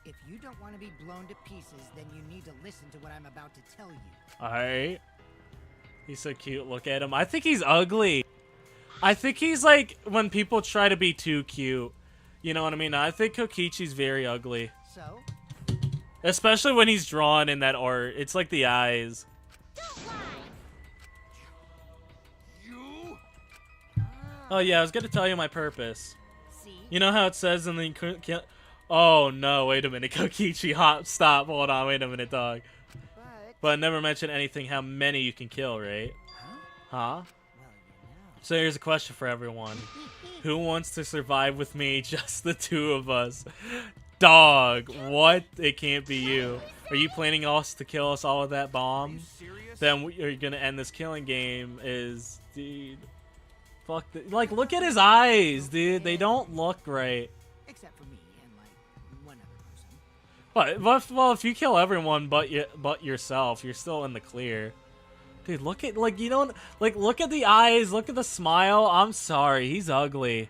E: if you don't want to be blown to pieces, then you need to listen to what I'm about to tell you.
A: Alright. He's so cute. Look at him. I think he's ugly. I think he's like when people try to be too cute. You know what I mean? I think Kokichi's very ugly.
E: So,
A: Especially when he's drawn in that art. It's like the eyes.
D: You?
A: Oh yeah, I was gonna tell you my purpose.
E: see?
A: You know how it says in the... Oh no, wait a minute. Kokichi, stop. Hold on, wait a minute, dog. But never mention anything how many you can kill, right? Huh?
E: Well,
A: So here's a question for everyone. Who wants to survive with me? Just the two of us. Dog, what? It can't be you. Are you planning us to kill us all with that bomb?
D: Serious?
A: Then you're gonna end this killing game is... Dude. Fuck. Like, look at his eyes, dude. They don't look right.
E: except for me and like one other person.
A: Well, if you kill everyone but yourself, you're still in the clear. Dude, look at, like, you don't, like, look at the eyes, look at the smile. I'm sorry, he's ugly.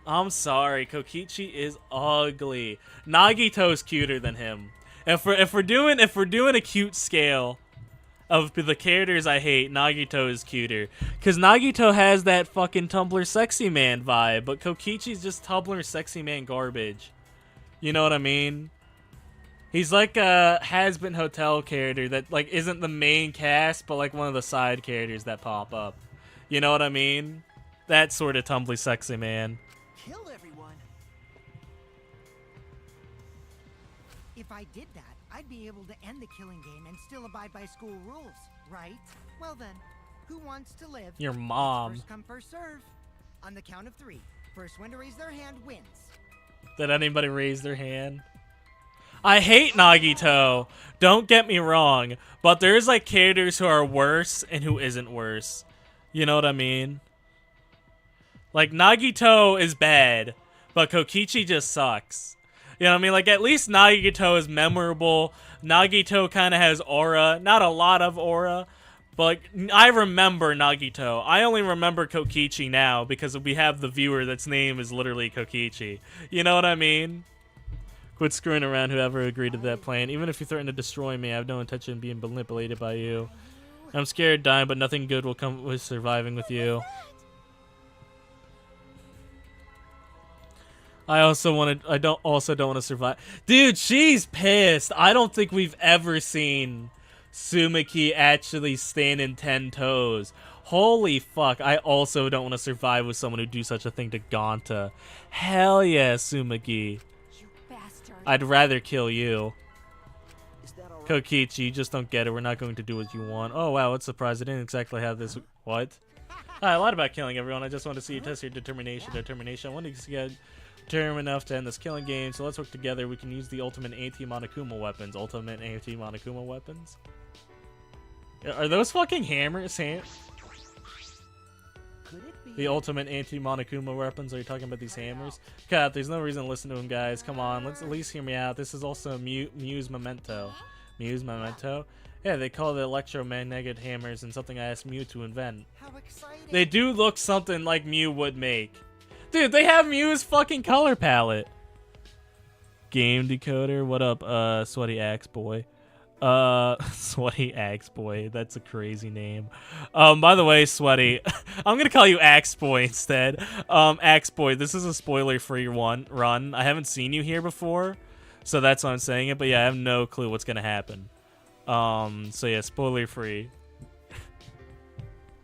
A: I'm sorry, Kokichi is ugly. Nagito's cuter than him. If we're doing a cute scale of the characters I hate, Nagito is cuter. Cause Nagito has that fucking Tumblr sexy man vibe, but Kokichi's just Tumblr sexy man garbage. You know what I mean? He's like a has-been hotel character that like isn't the main cast, but like one of the side characters that pop up. You know what I mean? That sort of Tumblr sexy man.
E: Kill everyone. If I did that, I'd be able to end the killing game and still abide by school rules, right? Well then, who wants to live?
A: Your mom.
E: First come, first serve. On the count of 3, first one to raise their hand wins.
A: Did anybody raise their hand? I hate Nagito. Don't get me wrong, but there's like characters who are worse and who isn't worse. You know what I mean? Like Nagito is bad, but Kokichi just sucks. You know what I mean? Like at least Nagito is memorable. Nagito kind of has aura, not a lot of aura, but like, I remember Nagito. I only remember Kokichi now because we have the viewer that's name is literally Kokichi. You know what I mean? Quit screwing around, whoever agreed to that plan. Even if you threaten to destroy me, I have no intention of being manipulated by you. I'm scared of dying, but nothing good will come with surviving with you. I don't want to survive. Dude, she's pissed. I don't think we've ever seen Sumiki actually stand in 10 toes. Holy fuck, I also don't want to survive with someone who do such a thing to Gonta. Hell yeah, Sumiki.
B: You bastard.
A: I'd rather kill you.
C: Is that all right?
A: Kokichi, you just don't get it. We're not going to do what you want. Oh wow, what surprise. I didn't exactly have this. What? I lied about killing everyone. I just want to see you test your determination. I want to get determined enough to end this killing game, so let's work together. We can use the ultimate anti-Monokuma weapons. Ultimate anti-Monokuma weapons? Are those fucking hammers?
C: Could it be?
A: The ultimate anti-Monokuma weapons? Are you talking about these hammers? God, there's no reason to listen to him, guys. Come on, let's at least hear me out. This is also Mew's Memento. Mew's Memento? Yeah, they call it electromagnetic hammers and something I asked Mew to invent.
E: How exciting!
A: They do look something like Mew would make. Dude, they have Mew's fucking color palette. Game decoder, what up, Sweaty Axe Boy? Sweaty Axe Boy, that's a crazy name. By the way, Sweaty, I'm gonna call you Axe Boy instead. Axe Boy, this is a spoiler-free run. I haven't seen you here before, so that's why I'm saying it, but yeah, I have no clue what's gonna happen. So yeah, spoiler-free.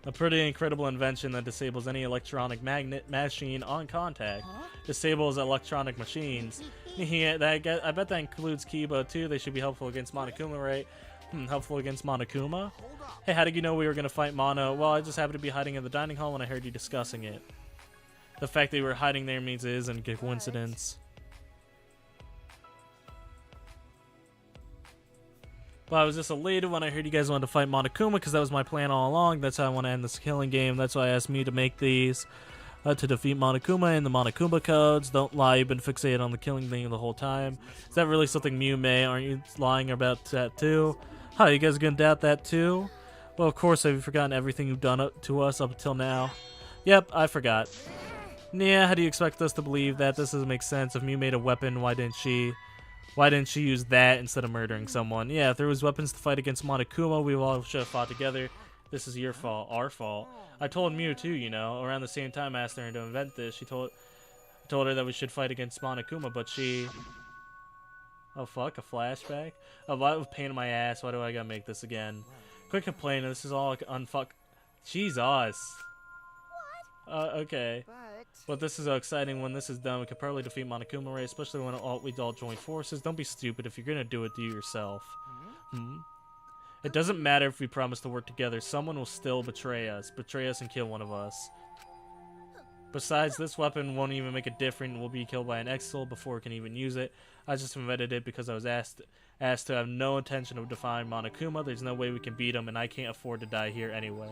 A: A pretty incredible invention that disables any electronic magnet machine on contact. Disables electronic machines. Yeah, I bet that includes Kiba too. They should be helpful against Monokuma, right? Helpful against Monokuma? Hey, how did you know we were gonna fight Mono? Well, I just happened to be hiding in the dining hall when I heard you discussing it. The fact that you were hiding there means it isn't a coincidence. But I was just elated when I heard you guys wanted to fight Monokuma because that was my plan all along. That's how I want to end this killing game. That's why I asked me to make these. to defeat Monokuma and the Monokuma codes. Don't lie, you've been fixated on the killing thing the whole time. Is that really something Mew may? Aren't you lying about that too? Huh, you guys gonna doubt that too? Well, of course, have you forgotten everything you've done to us up until now? Yep, I forgot. Yeah, how do you expect us to believe that? This doesn't make sense. If Mew made a weapon, why didn't she use that instead of murdering someone? Yeah, if there was weapons to fight against Monokuma, we all should have fought together. This is your fault, our fault. I told Mew too, you know, around the same time I asked her to invent this. She told her that we should fight against Monokuma, but she... Oh fuck, a flashback? Oh, what a pain in my ass, why do I gotta make this again? Quick complaint, this is all like unfuck... Jesus. Okay. But this is so exciting. When this is done, we could probably defeat Monokuma, right? Especially when we all join forces. Don't be stupid. If you're gonna do it, do it yourself. It doesn't matter if we promise to work together. Someone will still betray us and kill one of us. Besides, this weapon won't even make a difference. We'll be killed by an Exil before we can even use it. I just invented it because I was asked to have no intention of defying Monokuma. There's no way we can beat him, and I can't afford to die here anyway.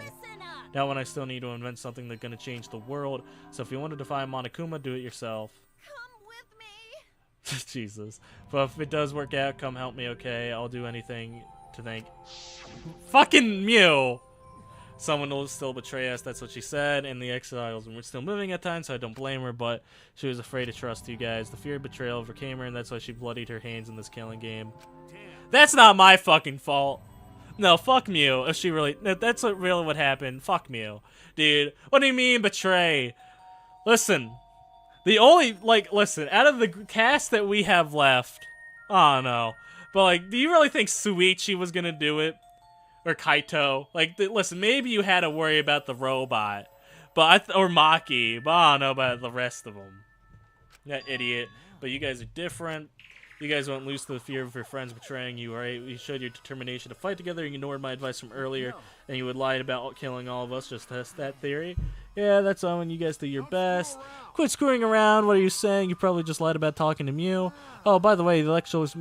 A: Now when I still need to invent something that's gonna change the world. So if you want to defy Monokuma, do it yourself.
B: Come with me.
A: Jesus. But if it does work out, come help me, okay? I'll do anything to thank... Fucking Mew! Someone will still betray us, that's what she said, and the exiles, and we're still moving at times, so I don't blame her, but she was afraid to trust you guys. The fear of betrayal overcame her, and that's why she bloodied her hands in this killing game. That's not my fucking fault! No, fuck Mew, if she really... That's really what happened. Fuck Mew. Dude, what do you mean, betray? Listen. The only, listen, out of the cast that we have left... Oh, no. But, do you really think Suichi was gonna do it? Or Kaito. Listen, maybe you had to worry about the robot. Or Maki. But I don't know about the rest of them. That idiot. But you guys are different. You guys won't lose to the fear of your friends betraying you, right? You showed your determination to fight together. You ignored my advice from earlier. And you would lie about killing all of us. Just test that theory. Yeah, that's all when you guys do your best. Quit screwing around. What are you saying? You probably just lied about talking to Mew. Oh, by the way, the Electro's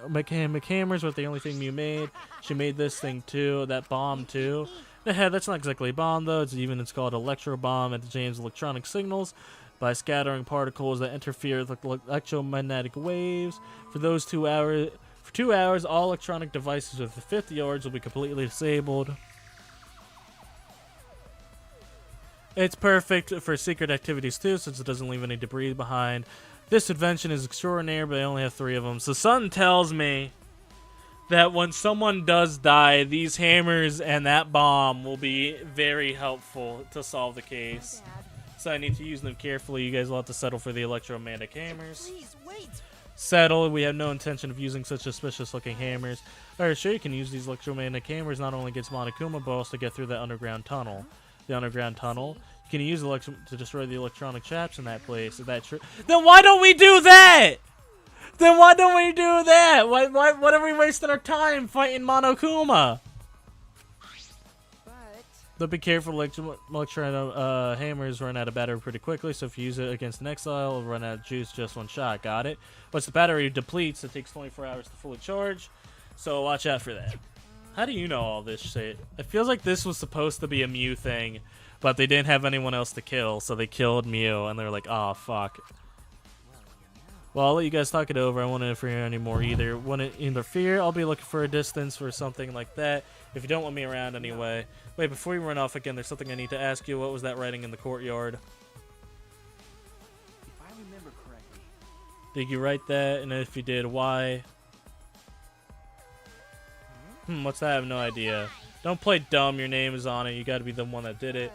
A: mechanic hammers were the only thing Mew made. She made this thing too. That bomb too. That's not exactly a bomb though. It's called Electro Bomb. It jams electronic signals by scattering particles that interfere with electromagnetic waves. For 2 hours, all electronic devices with 50 yards will be completely disabled. It's perfect for secret activities too, since it doesn't leave any debris behind. This invention is extraordinary, but I only have 3 of them. So something tells me that when someone does die, these hammers and that bomb will be very helpful to solve the case. So I need to use them carefully. You guys will have to settle for the electromagnetic hammers.
C: Please, wait.
A: Settle. We have no intention of using such suspicious-looking hammers. Alright, sure, you can use these electromagnetic hammers not only against Monokuma, but also get through the underground tunnel. The underground tunnel. You can use to destroy the electronic traps in that place. Is that true? Then why don't we do that? Why are we wasting our time fighting Monokuma? But be careful, electronic hammers run out of battery pretty quickly, so if you use it against an exile, it'll run out of juice just one shot. Got it? Once the battery depletes, it takes 24 hours to fully charge, so watch out for that. How do you know all this shit? It feels like this was supposed to be a Mew thing, but they didn't have anyone else to kill, so they killed Mew, and they were like, oh, fuck. Well, I'll let you guys talk it over. I won't interfere anymore either. When it interfere, I'll be looking for a distance or something like that, if you don't want me around anyway. Wait, before you run off again, there's something I need to ask you. What was that writing in the courtyard?
C: If I remember correctly.
A: Did you write that? And if you did, why? What's that? I have no idea. Don't play dumb. Your name is on it. You gotta be the one that did it.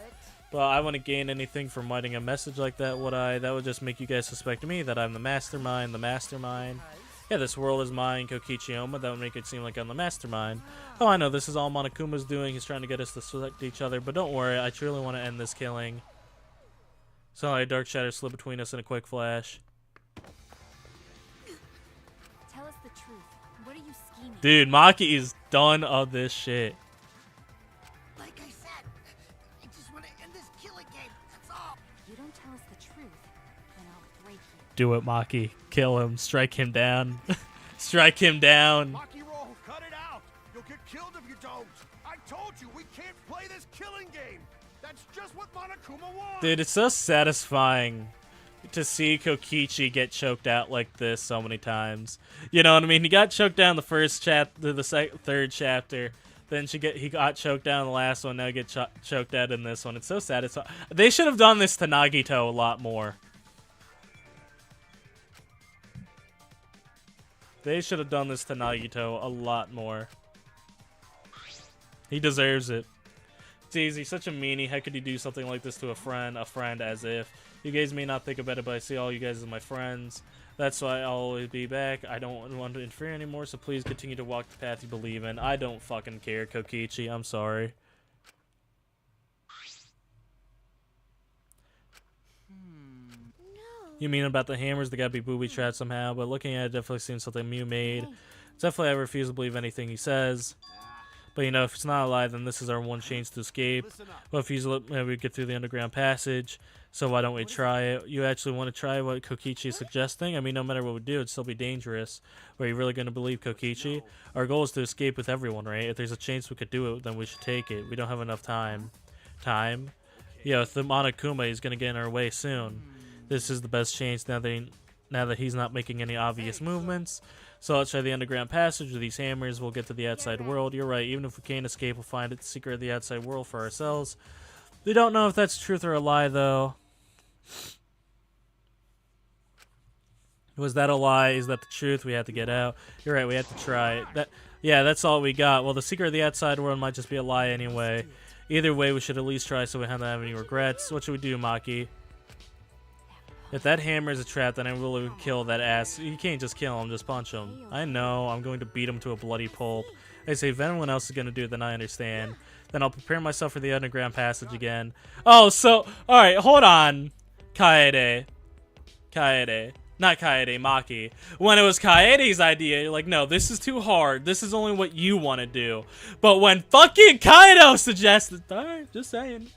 A: But I wouldn't gain anything from writing a message like that, would I? That would just make you guys suspect me, that I'm the mastermind. Yeah, this world is mine, Kokichiyama. That would make it seem like I'm the mastermind. Oh, I know, this is all Monokuma's doing. He's trying to get us to select each other. But don't worry, I truly want to end this killing. So a dark shadow slid between us in a quick flash.
B: Tell us the truth. What are you scheming?
A: Dude, Maki is done of this shit.
E: Like I said, I just want to end this killing game. That's all.
B: You don't tell us the truth, then I'll break you.
A: Do it, Maki. Kill him. Strike him down. Strike him down.
D: Maki roll, cut it out. You'll get killed if you don't. I told you we can't play this killing game. That's just what Monokuma wants.
A: Dude, it's so satisfying to see Kokichi get choked out like this so many times. You know what I mean? He got choked down the first chapter, the third chapter. Then he got choked down in the last one. Now he gets choked out in this one. It's so satisfying. They should have done this to Nagito a lot more. They should have done this to Nagito a lot more. He deserves it. It's easy. Such a meanie. How could you do something like this to a friend? A friend as if. You guys may not think about it, but I see all you guys as my friends. That's why I'll always be back. I don't want to interfere anymore, so please continue to walk the path you believe in. I don't fucking care, Kokichi. I'm sorry. You mean about the hammers? They gotta be booby-trapped somehow, but looking at it, definitely seems something Mew made. Definitely I refuse to believe anything he says. But you know, if it's not a lie, then this is our one chance to escape. Well, if you maybe get through the underground passage, so why don't we try it? You actually want to try what Kokichi is suggesting? I mean, no matter what we do, it'd still be dangerous. Are you really going to believe Kokichi? Our goal is to escape with everyone, right? If there's a chance we could do it, then we should take it. We don't have enough time. Time? Yeah, if the Monokuma is going to get in our way soon. This is the best chance now that he's not making any obvious movements. So let's try the underground passage with these hammers. We'll get to the outside world. You're right. Even if we can't escape, we'll find the secret of the outside world for ourselves. We don't know if that's truth or a lie, though. Was that a lie? Is that the truth? We have to get out. You're right. We have to try it. Yeah, that's all we got. Well, the secret of the outside world might just be a lie anyway. Either way, we should at least try so we don't have any regrets. What should we do, Maki? If that hammer is a trap, then I really would kill that ass. You can't just kill him, just punch him. I know, I'm going to beat him to a bloody pulp. I say, if anyone else is going to do it, then I understand. Then I'll prepare myself for the underground passage again. Oh, so, alright, hold on. Kaede. Not Kaede, Maki. When it was Kaede's idea, you're like, no, this is too hard. This is only what you want to do. But when fucking Kaido suggested, alright, just saying.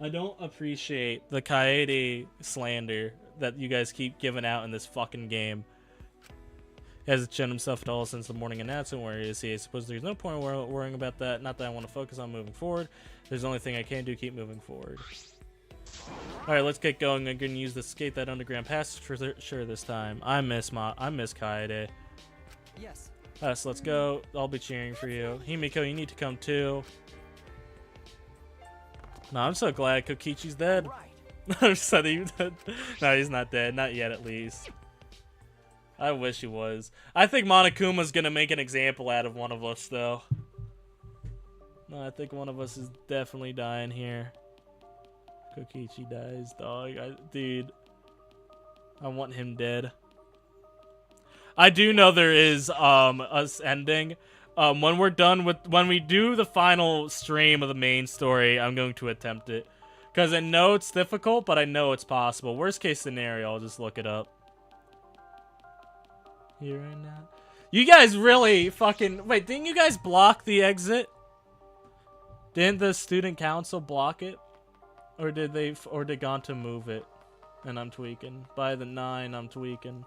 A: I don't appreciate the Kaede slander that you guys keep giving out in this fucking game. He hasn't shown himself at all since the morning announcement. Where is he? I suppose there's no point worrying about that. Not that I want to focus on moving forward. There's the only thing I can do, keep moving forward. Alright, let's get going. I'm going to use the skate that underground passage for sure this time. I miss Kaede.
C: Yes.
A: So let's go. I'll be cheering for you. Himiko, you need to come too. No, I'm so glad Kokichi's dead. I'm so dead. No, he's not dead. Not yet, at least. I wish he was. I think Monokuma's gonna make an example out of one of us, though. No, I think one of us is definitely dying here. Kokichi dies, dog. Dude. I want him dead. I do know there is, us ending. When we're done with, when we do the final stream of the main story, I'm going to attempt it. Because I know it's difficult, but I know it's possible. Worst case scenario, I'll just look it up. Here right now. You guys really fucking, wait, didn't you guys block the exit? Didn't the student council block it? Or did Ganta move it? And I'm tweaking. By the 9, I'm tweaking.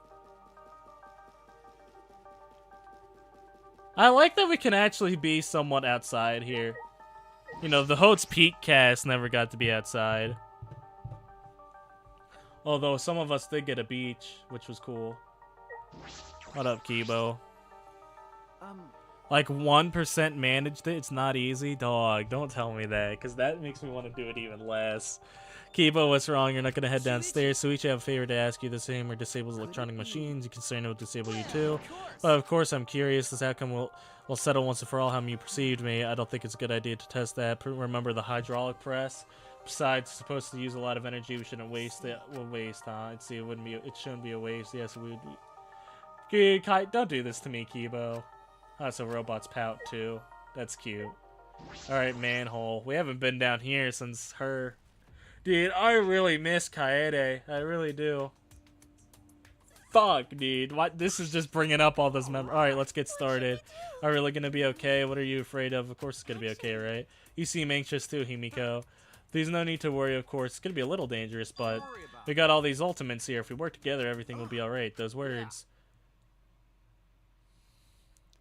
A: I like that we can actually be somewhat outside here. You know, the Hote's Peak cast never got to be outside. Although some of us did get a beach, which was cool. What up, Kibo? Like 1% managed it? It's not easy? Dog, don't tell me that, because that makes me want to do it even less. Kibo, what's wrong? You're not going to head downstairs. So each have a favor to ask you. The same or disables electronic machines. You can say no to disable you too. But of course, I'm curious. This outcome will settle once and for all how you perceived me. I don't think it's a good idea to test that. Remember the hydraulic press? Besides, it's supposed to use a lot of energy. We shouldn't waste it. We'll waste, huh? I'd see it shouldn't be a waste. Yes, we would. Don't do this to me, Kibo. Oh, so robots pout too. That's cute. Alright, manhole. We haven't been down here since her. Dude, I really miss Kaede. I really do. Fuck, dude. What? This is just bringing up all those memories. Alright, let's get started. Are we really gonna be okay? What are you afraid of? Of course it's gonna be okay, right? You seem anxious too, Himiko. There's no need to worry, of course. It's gonna be a little dangerous, but we got all these ultimates here. If we work together, everything will be alright. Those words.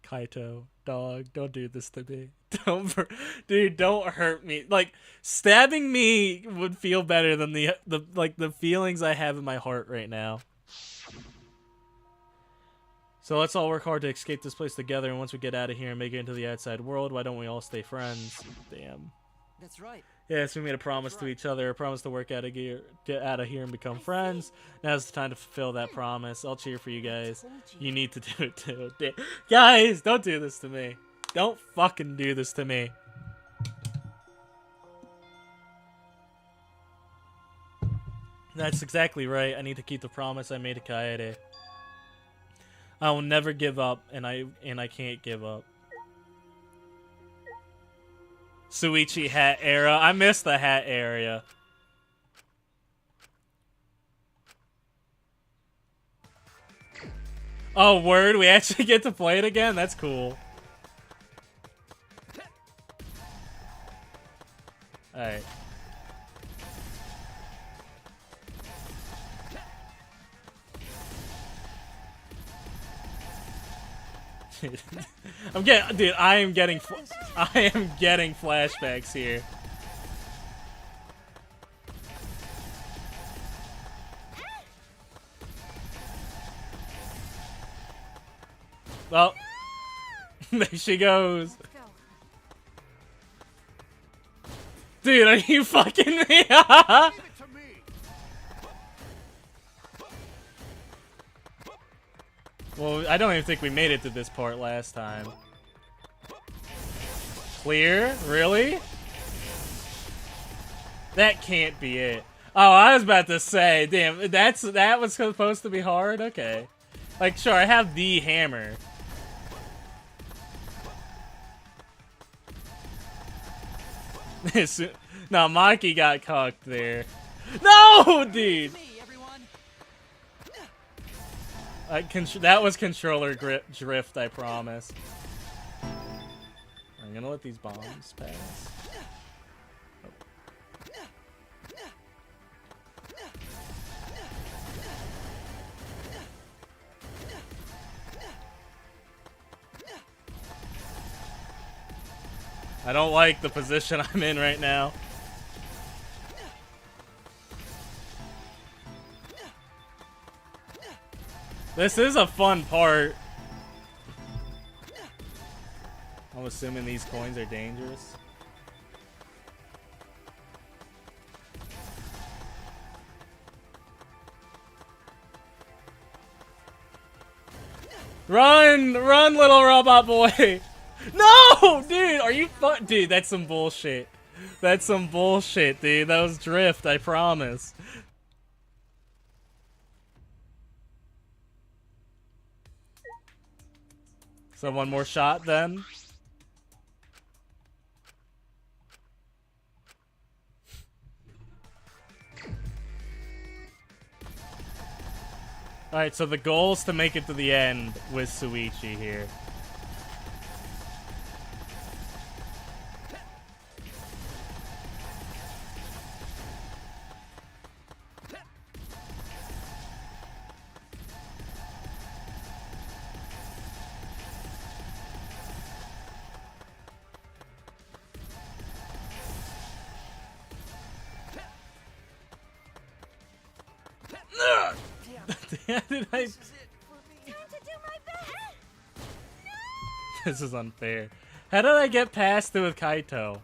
A: Kaito. dog. Don't do this to me. Dude, don't hurt me. Like, stabbing me would feel better than the feelings I have in my heart right now. So let's all work hard to escape this place together, and once we get out of here and make it into the outside world, why don't we all stay friends? Damn.
C: That's right.
A: Yes, we made a promise to each other, a promise to work out of here, get out of here and become friends. Now's the time to fulfill that promise. I'll cheer for you guys. You need to do it too. Guys, don't do this to me. Don't fucking do this to me. That's exactly right. I need to keep the promise I made to Kaede. I will never give up, and I can't give up. Suichi hat era. I miss the hat area. Oh, word? We actually get to play it again? That's cool. Alright. Dude, I am getting flashbacks here. Well, there she goes. Dude, are you fucking me? Well, I don't even think we made it to this part last time. Clear? Really? That can't be it. Oh, I was about to say, damn, that was supposed to be hard? Okay. Like, sure, I have the hammer. No, Maki got cucked there. No, dude! That was controller drift, I promise. I'm gonna let these bombs pass. I don't like the position I'm in right now. This is a fun part. I'm assuming these coins are dangerous. Run! Run, little robot boy! No! Dude, are you dude, that's some bullshit. That's some bullshit, dude. That was drift, I promise. So one more shot then. Alright, so the goal is to make it to the end with Suichi here. Did I... This is unfair. How did I get past it with Kaito?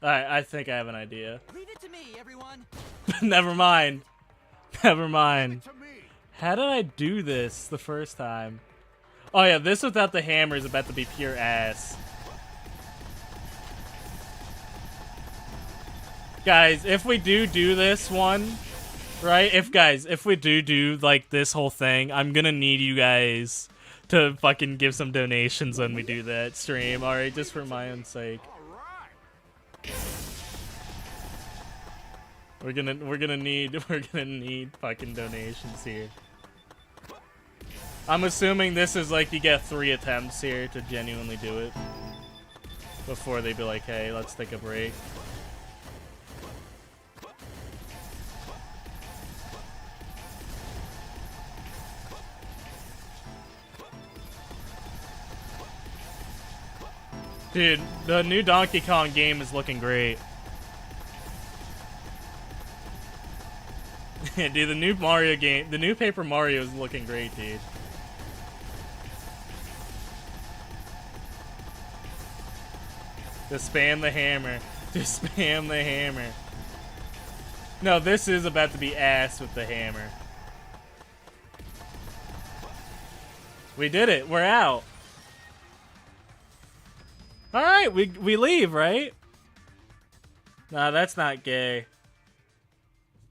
A: Alright, I think I have an idea.
C: Leave it to me, everyone.
A: Never mind. Never mind. How did I do this the first time? Oh yeah, this without the hammer is about to be pure ass. Guys, if we do this one, right? If we do like this whole thing, I'm gonna need you guys to fucking give some donations when we do that stream. All right, just for my own sake. We're gonna need fucking donations here. I'm assuming this is like you get 3 attempts here to genuinely do it before they be like, hey, let's take a break. Dude, the new Donkey Kong game is looking great. Dude, the new Mario game, the new Paper Mario is looking great, dude. Just spam the hammer. Just spam the hammer. No, this is about to be ass with the hammer. We did it. We're out. All right, we leave, right? Nah, that's not gay.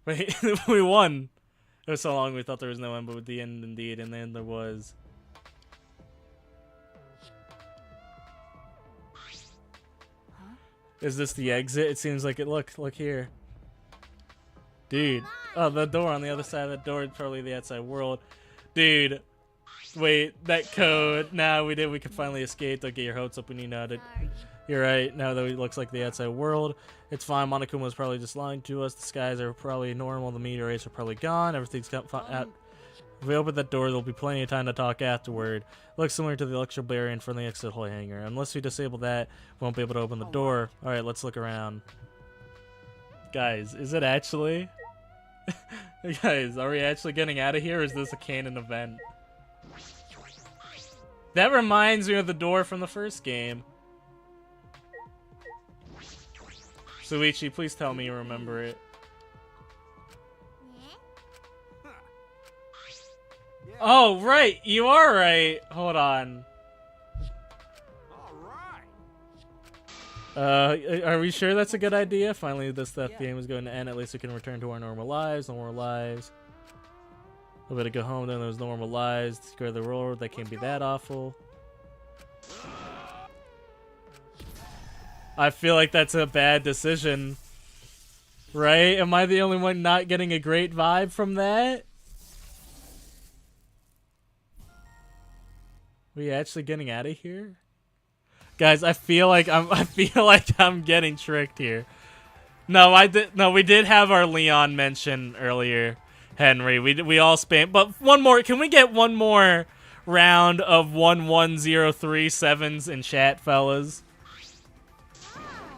A: Wait, we won. It was so long we thought there was no end, but with the end indeed, and then there was.
B: Huh?
A: Is this the exit? It seems like it. Look here. Dude. Oh, the door on the other side of the door is probably the outside world. Dude. Wait, that code. Nah, we did. We could finally escape. Don't get your hopes up when you know it.
B: Sorry.
A: You're right. Now that it looks like the outside world, it's fine. Monokuma was probably just lying to us. The skies are probably normal. The meteorites are probably gone. Everything's got out. If we open that door, there'll be plenty of time to talk afterward. Looks similar to the electrical barrier in front of the exit hole hangar. Unless we disable that, we won't be able to open the door. All right, let's look around. Guys, is it actually? Guys, are we actually getting out of here, or is this a canon event? That reminds me of the door from the first game. Suichi, please tell me you remember it. Oh, right. You are right. Hold on. Are we sure that's a good idea? Finally, this game is going to end. At least we can return to our normal lives. Normal lives. A bit to go home, then there's normal lives. To go to the road, that can't be that awful. I feel like that's a bad decision. Right? Am I the only one not getting a great vibe from that? We actually getting out of here? Guys, I feel like I'm getting tricked here. No, we did have our Leon mention earlier, Henry. We all spam, but one more. Can we get one more round of 11037s in chat, fellas?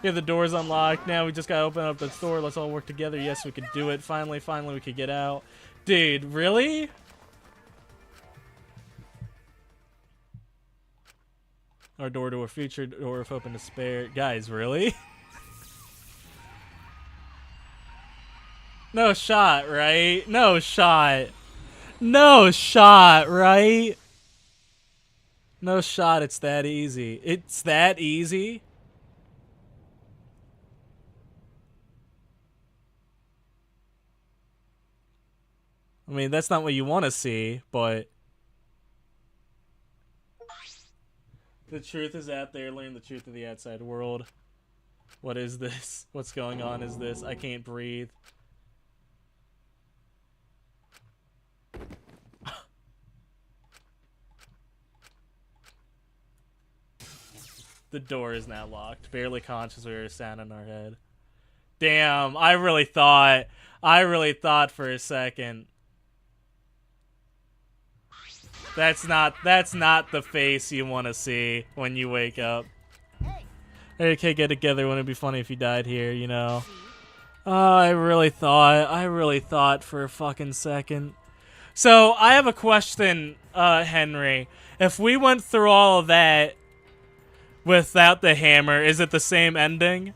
A: Yeah, the door's unlocked. Now we just gotta open up the door. Let's all work together. Yes, we could do it. Finally, we could get out. Dude, really? Our door to a future door if open to spare. Guys, really? No shot, right? No shot. No shot, right? No shot, it's that easy. It's that easy? I mean, that's not what you want to see, but... The truth is out there. Learn the truth of the outside world. What is this? What's going on is this? I can't breathe. The door is now locked. Barely conscious, we heard a sound in our head. Damn, I really thought for a second. That's not the face you want to see when you wake up. Hey, okay, get together. Wouldn't it be funny if you died here, you know? Oh, I really thought for a fucking second. So, I have a question, Henry. If we went through all of that without the hammer, is it the same ending?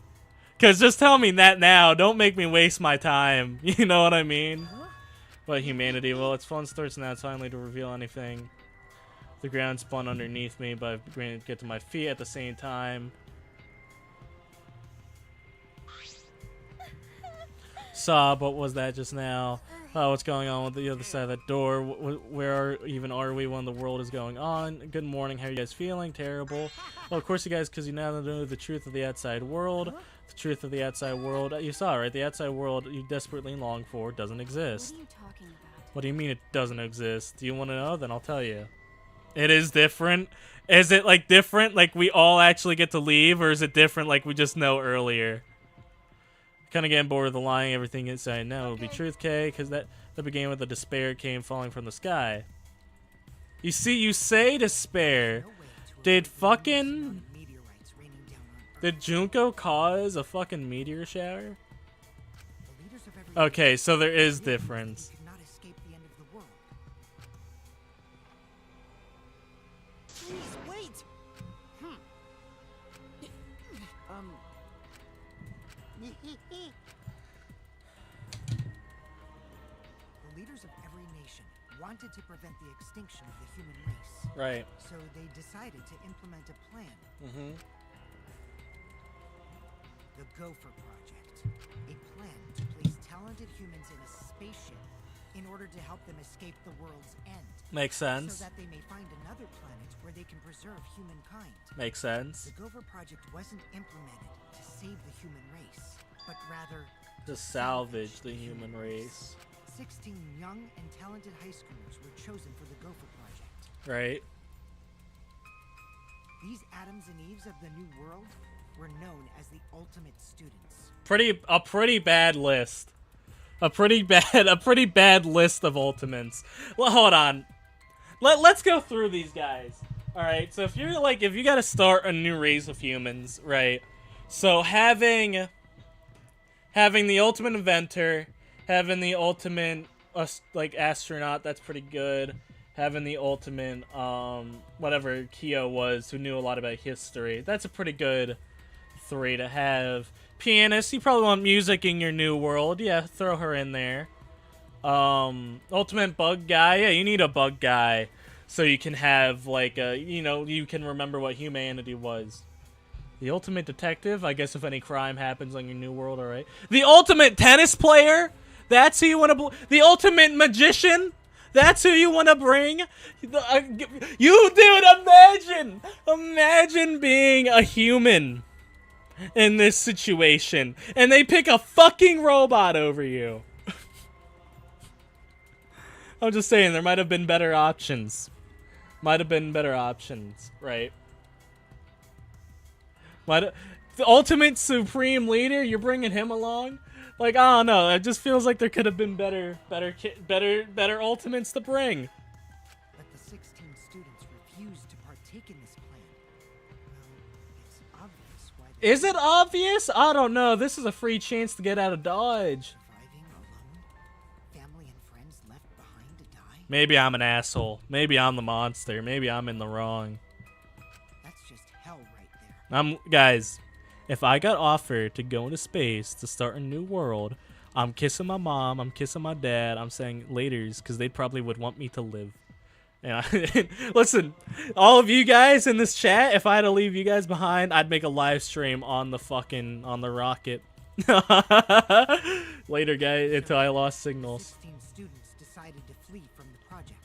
A: Because just tell me that now. Don't make me waste my time. You know what I mean? But humanity, well, its fun starts now. It's finally to reveal anything. The ground spun underneath me, but I managed to get to my feet at the same time. Sob, what was that just now? Oh, what's going on with the other side of that door? Where are we when the world is going on? Good morning, how are you guys feeling? Terrible. Well, of course you guys, because you now know the truth of the outside world. The truth of the outside world. You saw, right? The outside world you desperately long for doesn't exist.
B: What are you talking about?
A: What do you mean it doesn't exist? Do you want to know? Then I'll tell you. It is different. Is it like different? Like we all actually get to leave, or is it different? Like we just know earlier. Kind of getting bored of the lying. Everything inside now will be truth, K, because that began with the despair came falling from the sky. You see, you say despair. Did fucking Did Junko cause a fucking meteor shower?
E: The leaders of every
A: Okay, so there is
E: nation
A: difference.
E: could not escape the end of the world.
C: Please, wait!
E: The leaders of every nation wanted to prevent the extinction of the human race.
A: Right.
E: So they decided to implement a plan.
A: Mm-hmm.
E: The Gopher Project. A plan to place talented humans in a spaceship in order to help them escape the world's end.
A: Makes sense.
E: So that they may find another planet where they can preserve humankind.
A: Makes sense.
E: The Gopher Project wasn't implemented to save the human race, but rather
A: To salvage the human race.
E: 16 young and talented high schoolers were chosen for the Gopher Project.
A: Right.
E: These Adams and Eves of the New World were known as the ultimate students.
A: A pretty bad list. A pretty bad list of ultimates. Well, hold on. Let's go through these guys. All right. So if you got to start a new race of humans, right? So having the ultimate inventor, having the ultimate astronaut, that's pretty good. Having the ultimate whatever Kyo was, who knew a lot about history, that's a pretty good 3 to have. Pianist, you probably want music in your new world. Yeah, throw her in there. Ultimate bug guy. Yeah, you need a bug guy so you can have you can remember what humanity was. The ultimate detective. I guess if any crime happens on your new world, all right. The ultimate tennis player. That's who you want to. The ultimate magician. That's who you want to bring. You dude, imagine being a human in this situation, and they pick a fucking robot over you. I'm just saying, there might have been better options. Right? The ultimate supreme leader, you're bringing him along? Like, I don't know. It just feels like there could have been better ultimates to bring.
E: But the 16 students refused to partake in this plan. Well, it's obvious why they
A: Is it obvious? I don't know. This is a free chance to get out of Dodge.
E: surviving alone, family and friends left behind to die.
A: Maybe I'm an asshole. Maybe I'm the monster. Maybe I'm in the wrong.
E: That's just hell right there.
A: Guys, if I got offered to go into space to start a new world, I'm kissing my mom, I'm kissing my dad, I'm saying laters, because they probably would want me to live. And listen, all of you guys in this chat, if I had to leave you guys behind, I'd make a live stream on the rocket. Later, guys, until I lost signals.
E: 16 students decided to flee from the project.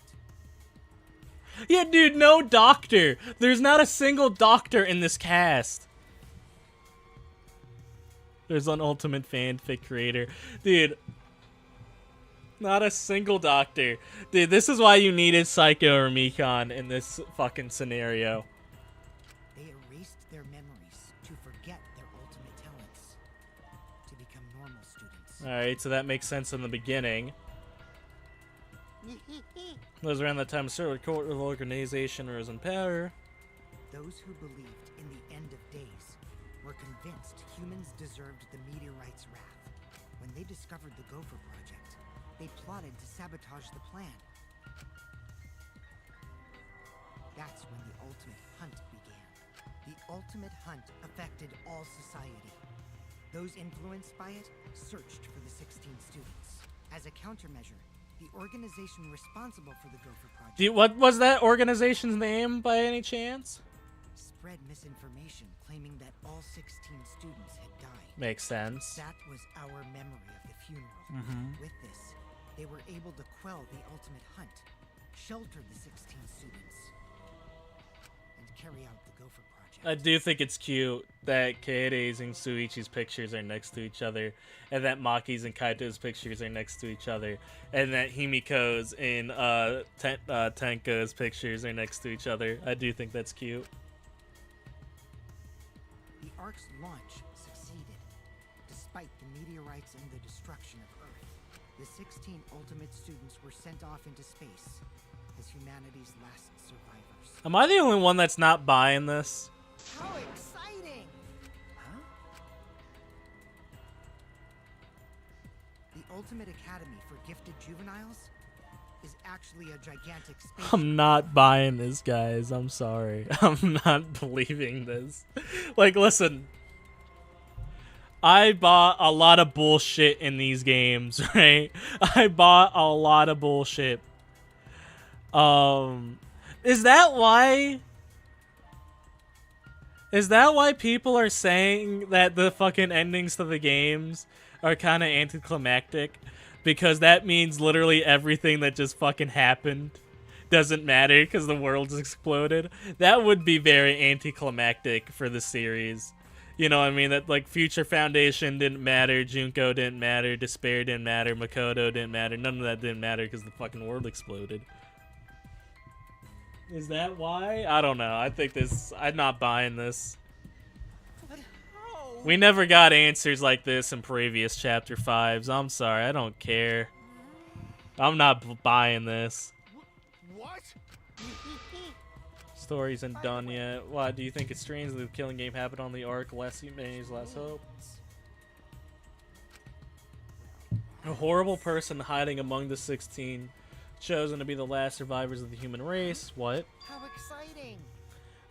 A: Yeah, dude, no doctor. There's not a single doctor in this cast. There's an ultimate fanfic creator. Dude, not a single doctor. Dude, this is why you needed Psycho or Mikon in this fucking scenario.
E: They erased their memories to forget their ultimate talents, to become normal students.
A: Alright, so that makes sense in the beginning. It was around that time a certain court of organization was in power.
E: Those who believed in the end of days were convinced humans deserved the meteorite's wrath. When they discovered the Gopher Project, they plotted to sabotage the plan. That's when the ultimate hunt began. The ultimate hunt affected all society. Those influenced by it searched for the 16 students. As a countermeasure, the organization responsible for the Gopher Project
A: What was that organization's name by any chance?
E: spread misinformation claiming that all 16 students had died.
A: Makes sense.
E: That was our memory of the funeral. With this, they were able to quell the ultimate hunt, shelter the 16 students, and carry out the Gopher Project.
A: I do think it's cute that Keire's and Suichi's pictures are next to each other, and that Maki's and Kaito's pictures are next to each other, and that Himiko's and Tenko's pictures are next to each other. I do think that's cute.
E: The Ark's launch succeeded, despite the meteorites and the destruction of Earth. The 16 ultimate students were sent off into space as humanity's last survivors.
A: Am I the only one that's not buying this?
E: How exciting! Ultimate Academy for Gifted Juveniles is actually a gigantic space.
A: I'm not buying this, guys. I'm sorry. I'm not believing this. Like, listen. I bought a lot of bullshit in these games, right? I bought a lot of bullshit. Is that why people are saying that the fucking endings to the games are kind of anticlimactic? Because that means literally everything that just fucking happened doesn't matter because the world's exploded. That would be very anticlimactic for the series. You know what I mean? That, like, Future Foundation didn't matter, Junko didn't matter, Despair didn't matter, Makoto didn't matter. None of that didn't matter because the fucking world exploded. Is that why? I don't know. I think this... I'm not buying this.
C: But how?
A: We never got answers like this in previous Chapter 5s. I'm sorry. I don't care. I'm not buying this.
D: What?
A: Story isn't done yet. Why do you think it's strange that the killing game happened on the arc Less Humanity's Last Hope? A horrible person hiding among the 16, chosen to be the last survivors of the human race. What?
E: How exciting!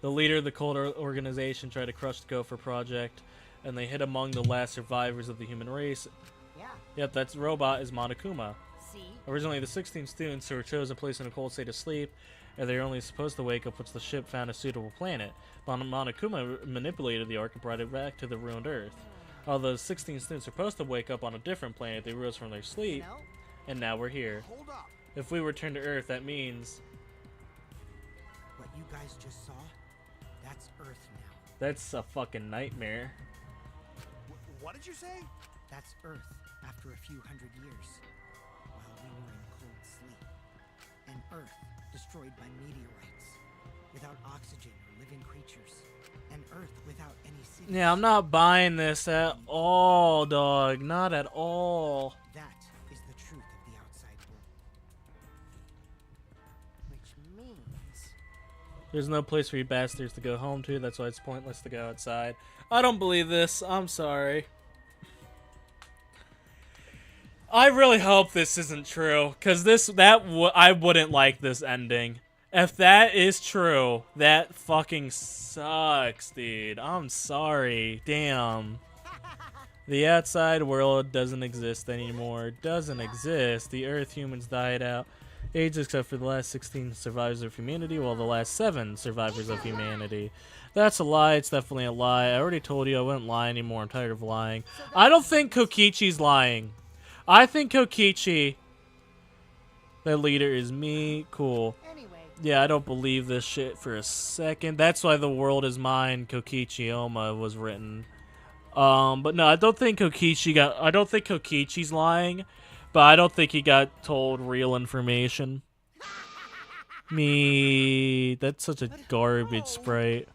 A: The leader of the cult organization tried to crush the Gopher Project, and they hid among the last survivors of the human race.
E: Yeah.
A: Yep, that robot is Monokuma.
E: See?
A: Originally, the 16 students who were chosen placed in a cold state of sleep, and they were only supposed to wake up once the ship found a suitable planet. Monokuma manipulated the ark and brought it back to the ruined Earth. Although the 16 students were supposed to wake up on a different planet, they rose from their sleep,
E: No?
A: and now we're here.
D: Hold up.
A: If we return to Earth, that means
E: What you guys just saw? That's Earth now.
A: that's a fucking nightmare.
D: What did you say?
E: That's Earth after a few hundred years, while we were in cold sleep. An Earth destroyed by meteorites, without oxygen or living creatures. An Earth without any cities.
A: Yeah, I'm not buying this at all, dog. Not at all.
E: That is the truth of the outside world. Which means...
A: There's no place for you bastards to go home to. That's why it's pointless to go outside. I don't believe this. I'm sorry. I really hope this isn't true, cause I wouldn't like this ending. If that is true, that fucking sucks, dude. I'm sorry. Damn. The outside world doesn't exist anymore. Doesn't exist. The Earth humans died out. Age except for the last 16 survivors of humanity, while the last 7 survivors of humanity. That's a lie. It's definitely a lie. I already told you I wouldn't lie anymore. I'm tired of lying. I don't think Kokichi's lying. I think Kokichi, the leader, is me. Cool.
E: Anyway,
A: Yeah, I don't believe this shit for a second. That's why The World Is Mine, Kokichi Oma was written. But no, I don't think Kokichi's lying, but I don't think he got told real information. That's such a garbage sprite.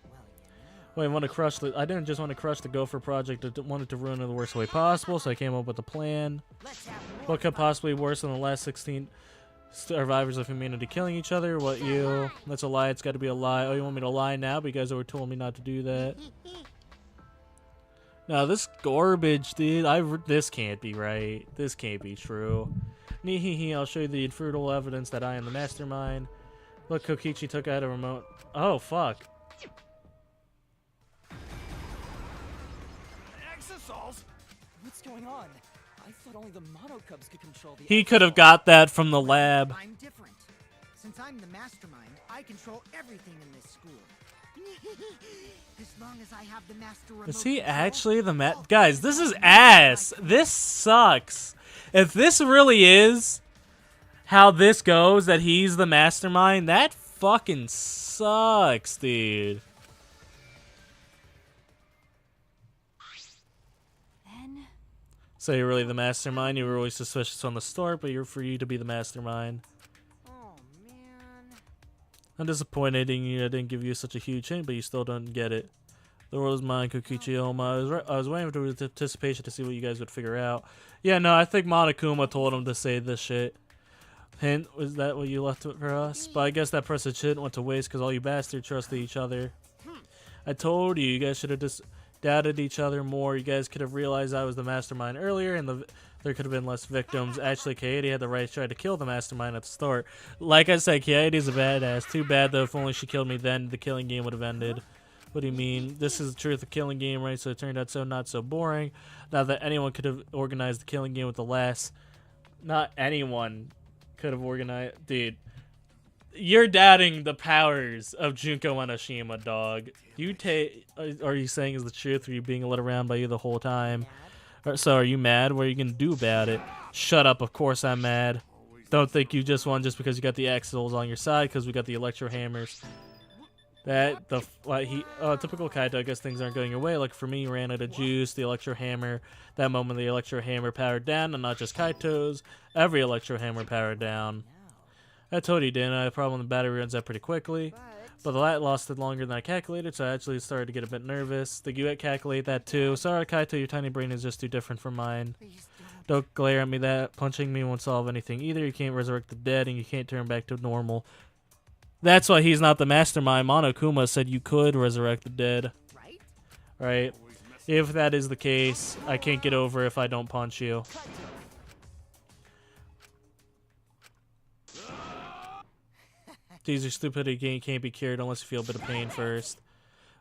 A: Wait, I didn't just want to crush the Gopher Project, I wanted to ruin it the worst way possible, so I came up with a plan.
E: let's have more
A: What could
E: fun.
A: possibly be worse than the last 16 survivors of humanity killing each other? That's a lie, it's gotta be a lie. Oh, you want me to lie now? But you guys already told me not to do that. No, this garbage, dude, this can't be right. This can't be true. Nihihi, I'll show you the infruitable evidence that I am the mastermind. Look, Kokichi took out a remote. Oh, fuck.
D: Exosols?
C: What's going on? I thought only the Monocubs could control the.
A: He could have got that from the lab.
E: I'm different. Since I'm the mastermind, I control everything in this school. As long as I have the master remote
A: Is he
E: control,
A: actually the
E: all
A: Guys, this is
E: students
A: ass.
E: have my
A: This sucks. If this really is how this goes, that he's the mastermind, that fucking sucks, dude.
B: Then
A: So you're really the mastermind? You were really suspicious on the start, but you're for you to be the mastermind.
E: Oh man.
A: I'm disappointed in you. I didn't give you such a huge hint, but you still don't get it. The world is mine, Kokichi Oma. I was waiting for anticipation to see what you guys would figure out. Yeah, no, I think Monokuma told him to say this shit. Hint, was that what you left for us? But I guess that person's hint went to waste because all you bastards trusted each other. I told you, you guys should have just doubted each other more. You guys could have realized I was the mastermind earlier, and there could have been less victims. Actually, Kaede had the right to try to kill the mastermind at the start. Like I said, Kaede's a badass. Too bad, though, if only she killed me then, the killing game would have ended. What do you mean? This is the truth of killing game, right? So it turned out so not so boring. Now that anyone could have organized the killing game with the last... Not anyone could have organized... Dude. You're doubting the powers of Junko Enoshima, dog. Are you saying is the truth, or are you being led around by you the whole time? So are you mad? What are you gonna do about it? Shut up, of course I'm mad. Don't think you just won just because you got the axles on your side, because we got the electro hammers. Typical Kaito, I guess things aren't going your way. Like for me, you ran out of juice, the electro hammer. That moment the electro hammer powered down, and not just Kaito's. Every electro hammer powered down. I told you, didn't I? I had a problem, the battery runs out pretty quickly. But the light lasted longer than I calculated, so I actually started to get a bit nervous. Did you calculate that too? Sorry, Kaito, your tiny brain is just too different from mine. Don't glare at me that. Punching me won't solve anything either. You can't resurrect the dead, and you can't turn back to normal. That's why he's not the mastermind. Monokuma said you could resurrect the dead. Right? If that is the case, I can't get over if I don't punch you. These are stupidity can't be cured unless you feel a bit of pain first.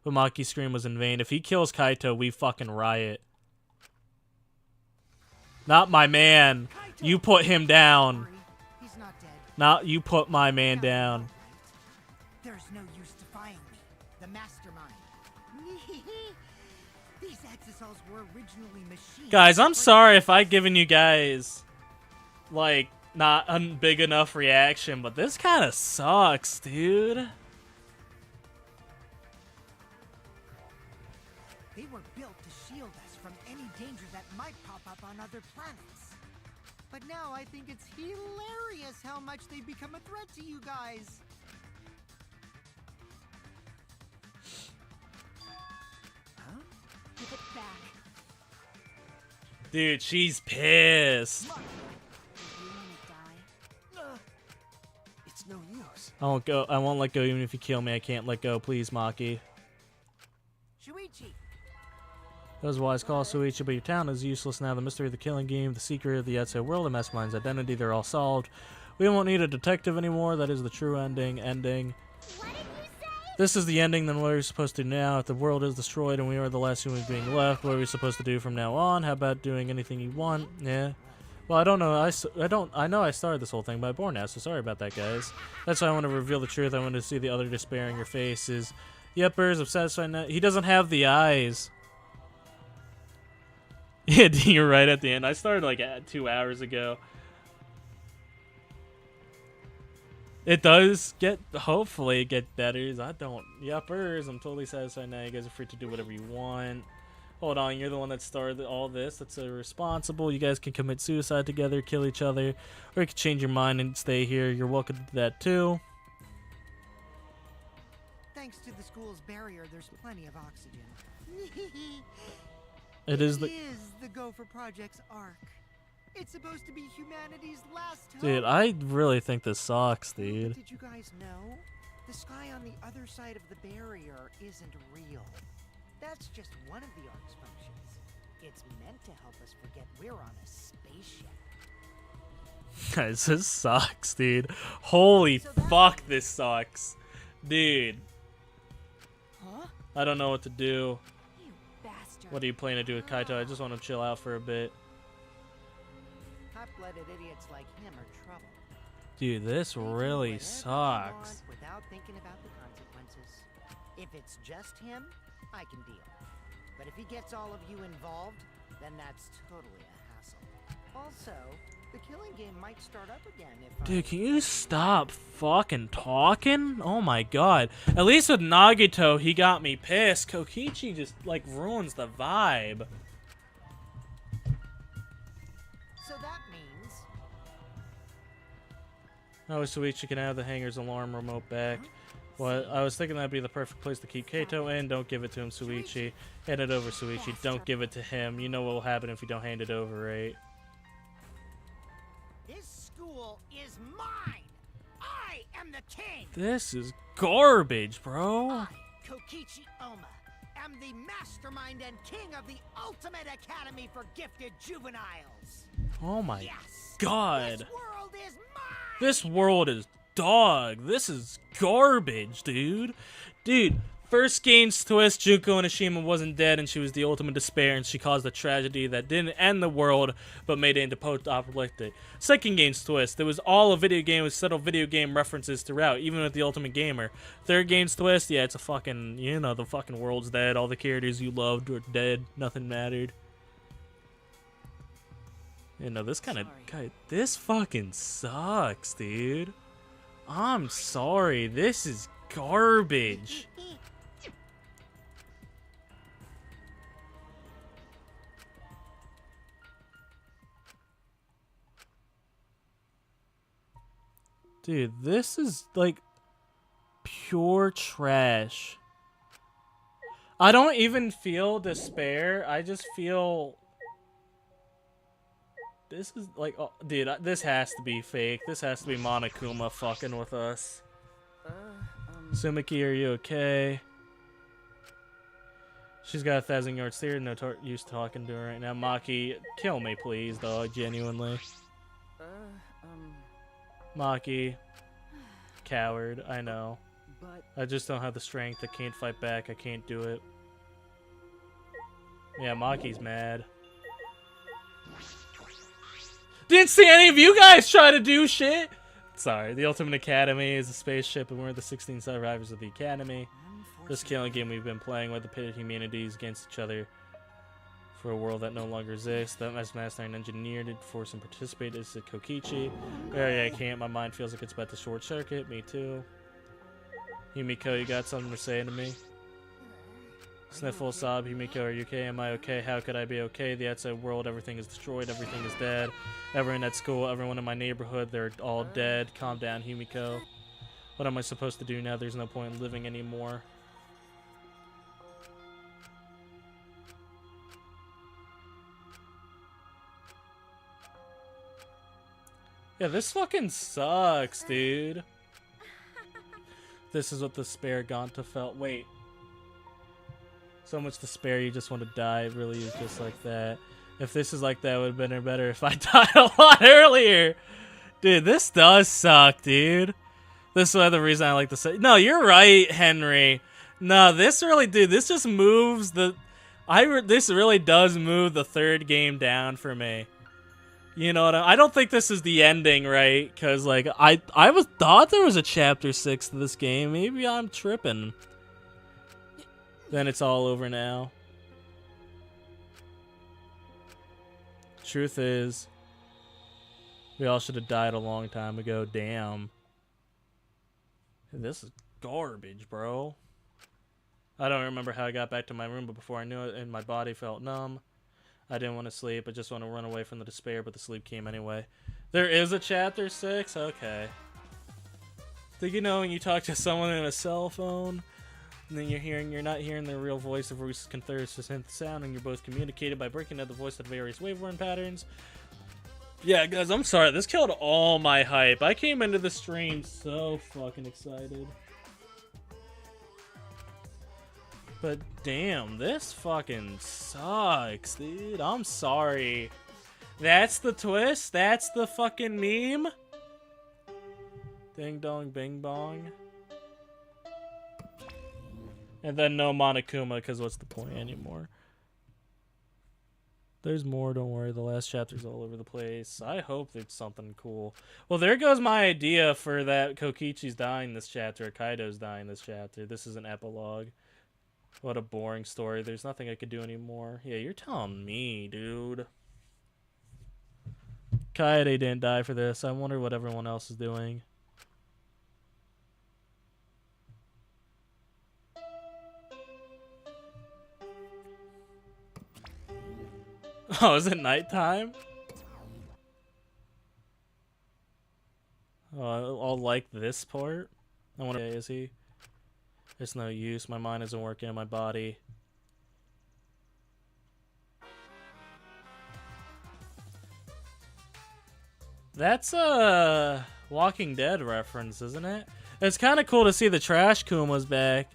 A: But Maki's scream was in vain. If he kills Kaito, we fucking riot. Not my man. You put him down.
E: He's not dead.
A: Not you put my man down.
E: There's no use defying me. The mastermind. These exosols were originally machines.
A: Guys, I'm sorry if I've given you guys, like, not a big enough reaction, but this kind of sucks, dude.
E: They were built to shield us from any danger that might pop up on other planets. But now I think it's hilarious how much they've become a threat to you guys.
B: Give it back.
A: Dude, she's pissed.
B: You wanna die?
C: It's no use.
A: I won't go. I won't let go even if you kill me. I can't let go. Please, Maki.
E: Shuichi.
A: That was a wise call, Suichi, but your town is useless now. The mystery of the killing game, the secret of the outside world, the mastermind's identity, they're all solved. We won't need a detective anymore. That is the true ending.
B: What did you say?
A: This is the ending, then what are we supposed to do now? If the world is destroyed and we are the last humans being left, what are we supposed to do from now on? How about doing anything you want? Yeah. Well, I don't know. I know I started this whole thing by born now, so sorry about that, guys. That's why I want to reveal the truth. I want to see the other despair in your faces. Yepers, I'm satisfied now. He doesn't have the eyes. Yeah, you're right at the end. I started like 2 hours ago. It does hopefully get better. I don't. Yuppers, I'm totally satisfied now. You guys are free to do whatever you want. Hold on, you're the one that started all this. That's irresponsible. You guys can commit suicide together, kill each other, or you can change your mind and stay here. You're welcome to do that too.
E: Thanks to the school's barrier, there's plenty of oxygen.
A: It is
E: the Gopher Project's arc. It's supposed to be humanity's last hope.
A: Dude, I really think this sucks,
E: But
A: dude.
E: did you guys know? The sky on the other side of the barrier isn't real. That's just one of the arc's functions. It's meant to help us forget we're on a spaceship.
A: Guys, this sucks, dude. Holy fuck, this sucks. Dude.
B: Huh?
A: I don't know what to do.
B: You bastard.
A: What are you planning to do with Kaito? I just want to chill out for a bit.
E: Hot-blooded idiots like him are trouble.
A: Dude, this
E: They do
A: really
E: whatever they
A: sucks.
E: want without thinking about the consequences. If it's just him, I can deal. But if he gets all of you involved, then that's totally a hassle. Also, the killing game might start up again if
A: Dude, can you stop fucking talking? Oh my god. At least with Nagito, he got me pissed. Kokichi just, like, ruins the vibe.
E: So that means...
A: I wish Suichi can have the hangar's alarm remote back. Well, I was thinking that'd be the perfect place to keep Kaito in. Don't give it to him, Suichi. Hand it over, Suichi. Don't give it to him. You know what will happen if you don't hand it over, right?
E: This school is mine! I am the king!
A: This is garbage, bro.
E: I, Kokichi Oma, am the mastermind and king of the ultimate academy for gifted juveniles.
A: Oh my
E: Yes!
A: god.
E: This world is mine!
A: This world is dog. This is garbage, dude. Dude, first game's twist, Junko Onishima wasn't dead and she was the ultimate despair and she caused a tragedy that didn't end the world but made it into post-apocalyptic. Second game's twist, it was all a video game with subtle video game references throughout, even with the Ultimate Gamer. Third game's twist, yeah, it's a fucking, you know, the fucking world's dead, all the characters you loved were dead, nothing mattered. You know, this kind of guy, this fucking sucks, dude. I'm sorry, this is garbage. Dude, this is like pure trash. I don't even feel despair. I just feel this is like, oh, dude, this has to be fake. This has to be Monokuma fucking with us. Sumiki, are you okay? She's got 1,000-yard stare. No use talking to her right now. Maki, kill me, please, dog. Genuinely. Maki, coward. I know.
C: But
A: I just don't have the strength. I can't fight back. I can't do it. Yeah, Maki's mad. Didn't see any of you guys try to do shit. Sorry, the Ultimate Academy is a spaceship, and we're the 16 survivors of the Academy. This killing game we've been playing with the pitted humanities against each other for a world that no longer exists. That master and engineer did force and participate is a Kokichi. Yeah, I can't. My mind feels like it's about to short circuit. Me too. Himiko, you got something to say to me? Sniffle, sob. Himiko, are you okay? Am I okay? How could I be okay? The outside world, everything is destroyed. Everything is dead. Everyone at school, everyone in my neighborhood, they're all dead. Calm down, Himiko. What am I supposed to do now? There's no point in living anymore. Yeah, this fucking sucks, dude. This is what the spare Ganta felt. Wait. So much despair, you just want to die. It really is just like that. If this is like that, it would have been better if I died a lot earlier. Dude, this does suck, dude. This is the reason I like to say. No, you're right, Henry. No, this really, dude, this just moves the... this really does move the third game down for me. You know what? I don't think this is the ending, right? Because, like, I thought there was a chapter 6 to this game. Maybe I'm tripping. Then it's all over now. Truth is, we all should have died a long time ago. Damn. This is garbage, bro. I don't remember how I got back to my room, but before I knew it, and my body felt numb. I didn't want to sleep. I just want to run away from the despair, but the sleep came anyway. There is a chapter 6? Okay. Think you know when you talk to someone in a cell phone, and then you're not hearing their real voice, the voices converse to synth sound, and you're both communicated by breaking down the voice at various waveform patterns. Yeah, guys, I'm sorry. This killed all my hype. I came into the stream so fucking excited. But damn, this fucking sucks, dude. I'm sorry. That's the twist? That's the fucking meme? Ding dong bing bong. And then no Monokuma, because what's the point anymore? There's more, don't worry. The last chapter's all over the place. I hope it's something cool. Well, there goes my idea for that Kokichi's dying this chapter, or Kaido's dying this chapter. This is an epilogue. What a boring story. There's nothing I could do anymore. Yeah, you're telling me, dude. Kaede didn't die for this. I wonder what everyone else is doing. Oh, is it nighttime? Oh, I'll like this part. I wonder, is he? It's no use. My mind isn't working in my body. That's a Walking Dead reference, isn't it? It's kind of cool to see the Trash Kuma's back.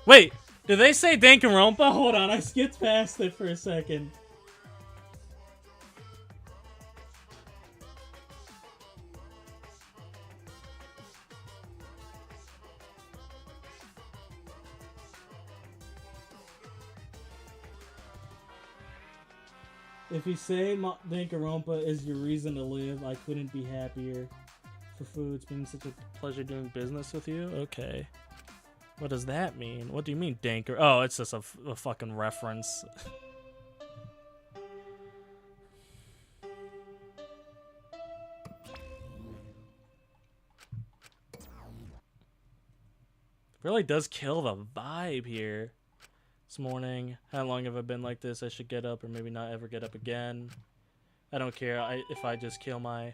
A: Wait, did they say Danganronpa? Hold on, I skipped past it for a second. If you say Danganronpa is your reason to live, I couldn't be happier. For food, it's been such a pleasure doing business with you. Okay. What does that mean? What do you mean, Danker? Oh, it's just a fucking reference. Really does kill the vibe here. This morning, how long have I been like this? I should get up or maybe not ever get up again. I don't care if I just kill my...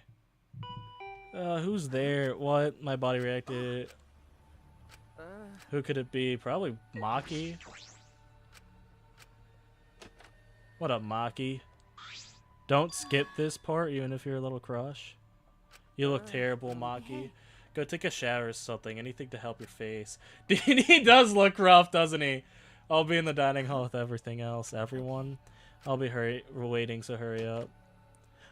A: who's there? What? My body reacted. Who could it be? Probably Maki. What up, Maki? Don't skip this part, even if you're a little crush. You look terrible, Maki. Go take a shower or something. Anything to help your face. Dude, he does look rough, doesn't he? I'll be in the dining hall with everything else. Everyone. I'll be waiting, so hurry up.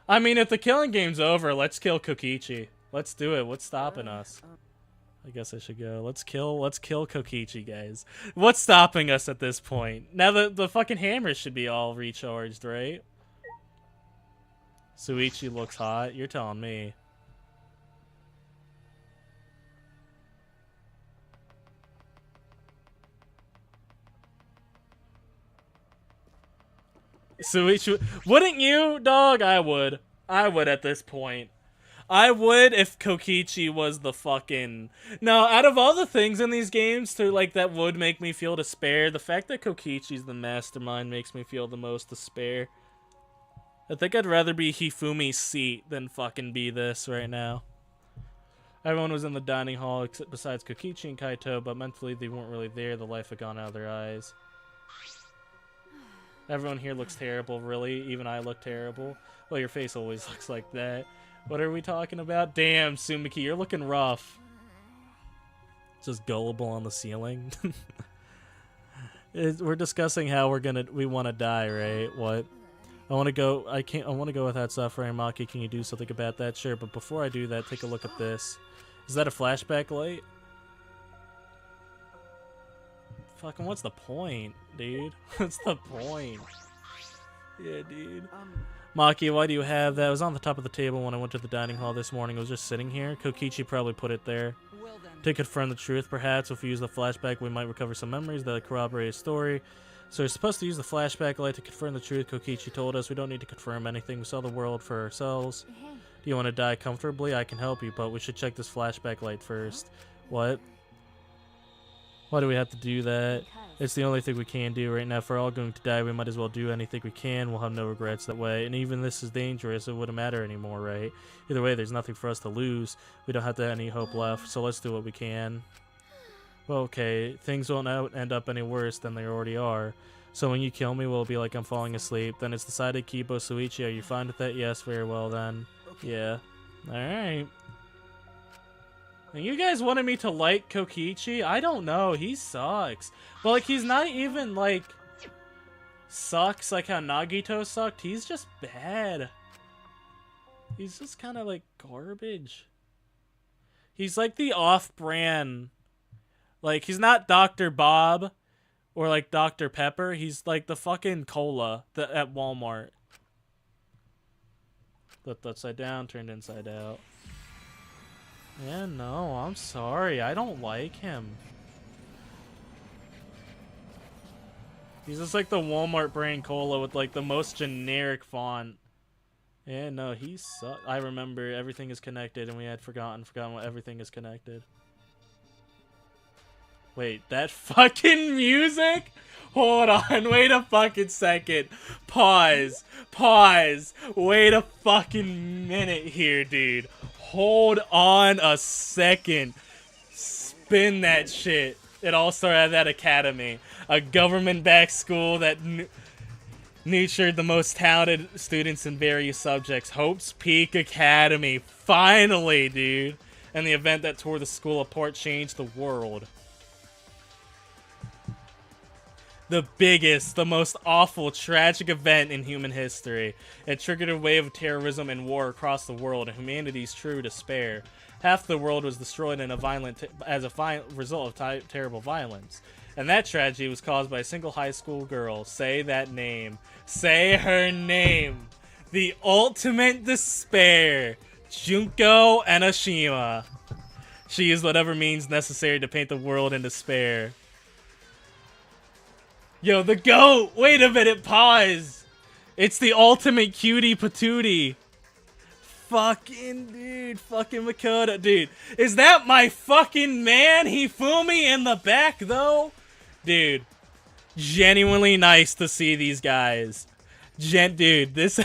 A: I mean, if the killing game's over, let's kill Kokichi. Let's do it. What's stopping us? I guess I should go. Let's kill Kokichi, guys. What's stopping us at this point? Now the fucking hammers should be all recharged, right? Suichi looks hot. You're telling me. Suichi, wouldn't you, dog? I would at this point. I would if Kokichi was the fucking... No, out of all the things in these games that would make me feel despair, the fact that Kokichi's the mastermind makes me feel the most despair. I think I'd rather be Hifumi's seat than fucking be this right now. Everyone was in the dining hall except besides Kokichi and Kaito, but mentally they weren't really there. The life had gone out of their eyes. Everyone here looks terrible, really. Even I look terrible. Well, your face always looks like that. What are we talking about? Damn, Sumiki, you're looking rough. Just gullible on the ceiling. We're discussing how we want to die, right? What? I want to go. I want to go without suffering. Maki, can you do something about that? Sure, but before I do that, take a look at this. Is that a flashback light? Fucking, what's the point, dude? What's the point? Yeah, dude. Maki, why do you have that? It was on the top of the table when I went to the dining hall this morning. It was just sitting here. Kokichi probably put it there.
C: Well then.
A: To confirm the truth, perhaps, if we use the flashback, we might recover some memories that corroborate his story. So we're supposed to use the flashback light to confirm the truth. Kokichi told us we don't need to confirm anything. We saw the world for ourselves.
B: Hey.
A: Do you want to die comfortably? I can help you, but we should check this flashback light first. What? Why do we have to do that? It's the only thing we can do right now. If we're all going to die, we might as well do anything we can. We'll have no regrets that way. And even this is dangerous. It wouldn't matter anymore, right? Either way, there's nothing for us to lose. We don't have any hope left, so let's do what we can. Well, okay, things won't end up any worse than they already are. So when you kill me, will it be like I'm falling asleep? Then it's decided. Kibo, Suichi, are you fine with that? Yes, very well then. Yeah. Alright. And you guys wanted me to like Kokichi? I don't know. He sucks. But, like, he's not even, like, sucks like how Nagito sucked. He's just bad. He's just kind of, like, garbage. He's, like, the off-brand. Like, he's not Dr. Bob or, like, Dr. Pepper. He's, like, the fucking cola at Walmart. Flipped upside down, turned inside out. Yeah, no, I'm sorry. I don't like him. He's just like the Walmart brand cola with like the most generic font. Yeah, no, he sucks. I remember everything is connected and we had forgotten what everything is connected. Wait, that fucking music? Hold on, wait a fucking second. Pause. Wait a fucking minute here, dude. Hold on a second. Spin that shit. It all started at that academy. A government-backed school that nurtured the most talented students in various subjects. Hope's Peak Academy. Finally, dude. And the event that tore the school apart changed the world. The biggest, the most awful, tragic event in human history. It triggered a wave of terrorism and war across the world, and humanity's true despair. Half the world was destroyed in as a result of terrible violence. And that tragedy was caused by a single high school girl. Say that name. Say her name. The ultimate despair. Junko Enoshima. She used whatever means necessary to paint the world in despair. Yo, the goat! Wait a minute, pause! It's the ultimate cutie patootie. Fucking dude, fucking Makoto. Dude, is that my fucking man Hifumi in the back, though? Dude, genuinely nice to see these guys. Dude, this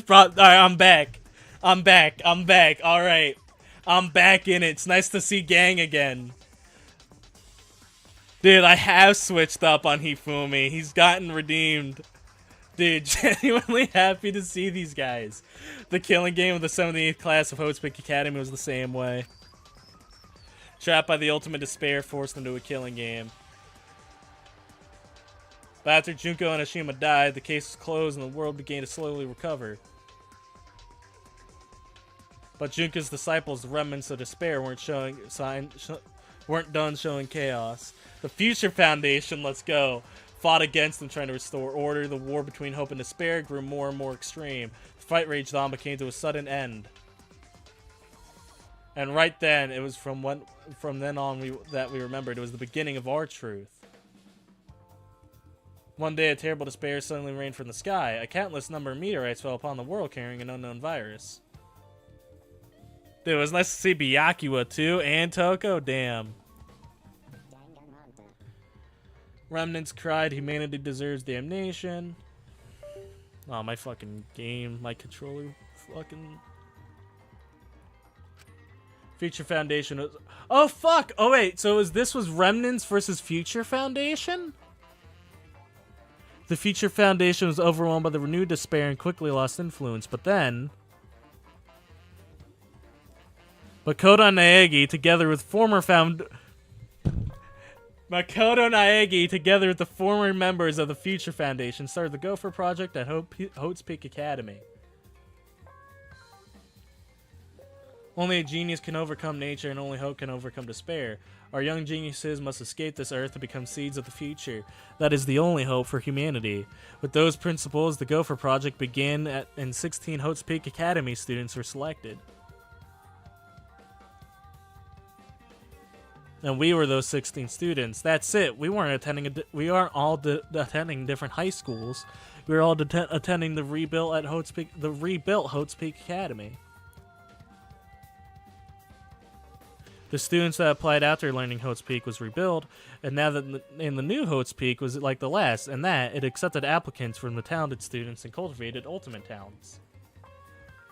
A: brought... Alright, I'm back. I'm back. Alright. I'm back in it. It's nice to see gang again. Dude, I have switched up on Hifumi. He's gotten redeemed. Dude, genuinely happy to see these guys. The killing game of the 78th class of Hotspeak Academy was the same way. Trapped by the ultimate despair, forced into a killing game. But after Junko Enoshima died, the case was closed and the world began to slowly recover. But Junko's disciples, the remnants of despair, weren't done showing chaos. The Future Foundation, let's go, fought against them, trying to restore order. The war between hope and despair grew more and more extreme. The fight raged on but came to a sudden end. And right then, it was from then on that we remembered, it was the beginning of our truth. One day, a terrible despair suddenly rained from the sky. A countless number of meteorites fell upon the world carrying an unknown virus. Dude, it was nice to see Byakuya too, and Toko, damn. Remnants cried, humanity deserves damnation. Oh, my fucking game, my controller, fucking... Future Foundation was... Oh, fuck! Oh, wait, so this was Remnants versus Future Foundation? The Future Foundation was overwhelmed by the renewed despair and quickly lost influence, but then... Makoto Naegi, together with the former members of the Future Foundation, started the Gopher Project at Hotspeak Academy. Only a genius can overcome nature, and only hope can overcome despair. Our young geniuses must escape this earth to become seeds of the future. That is the only hope for humanity. With those principles, the Gopher Project began, and 16 Hotspeak Academy students were selected. And we were those 16 students. That's it. We weren't attending. We aren't all attending different high schools. We were all attending the rebuilt Hotspeak Academy. The students that applied after learning Hotspeak was rebuilt, and now that in the new Hotspeak was like the last, and that it accepted applicants from the talented students and cultivated ultimate talents.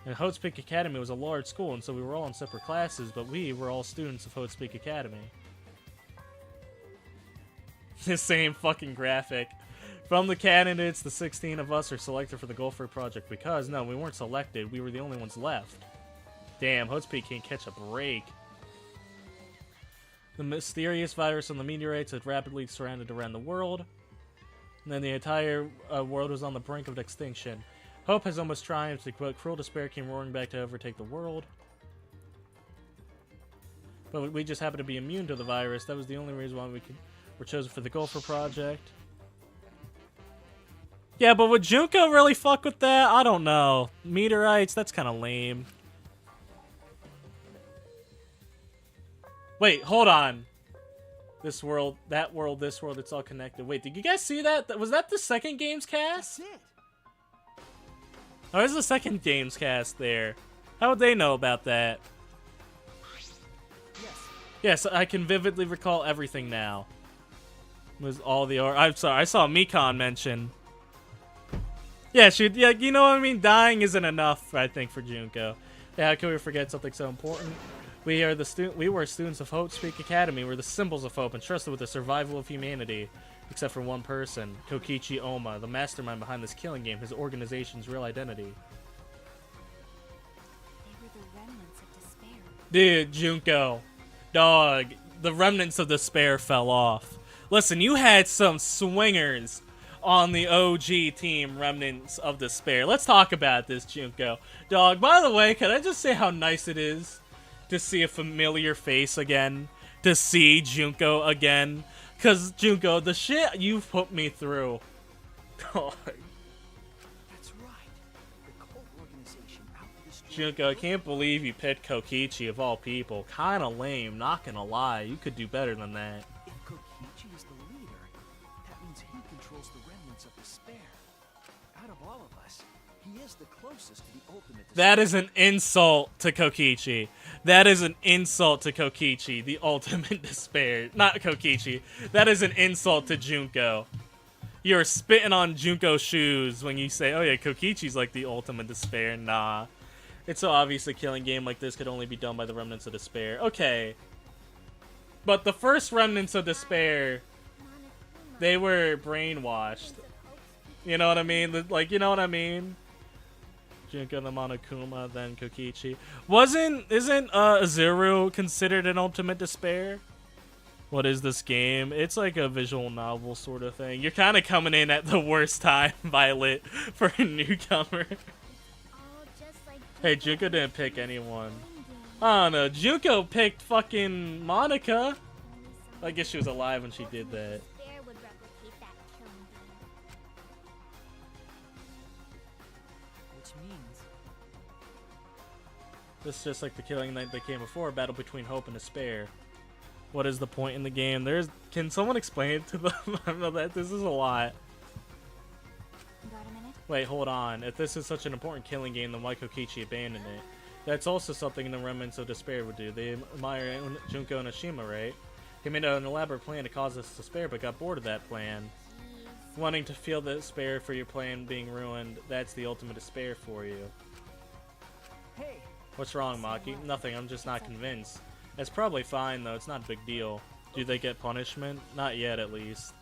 A: And Hotspeak Academy was a large school, and so we were all in separate classes, but we were all students of Hotspeak Academy. The same fucking graphic. From the candidates, the 16 of us are selected for the Gopher Project because, no, we weren't selected. We were the only ones left. Damn, Hotspeak can't catch a break. The mysterious virus on the meteorites had rapidly surrounded around the world. And then the entire world was on the brink of extinction. Hope has almost triumphed, but cruel despair came roaring back to overtake the world. But we just happened to be immune to the virus. That was the only reason why we were chosen for the Gopher Project. Yeah, but would Junko really fuck with that? I don't know. Meteorites, that's kind of lame. Wait, hold on. This world, that world, this world, it's all connected. Wait, did you guys see that? Was that the second games cast?
C: That's it.
A: Oh, there's the second games cast there. How would they know about that?
C: Yes.
A: Yes, I can vividly recall everything now. It was all the art. I'm sorry, I saw Mikon mention. Yeah, you know what I mean? Dying isn't enough, I think, for Junko. Yeah, how can we forget something so important? We were students of Hotspeak Academy. We're the symbols of hope, entrusted with the survival of humanity. Except for one person, Kokichi Oma, the mastermind behind this killing game, his organization's real identity.
B: They were the remnants of despair.
A: Dude, Junko. Dog. The remnants of despair fell off. Listen, you had some swingers on the OG team, Remnants of Despair. Let's talk about this, Junko. Dog, by the way, can I just say how nice it is to see a familiar face again? To see Junko again? Because, Junko, the shit you've put me through. Dog.
C: That's right. The cult organization out to destroy.
A: Junko, I can't believe you picked Kokichi of all people. Kinda lame, not gonna lie. You could do better than that.
C: If Kokichi is the leader, that means he controls the remnants of despair. Out of all of us, he is the closest to the ultimate despair.
A: That is an insult to Kokichi. That is an insult to Kokichi, the ultimate despair. Not Kokichi. That is an insult to Junko. You're spitting on Junko's shoes when you say, oh yeah, Kokichi's like the ultimate despair. Nah. It's so obvious a killing game like this could only be done by the Remnants of Despair. Okay. But the first Remnants of Despair, they were brainwashed. You know what I mean? Like, you know what I mean? Junko, the Monokuma, then Kokichi. Isn't Azuru considered an ultimate despair? What is this game? It's like a visual novel sort of thing. You're kind of coming in at the worst time, Violet, for a newcomer. Hey, Junko didn't pick anyone. I don't know. Junko picked fucking Monica. I guess she was alive when she did that.
C: Which means
A: This is just like the killing night that came before, a battle between hope and despair. What is the point in the game? Can someone explain it to them? I know that this is a lot.
B: Got a minute?
A: Wait, hold on. If this is such an important killing game, then why Kokichi abandoned it? That's also something the Remnants of Despair would do. They admire Junko and Ashima, right? He made an elaborate plan to cause us despair, but got bored of that plan. Wanting to feel the despair for your plan being ruined, that's the ultimate despair for you.
C: hey,
A: What's wrong, Maki? Nothing, I'm just not convinced. It's probably fine, though. It's not a big deal. Do they get punishment? Not yet, at least.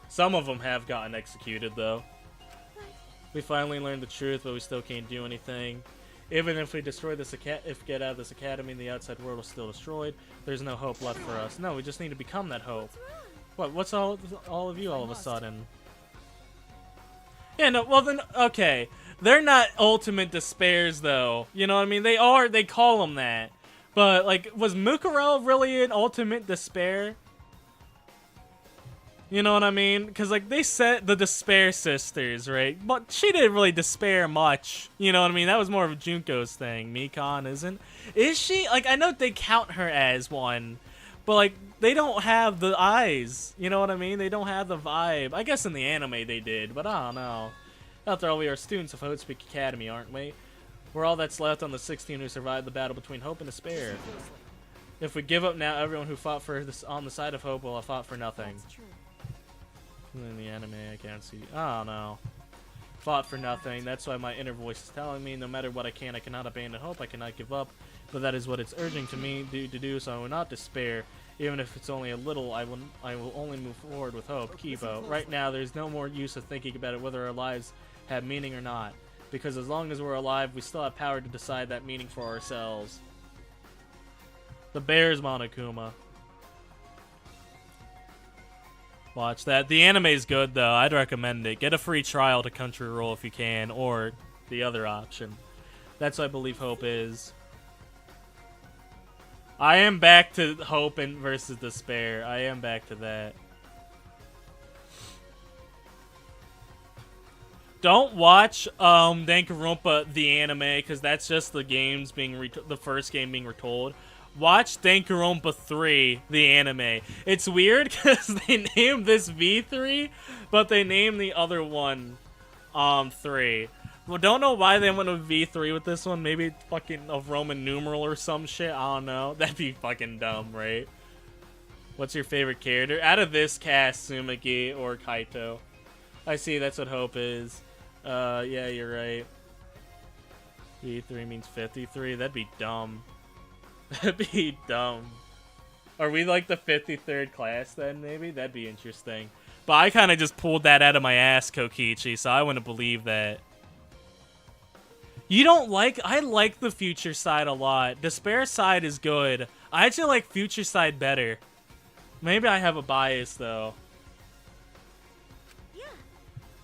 A: Some of them have gotten executed, though. We finally learned the truth, but we still can't do anything. Even if we destroy this get out of this academy, the outside world is still destroyed. There's no hope left for us. No, we just need to become that hope. What? What's all of you all of a sudden? Yeah, no, well then, okay. They're not ultimate despairs, though. You know what I mean? They call them that. But, like, was Mukuro really an ultimate despair? You know what I mean? Because, like, they said the Despair Sisters, right? But she didn't really despair much. You know what I mean? That was more of Junko's thing. Mikan isn't. Is she? Like, I know they count her as one. But, like, they don't have the eyes. You know what I mean? They don't have the vibe. I guess in the anime they did, but I don't know. After all, we are students of Hotespeak Academy, aren't we? We're all that's left on the 16 who survived the battle between hope and despair. If we give up now, everyone who fought for this on the side of hope will have fought for nothing.
B: That's true.
A: In the anime, I can't see. I don't know. Fought for nothing. That's why my inner voice is telling me, no matter what I cannot abandon hope. I cannot give up. But that is what it's urging to me to do. So I will not despair, even if it's only a little. I will only move forward with hope. Kibo. Right now, there's no more use of thinking about it whether our lives have meaning or not. Because as long as we're alive, we still have power to decide that meaning for ourselves. The bear's Monokuma. Watch that. The anime's good, though. I'd recommend it. Get a free trial to Crunchyroll if you can, or the other option. That's what I believe hope is. I am back to hope and versus despair. I am back to that. Don't watch Danganronpa the anime, because that's just the games being the first game being retold. Watch Danganronpa 3 the anime. It's weird because they named this V3, but they named the other one 3. Well, don't know why they went with V3 with this one. Maybe it's fucking a Roman numeral or some shit. I don't know. That'd be fucking dumb, right? What's your favorite character? Out of this cast, Sumiki or Kaito. I see, that's what hope is. Yeah, you're right. V3 means 53. That'd be dumb. That'd be dumb. Are we like the 53rd class then, maybe? That'd be interesting. But I kind of just pulled that out of my ass, Kokichi, so I wouldn't believe that. You don't like... I like the Future side a lot. Despair side is good. I actually like Future side better. Maybe I have a bias, though.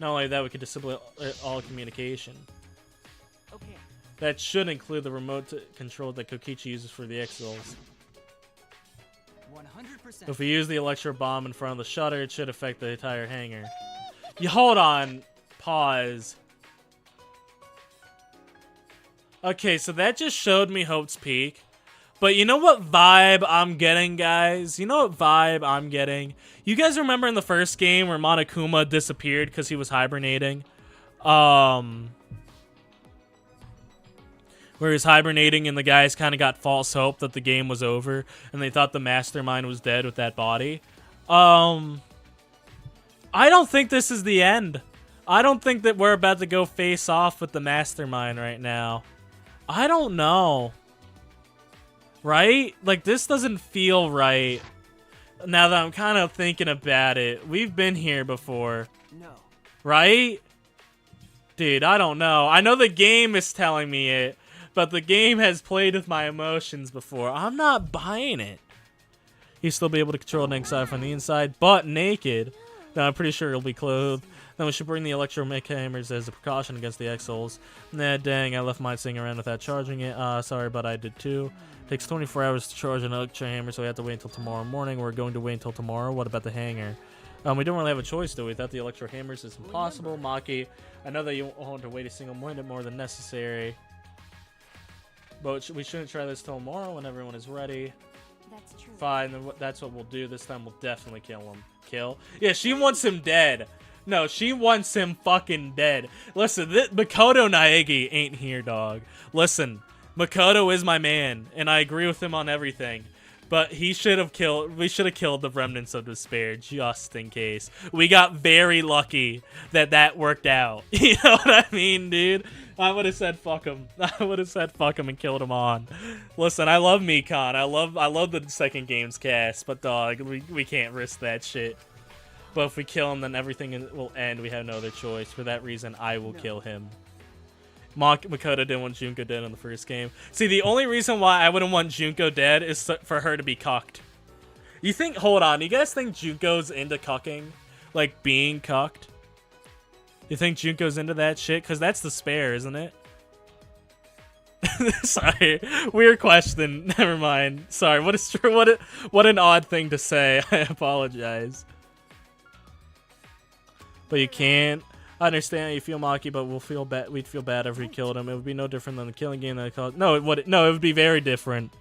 A: Not only that, we could disable all communication.
C: Okay.
A: That should include the remote control that Kokichi uses for the Exils.
C: 100%.
A: If we use the electro bomb in front of the shutter, it should affect the entire hangar. You hold on. Pause. Okay, so that just showed me Hope's Peak. But you know what vibe I'm getting, guys? You know what vibe I'm getting? You guys remember in the first game where Monokuma disappeared because he was hibernating? Where he was hibernating and the guys kind of got false hope that the game was over and they thought the mastermind was dead with that body. I don't think this is the end. I don't think that we're about to go face off with the mastermind right now. I don't know. Right? Like, this doesn't feel right. Now that I'm kind of thinking about it. We've been here before.
C: No.
A: Right? Dude, I don't know. I know the game is telling me it, but the game has played with my emotions before. I'm not buying it. He'll still be able to control an inside from the inside, but naked. Now, I'm pretty sure he'll be clothed. Then we should bring the electromech hammers as a precaution against the X-Souls. Nah, dang, I left mine sitting around without charging it. Sorry, but I did too. Takes 24 hours to charge an electro hammer, so we have to wait until tomorrow morning. We're going to wait until tomorrow. What about the hangar? We don't really have a choice, do we? Without the electro hammers, it's impossible. Maki, I know that you want to wait a single minute more than necessary. But we shouldn't try this till tomorrow when everyone is ready.
B: That's true.
A: Fine, then that's what we'll do. This time we'll definitely kill him. Kill? Yeah, she wants him dead. No, she wants him fucking dead. Listen, Makoto Naegi ain't here, dog. Listen, Makoto is my man, and I agree with him on everything. But we should have killed the remnants of despair just in case. We got very lucky that worked out. You know what I mean, dude? I would have said fuck him. I would have said fuck him and killed him on. Listen, I love Mikon. I love the second game's cast, but dog, we can't risk that shit. But if we kill him, then everything will end. We have no other choice. For that reason, I will kill him. Makoto didn't want Junko dead in the first game. See, the only reason why I wouldn't want Junko dead is for her to be cucked. You think, hold on, you guys think Junko's into cucking? Like, being cucked? You think Junko's into that shit? Because that's the spare, isn't it? Sorry, weird question. Never mind. Sorry, what an odd thing to say. I apologize. But you can't. I understand how you feel, Maki, but we'd feel bad if we killed him. It would be no different than the killing game that I called. No, it would be very different.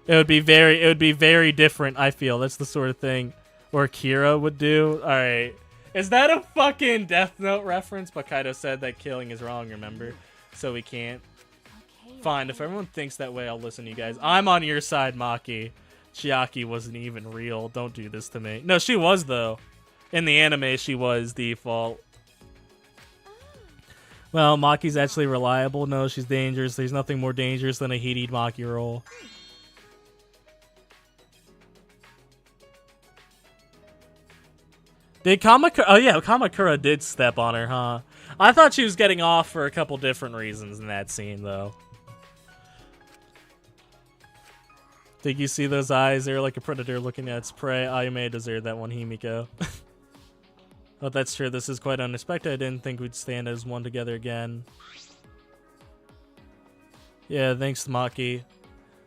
A: It would be very different, I feel. That's the sort of thing where Kira would do. Alright. Is that a fucking Death Note reference? But Kaido said that killing is wrong, remember? So we can't.
B: Okay,
A: Fine, if everyone thinks that way, I'll listen to you guys. I'm on your side, Maki. Chiaki wasn't even real. Don't do this to me. No, she was, though. In the anime, she was default. Well, Maki's actually reliable. No, she's dangerous. There's nothing more dangerous than a heat Maki roll. Did Kamakura... Oh, yeah, Kamakura did step on her, huh? I thought she was getting off for a couple different reasons in that scene, though. Did you see those eyes? They're like a predator looking at its prey. Oh, you may have deserved that one, Himiko. Oh, that's true. This is quite unexpected. I didn't think we'd stand as one together again. Yeah, thanks, Maki.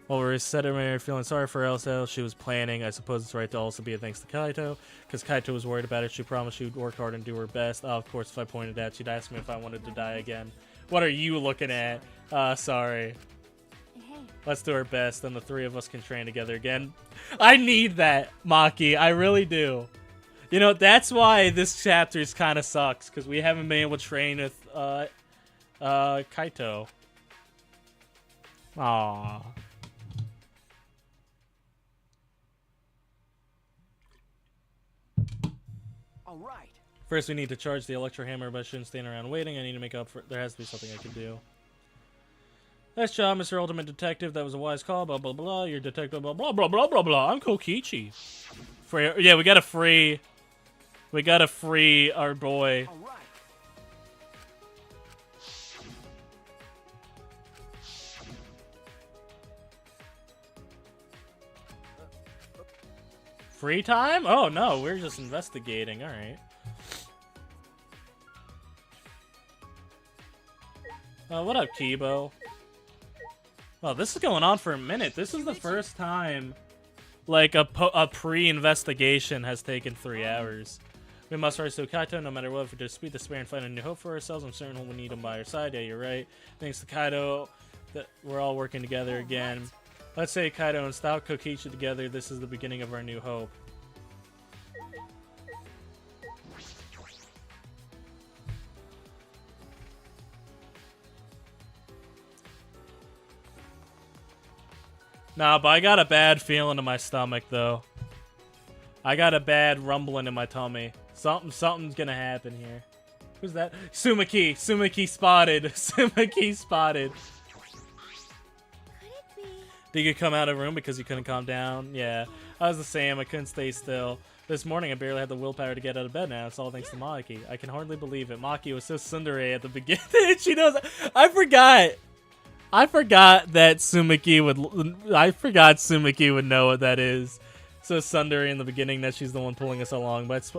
A: While we were sitting there feeling sorry for Elsa, she was planning. I suppose it's right to also be a thanks to Kaito, because Kaito was worried about it. She promised she would work hard and do her best. Oh, of course, if I pointed out, she'd ask me if I wanted to die again. What are you looking at? Sorry.
B: Hey,
A: Let's do our best, then the three of us can train together again. I need that, Maki. I really do. You know, that's why this chapter kind of sucks, because we haven't been able to train with, Kaito. Aww.
C: All right.
A: First, we need to charge the electro hammer, but I shouldn't stand around waiting. I need to make up for it. There has to be something I can do. Nice job, Mr. Ultimate Detective. That was a wise call. Blah, blah, blah. You're detective. Blah, blah, blah, blah, blah, blah. I'm Kokichi. Yeah, we gotta free... We gotta free our boy.
C: All right.
A: Free time? Oh, no. We're just investigating. All right. What up, Kibo? Well, this is going on for a minute. This is the first time, like, a pre-investigation has taken 3 hours. We must rise to Kaito no matter what. If we dispute despair and find a new hope for ourselves, I'm certain we'll need him by our side. Yeah, you're right. Thanks to Kaito, that we're all working together again. Let's say Kaito and Stout Kokichi together. This is the beginning of our new hope. Nah, but I got a bad feeling in my stomach, though. I got a bad rumbling in my tummy. Something's gonna happen here. Who's that? Sumaki! Sumaki spotted! Sumaki spotted!
B: Could it be?
A: Did you come out of the room because you couldn't calm down? Yeah, I was the same. I couldn't stay still. This morning, I barely had the willpower to get out of bed now. It's all thanks to Maki. I can hardly believe it. Maki was so tsundere at the beginning. She knows. I forgot that Sumaki would. I forgot Sumaki would know what that is. So tsundere in the beginning that she's the one pulling us along, but it's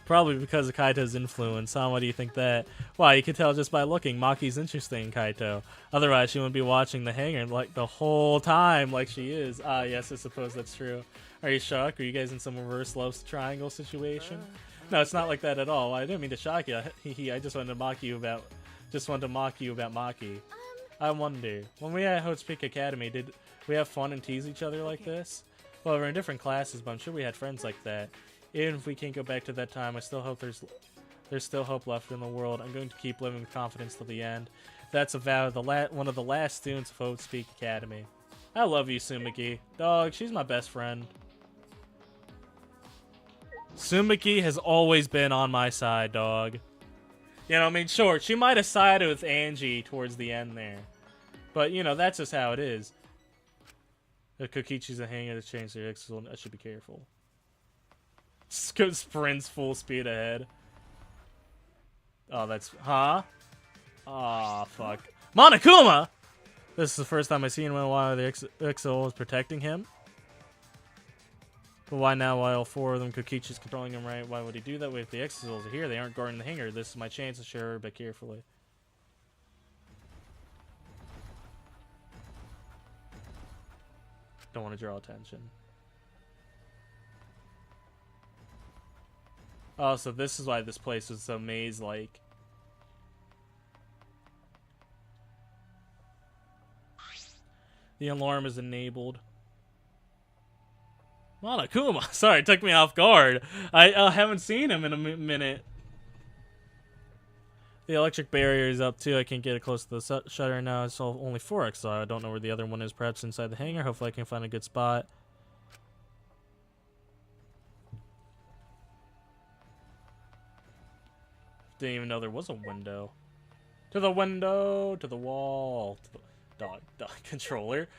A: probably because of Kaito's influence. Huh? Why do you think that? Why, you can tell just by looking. Maki's interesting, Kaito. Otherwise, she wouldn't be watching the hangar like the whole time, like she is. Ah, yes, I suppose that's true. Are you shocked? Are you guys in some reverse love triangle situation? No, it's not like that at all. I didn't mean to shock you. I just wanted to mock you about. Just wanted to mock you about Maki. I wonder, when we at Hope's Peak Academy, did we have fun and tease each other like this? Well, we're in different classes, but I'm sure we had friends like that. Even if we can't go back to that time, I still hope there's still hope left in the world. I'm going to keep living with confidence till the end. That's a vow of one of the last students of Hope's Peak Academy. I love you, Sumaki. Dog, she's my best friend. Sumaki has always been on my side, dog. You know, I mean, sure, she might have sided with Angie towards the end there. But, you know, that's just how it is. If Kokichi's a hanger to change their exo, I should be careful. Sprints full speed ahead. Oh, that's... Huh? Aw, fuck. Monokuma! This is the first time I've seen him in a while. The exo is protecting him. But why now, while all 4 of them, Kokichi's controlling him, right? Why would he do that? If the Exos are here, they aren't guarding the hangar. This is my chance to share her, but carefully. Don't want to draw attention. Oh, so this is why this place was so maze-like. The alarm is enabled. Monokuma! Sorry, it took me off guard. I haven't seen him in a minute. The electric barrier is up too. I can't get it close to the shutter now. It's only 4x, so I don't know where the other one is. Perhaps inside the hangar. Hopefully I can find a good spot. Didn't even know there was a window. To the window! To the wall! To the dog controller.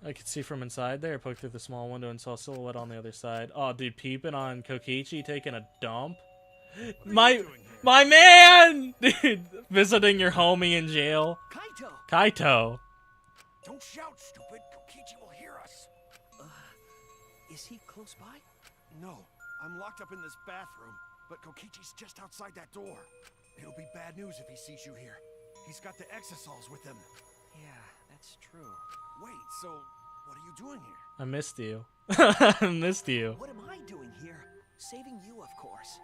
A: I could see from inside there. I poked through the small window and saw a silhouette on the other side. Oh, dude, peeping on Kokichi taking a dump. My man! Dude, visiting your homie in jail. Kaito.
C: Don't shout, stupid. Kokichi will hear us. Is he close by?
D: No, I'm locked up in this bathroom, but Kokichi's just outside that door. It'll be bad news if he sees you here. He's got the exosols with him.
C: Yeah, that's true.
D: Wait, so what are you doing here?
A: I missed you. I missed you.
C: What am I doing here? Saving you, of course.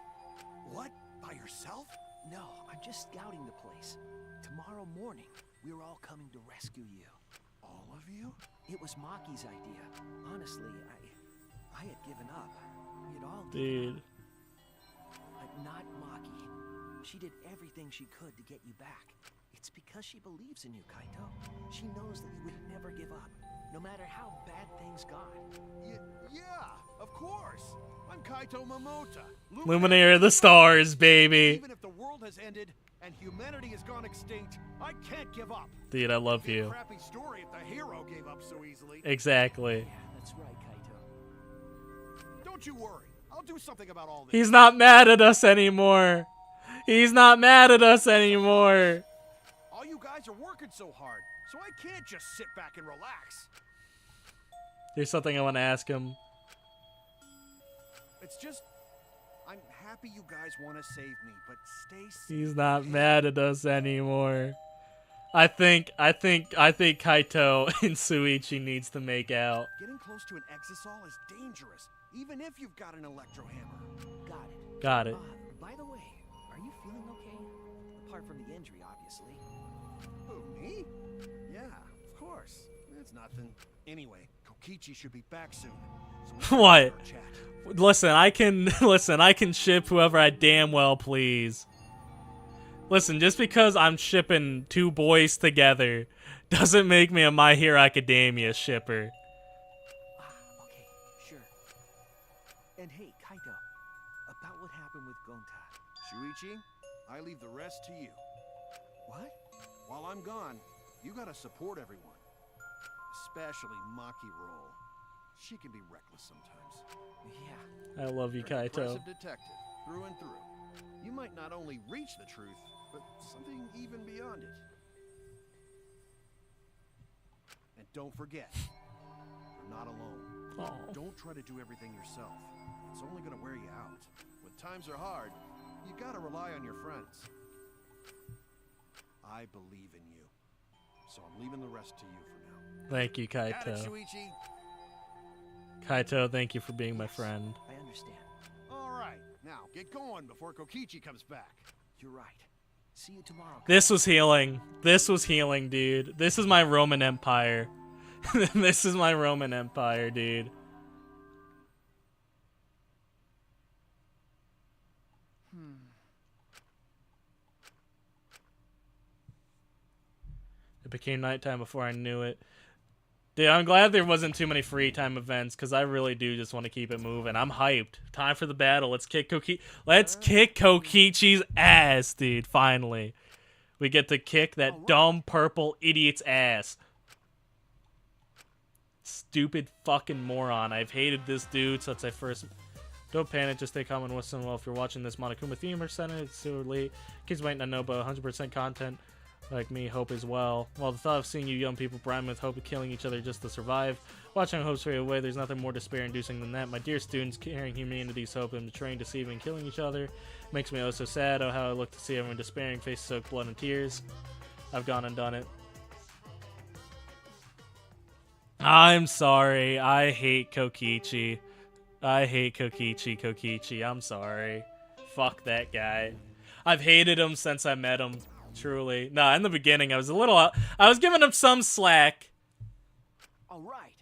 D: What? By yourself?
C: No, I'm just scouting the place. Tomorrow morning, we're all coming to rescue you.
D: All of you?
C: It was Maki's idea. Honestly, I had given up. We had all
A: Dude.
C: given up. But not Maki. She did everything she could to get you back. It's because she believes in you, Kaito. She knows that you would never give up, no matter how bad things got.
D: Yeah, of course. I'm Kaito Momota.
A: Luminaire of the stars, baby.
D: Even if the world has ended and humanity has gone extinct, I can't give up.
A: Dude, I love
D: It'd be a
A: you.
D: crappy story if the hero gave up so easily.
A: Exactly.
C: Yeah, that's right, Kaito.
D: Don't you worry. I'll do something about all this.
A: He's not mad at us anymore. He's not mad at us anymore.
D: All you guys are working so hard, so I can't just sit back and relax.
A: There's something I want to ask him.
D: It's just, I'm happy you guys want to save me, but stay safe.
A: He's not mad at us anymore. I think Kaito and Suichi needs to make out.
D: Getting close to an exisol is dangerous, even if you've got an electro hammer.
C: Got it.
A: Got it.
C: By the way, are you feeling okay? Apart from the injury, obviously.
D: Who, me? Yeah, of course. It's nothing. Anyway, Kokichi should be back soon. So we can
A: What?
D: have a chat.
A: Listen, I can ship whoever I damn well please. Listen, just because I'm shipping two boys together doesn't make me a My Hero Academia shipper.
C: Okay, sure. And hey, Kaito, about what happened with Gonta.
D: Shuichi, I leave the rest to you.
C: What?
D: While I'm gone, you gotta support everyone. Especially Maki Roll. She can be reckless sometimes.
C: Yeah.
A: I love you,
D: You're an
A: Kaito.
D: impressive detective, through and through. You might not only reach the truth, but something even beyond it. And don't forget, you're not alone.
A: Aw.
D: Don't try to do everything yourself. It's only gonna wear you out. When times are hard, you gotta rely on your friends. I believe in you. So I'm leaving the rest to you for now.
A: Thank you,
D: Got it,
A: Kaito.
D: Shuichi?
A: Kaito, thank you for being my friend.
C: I understand.
D: All right, now get going before Kokichi comes back.
C: You're right. See you tomorrow.
A: This was healing. This was healing, dude. This is my Roman Empire. This is my Roman Empire, dude. It became nighttime before I knew it. Dude, I'm glad there wasn't too many free time events because I really do just want to keep it moving. I'm hyped. Time for the battle. Let's kick Kokichi's ass, dude. Finally. We get to kick that dumb purple idiot's ass. Stupid fucking moron. I've hated this dude since I first... Don't panic, just stay calm and listen. Well, if you're watching this Monokuma Themer Center, it's too late. Kids might not know, but 100% content, like me, hope as well. Well, the thought of seeing you young people brimming with hope of killing each other just to survive, watching hopes fade away, there's nothing more despair-inducing than that. My dear students, carrying humanity's hope and betraying, deceiving, and killing each other makes me oh so sad. Oh, how I look to see everyone despairing, faces soaked blood and tears. I've gone and done it. I'm sorry. I hate Kokichi. I hate Kokichi. I'm sorry. Fuck that guy. I've hated him since I met him. Truly. Nah, in the beginning, I was giving him some slack.
C: All right.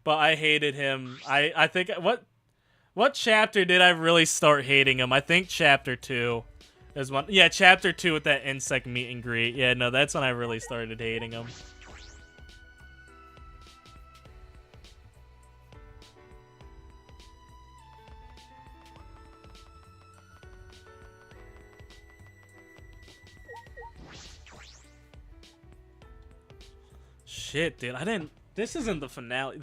A: But I hated him. I think, what chapter did I really start hating him? I think chapter 2 is one. Yeah, chapter 2 with that insect meet and greet. Yeah, no, that's when I really started hating him. Shit, dude, this isn't the finale.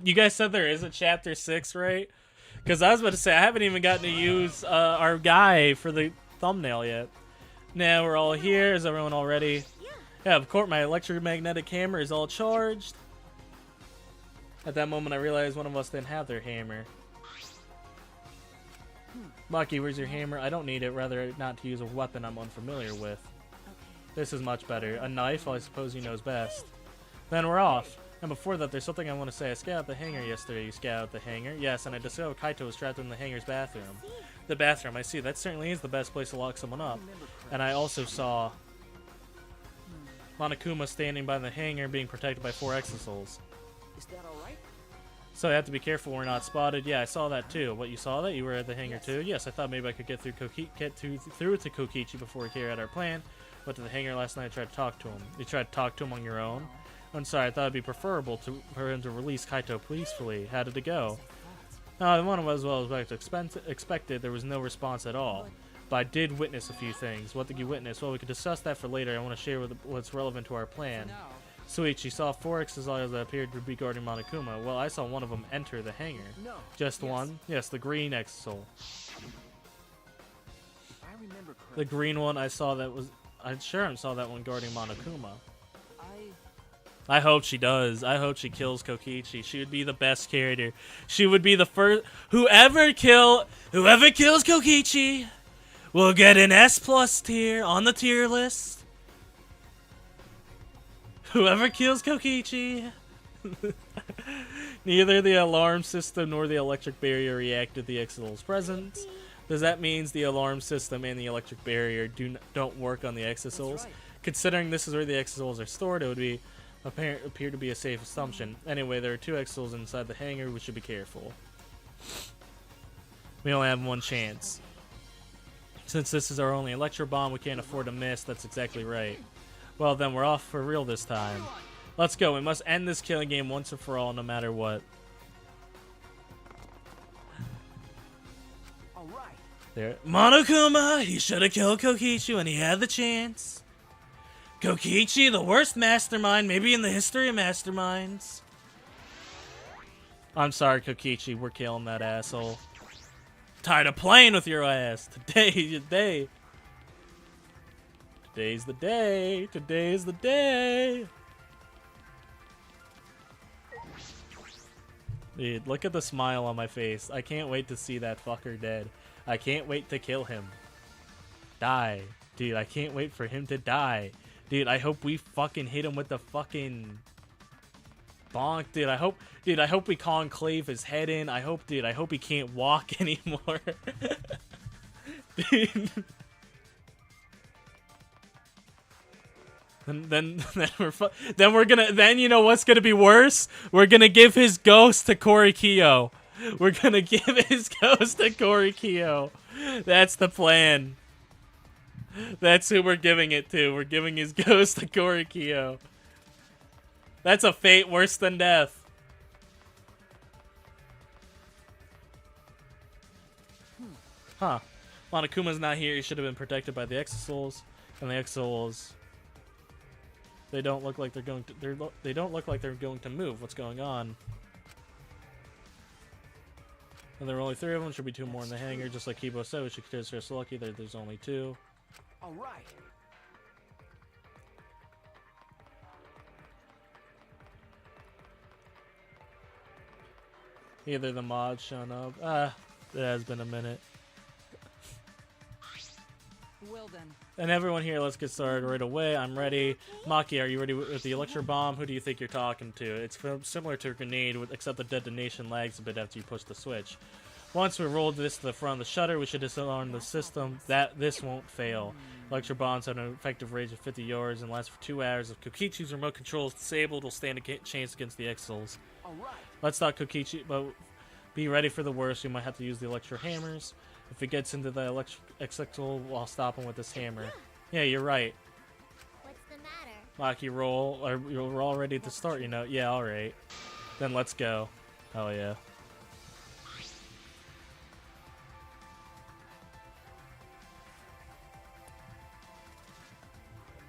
A: You guys said there is a chapter 6, right? Because I was about to say, I haven't even gotten to use our guy for the thumbnail yet. Now we're all here. Is everyone all ready? Yeah, of course, my electromagnetic hammer is all charged. At that moment, I realized one of us didn't have their hammer. Maki, where's your hammer? I don't need it, rather not to use a weapon I'm unfamiliar with. This is much better. A knife, well, I suppose he knows best. Then we're off. And before that, there's something I want to say. I scouted the hangar yesterday. You scouted the hangar? Yes, and I discovered Kaito was trapped in the hangar's bathroom. The bathroom, I see. That certainly is the best place to lock someone up. And I also saw Monokuma standing by the hangar being protected by 4 exosols.
C: Is that all right?
A: So I have to be careful we're not spotted. Yeah, I saw that too. What, you saw that? You were at the hangar too? Yes, I thought maybe I could get through to Kokichi before we carry out our plan. Went to the hangar last night and tried to talk to him. You tried to talk to him on your own? I'm sorry, I thought it'd be preferable for him to release Kaito peacefully. How did it go? The one was as well as expected. There was no response at all. But I did witness a few things. What did you witness? Well, we could discuss that for later. I want to share what's relevant to our plan. Suichi saw 4 exosols that appeared to be guarding Monokuma. Well, I saw one of them enter the hangar.
C: No.
A: Just one? Yes, the green exosol.
C: If I remember correctly,
A: The green one I saw that was... I saw that one guarding Monokuma. I hope she does. I hope she kills Kokichi. She would be the best character. She would be the first. Whoever kills Kokichi will get an S+ tier on the tier list. Whoever kills Kokichi. Neither the alarm system nor the electric barrier react to the Exil's presence. Does that mean the alarm system and the electric barrier don't work on the Exisouls?
C: right.
A: Considering this is where the Exisouls are stored, it would be appear to be a safe assumption. Anyway, there are 2 Exisouls inside the hangar. We should be careful. We only have 1 chance. Since this is our only Electro Bomb, we can't afford to miss. That's exactly right. Well, then we're off for real this time. Let's go. We must end this killing game once and for all, no matter what.
C: All right.
A: There. Monokuma! He should have killed Kokichi when he had the chance. Kokichi, the worst mastermind maybe in the history of masterminds. I'm sorry, Kokichi. We're killing that asshole. Tired of playing with your ass. Today's the day. Today's the day. Today's the day. Dude, look at the smile on my face. I can't wait to see that fucker dead. I can't wait to kill him. Die. Dude, I can't wait for him to die. Dude, I hope we fucking hit him with the fucking bonk. Dude, I hope we conclave his head in. I hope he can't walk anymore. Dude. Then you know what's gonna be worse? We're gonna give his ghost to Korikyo. We're gonna give his ghost to Korikyo. That's the plan. That's who we're giving it to. We're giving his ghost to Korikyo. That's a fate worse than death. Huh. Monokuma's not here. He should have been protected by the Exisouls. And the Exisouls, they don't look like they're going to. They don't look like they're going to move. What's going on? And there are only 3 of them. Should be 2 more in the hangar, just like Kibo said. We should consider us lucky that there's only 2.
C: All right.
A: Either the mod's shown up. It has been a minute.
B: Well then.
A: And everyone here, let's get started right away. I'm ready. Maki, are you ready with the Electro Bomb? Who do you think you're talking to? It's similar to a grenade, except the detonation lags a bit after you push the switch. Once we roll this to the front of the shutter, we should disarm the system. This won't fail. Electro bombs have an effective range of 50 yards and last for 2 hours. If Kokichi's remote control is disabled, we'll stand a chance against the Exils.
C: All right.
A: Let's stop Kokichi, but be ready for the worst. We might have to use the Electro Hammers. If it gets into the Exil, I'll stop him with this hammer. Yeah, you're right.
F: What's the matter?
A: Maki, roll. We're all ready to start, you know? Yeah, alright. Then let's go. Oh, yeah.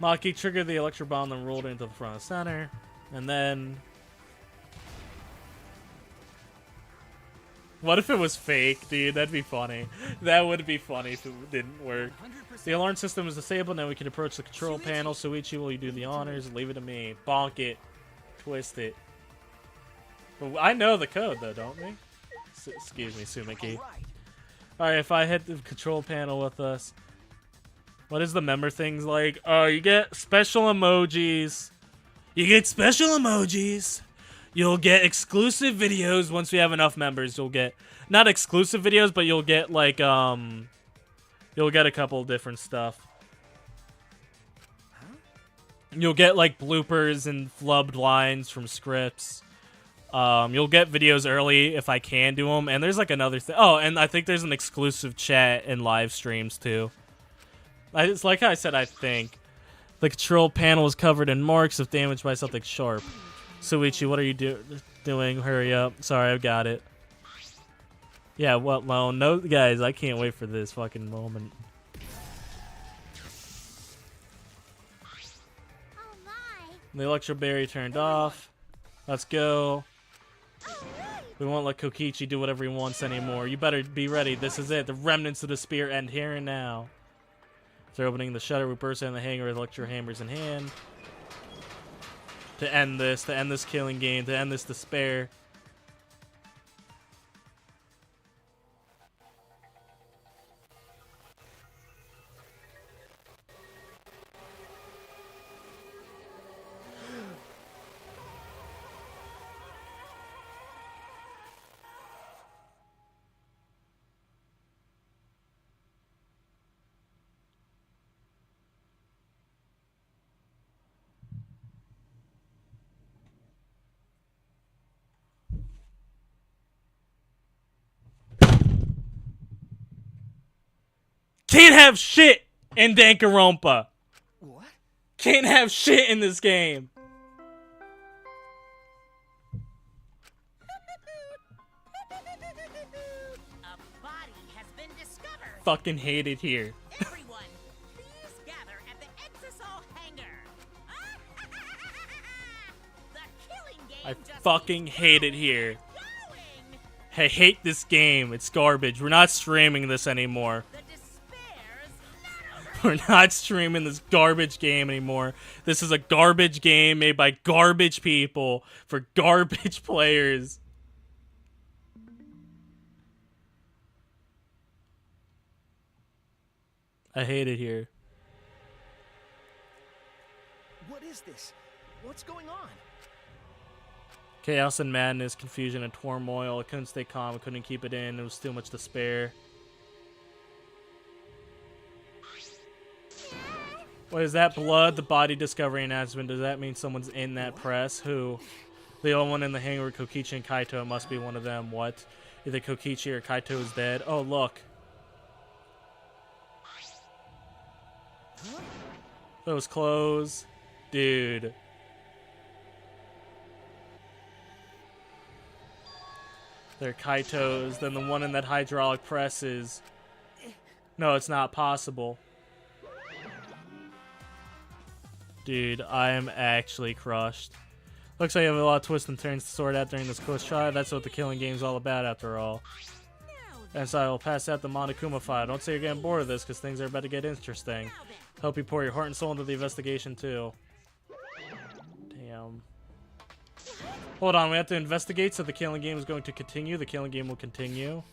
A: Maki triggered the Electro Bomb, then rolled into the front of the center. And then... What if it was fake, dude? That'd be funny. That would be funny if it didn't work.
C: 100%.
A: The alarm system is disabled, now we can approach the control panel. Suichi, will you do the honors? Leave it to me. Bonk it. Twist it. But I know the code, though, don't we? Excuse me, Sumiki.
C: All right.
A: Alright, if I hit the control panel with us... What is the member things like? Oh, you get special emojis. You get special emojis. You'll get exclusive videos once we have enough members. You'll get... Not exclusive videos, but you'll get, like, You'll get a couple different stuff. You'll get, like, bloopers and flubbed lines from scripts. You'll get videos early if I can do them. And there's, like, another thing. Oh, and I think there's an exclusive chat and live streams, too. It's like I said, I think. The control panel is covered in marks if damaged by something sharp. Suichi, what are you doing? Hurry up. Sorry, I've got it. Yeah, what, Lone? No, guys, I can't wait for this fucking moment.
F: Oh my!
A: The electro barrier turned off. Let's go. We won't let Kokichi do whatever he wants anymore. You better be ready. This is it. The remnants of the spear end here and now. After opening the shutter, we burst in the hangar with electro hammers in hand. to end this killing game, to end this despair. Can't have shit in Danganronpa.
C: What?
A: Can't have shit in this game.
B: A body has been discovered.
A: Fucking hate it here.
B: Everyone, please gather at the Exisol hangar. The killing game
A: I
B: just
A: fucking
B: keeps
A: hate it
B: going
A: here.
B: and going.
A: I hate this game. It's garbage. We're not streaming this anymore.
B: The despair's not over.
A: We're not streaming this garbage game anymore. This is a garbage game made by garbage people for garbage players. I hate it here.
C: What is this? What's going on?
A: Chaos and madness, confusion and turmoil. I couldn't stay calm. I couldn't keep it in. There was too much despair. What is that? Blood? The body discovery announcement. Does that mean someone's in that press? Who? The only one in the hangar with Kokichi and Kaito. It must be one of them. What? Either Kokichi or Kaito is dead. Oh, look. Those clothes. Dude. They're Kaito's. Then the one in that hydraulic press is... No, it's not possible. Dude, I am actually crushed. Looks like you have a lot of twists and turns to sort out during this quest try. That's what the killing game's all about, after all. And so I will pass out the Monokuma file. Don't say you're getting bored of this, because things are about to get interesting. Hope you pour your heart and soul into the investigation, too. Damn. Hold on, we have to investigate, so the killing game is going to continue. The killing game will continue.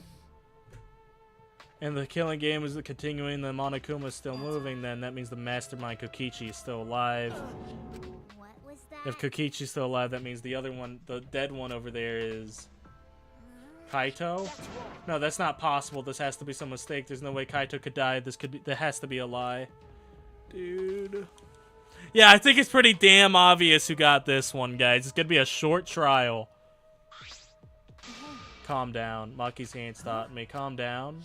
A: And the killing game is continuing, the Monokuma is still moving, then that means the mastermind Kokichi is still alive.
F: What was that?
A: If Kokichi's still alive, that means the other one, the dead one over there is... Kaito? No, that's not possible. This has to be some mistake. There's no way Kaito could die. That has to be a lie. Dude. Yeah, I think it's pretty damn obvious who got this one, guys. It's gonna be a short trial. Calm down. Maki's hand stopped me. Calm down.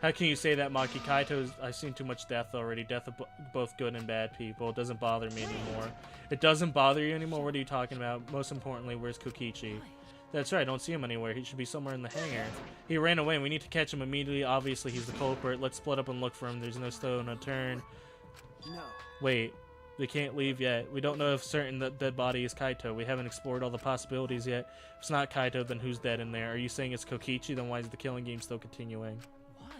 A: How can you say that, Maki? Kaito's... I've seen too much death already. Death of both good and bad people. It doesn't bother me anymore. It doesn't bother you anymore? What are you talking about? Most importantly, where's Kokichi? That's right, I don't see him anywhere. He should be somewhere in the hangar. He ran away and we need to catch him immediately. Obviously, he's the culprit. Let's split up and look for him. There's no stone unturned.
C: No.
A: Wait, they can't leave yet. We don't know if certain that dead body is Kaito. We haven't explored all the possibilities yet. If it's not Kaito, then who's dead in there? Are you saying it's Kokichi? Then why is the killing game still continuing?
C: Why?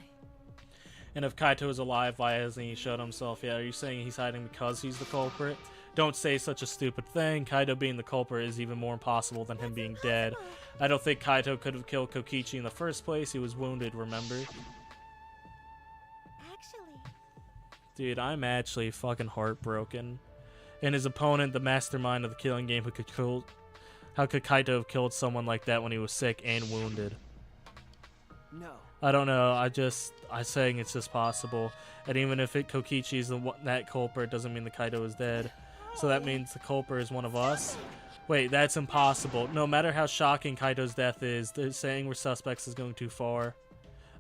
A: And if Kaito is alive, why hasn't he showed himself yet? Are you saying he's hiding because he's the culprit? Don't say such a stupid thing. Kaito being the culprit is even more impossible than him being dead. I don't think Kaito could have killed Kokichi in the first place. He was wounded, remember?
F: Actually,
A: Dude, I'm actually fucking heartbroken. And his opponent, the mastermind of the killing game, who could kill... How could Kaito have killed someone like that when he was sick and wounded?
C: No.
A: I don't know. I'm saying it's just possible. And even if Kokichi's that culprit, doesn't mean the Kaito is dead. So that means the culprit is one of us? Wait, that's impossible. No matter how shocking Kaito's death is, they're saying we're suspects is going too far.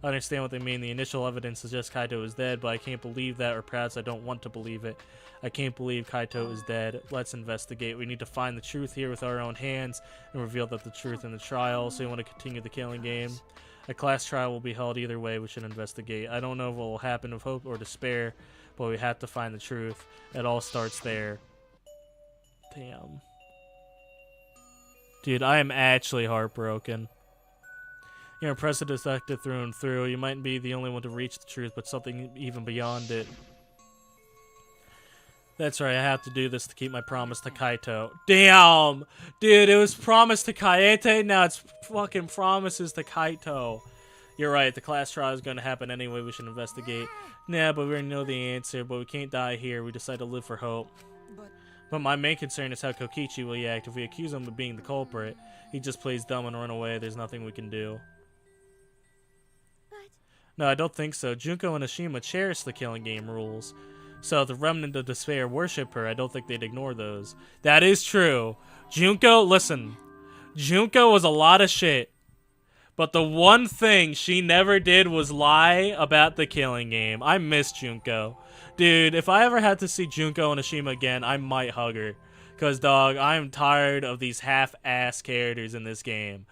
A: I understand what they mean. The initial evidence suggests Kaito is dead, but I can't believe that, or perhaps I don't want to believe it. I can't believe Kaito is dead. Let's investigate. We need to find the truth here with our own hands and reveal that the truth in the trial. So you want to continue the killing game? A class trial will be held either way. We should investigate. I don't know what will happen with hope or despair, but we have to find the truth. It all starts there. Damn. Dude, I am actually heartbroken. You're impressive detective through and through. You might be the only one to reach the truth, but something even beyond it. That's right, I have to do this to keep my promise to Kaito. Damn! Dude, it was promised to Kaete, now it's fucking promises to Kaito. You're right, the class trial is going to happen anyway, we should investigate. Nah, but we already know the answer, but we can't die here, we decide to live for hope. But my main concern is how Kokichi will react if we accuse him of being the culprit. He just plays dumb and run away, there's nothing we can do.
B: But
A: No, I don't think so. Junko and Ashima cherish the killing game rules. So if the remnant of despair worship her, I don't think they'd ignore those. That is true. Junko, listen. Junko was a lot of shit. But the one thing she never did was lie about the killing game. I miss Junko. Dude, if I ever had to see Junko and Ashima again, I might hug her. Because, dog, I'm tired of these half-ass characters in this game.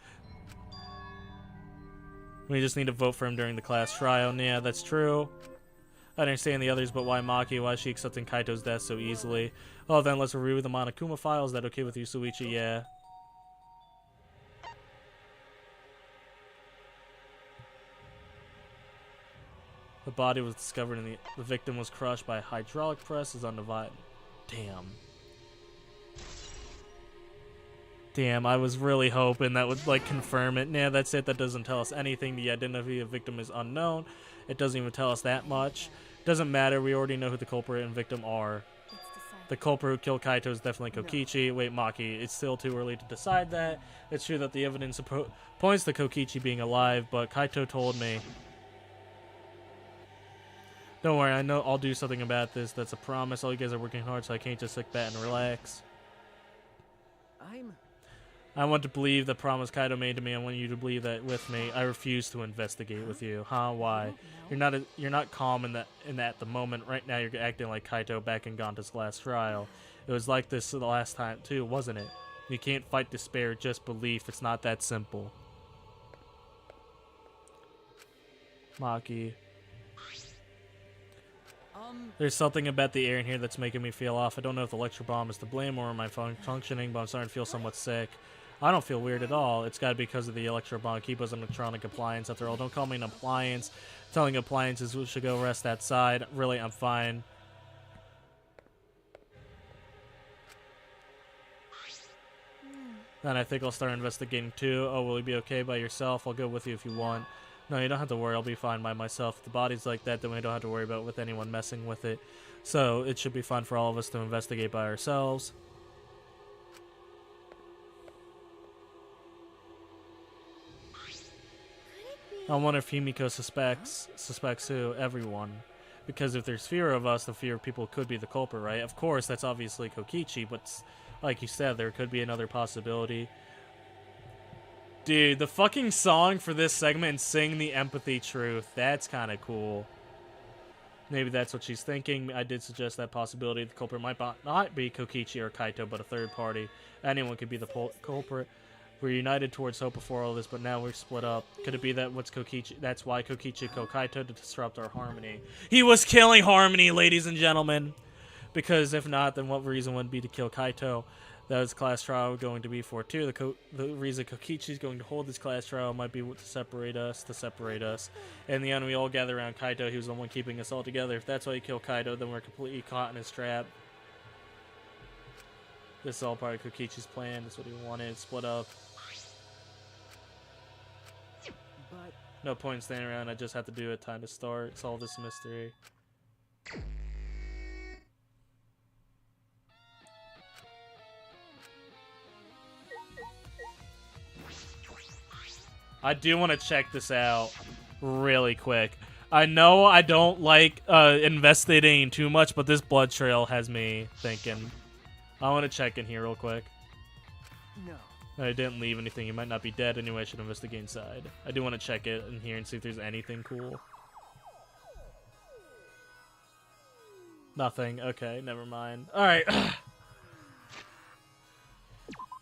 A: We just need to vote for him during the class trial. Yeah, that's true. I understand the others, but why Maki? Why is she accepting Kaito's death so easily? Oh, then let's review the Monokuma file. Is that okay with you, Suichi? Yeah. The body was discovered and the victim was crushed by a hydraulic press is undivided. Damn. Damn, I was really hoping that would, like, confirm it. Nah, that's it. That doesn't tell us anything. The identity of the victim is unknown. It doesn't even tell us that much. Doesn't matter. We already know who the culprit and victim are.
B: it's decided.
A: The culprit who killed Kaito is definitely Kokichi. Wait, Maki, it's still too early to decide that. It's true that the evidence points to Kokichi being alive, but Kaito told me. Don't worry, I know I'll do something about this. That's a promise. All you guys are working hard, so I can't just sit back and relax. I want to believe the promise Kaito made to me. I want you to believe that with me. I refuse to investigate with you. Huh? Why? You're not calm in that at the moment. Right now, you're acting like Kaito back in Ganta's last trial. It was like this the last time too, wasn't it? You can't fight despair, just belief. It's not that simple. Maki. There's something about the air in here that's making me feel off. I don't know if the lecture bomb is to blame or am I functioning, but I'm starting to feel somewhat sick. I don't feel weird at all. It's got to be because of the electro bomb. Keep us an electronic appliance. After all, don't call me an appliance. Telling appliances we should go rest outside. Really, I'm fine. Then I think I'll start investigating too. Oh, will you be okay by yourself? I'll go with you if you want. No, you don't have to worry. I'll be fine by myself. If the body's like that, then we don't have to worry about with anyone messing with it. So it should be fun for all of us to investigate by ourselves. I wonder if Himiko suspects who? Everyone. Because if there's fear of us, the fear of people could be the culprit, right? Of course, that's obviously Kokichi, but like you said, there could be another possibility. Dude, the fucking song for this segment and Sing the Empathy Truth, that's kind of cool. Maybe that's what she's thinking. I did suggest that possibility. The culprit might not be Kokichi or Kaito, but a third party. Anyone could be the culprit. We're united towards hope before all this, but now we're split up. Could it be that that's why Kokichi killed Kaito, to disrupt our harmony? He was killing harmony, ladies and gentlemen! Because if not, then what reason would be to kill Kaito? That was class trial going to be for too. The reason Kokichi is going to hold this class trial might be to separate us. In the end, we all gather around Kaito. He was the one keeping us all together. If that's why he killed Kaito, then we're completely caught in his trap. This is all part of Kokichi's plan. That's what he wanted. Split up.
C: But
A: No point in standing around. I just have to do it. Time to start. Solve this mystery. I do want to check this out really quick. I know I don't like investigating too much, but this blood trail has me thinking. I want to check in here real quick.
C: no.
A: I didn't leave anything. He might not be dead. Anyway, I should investigate inside. I do want to check it in here and see if there's anything cool. Nothing. Okay, never mind. Alright.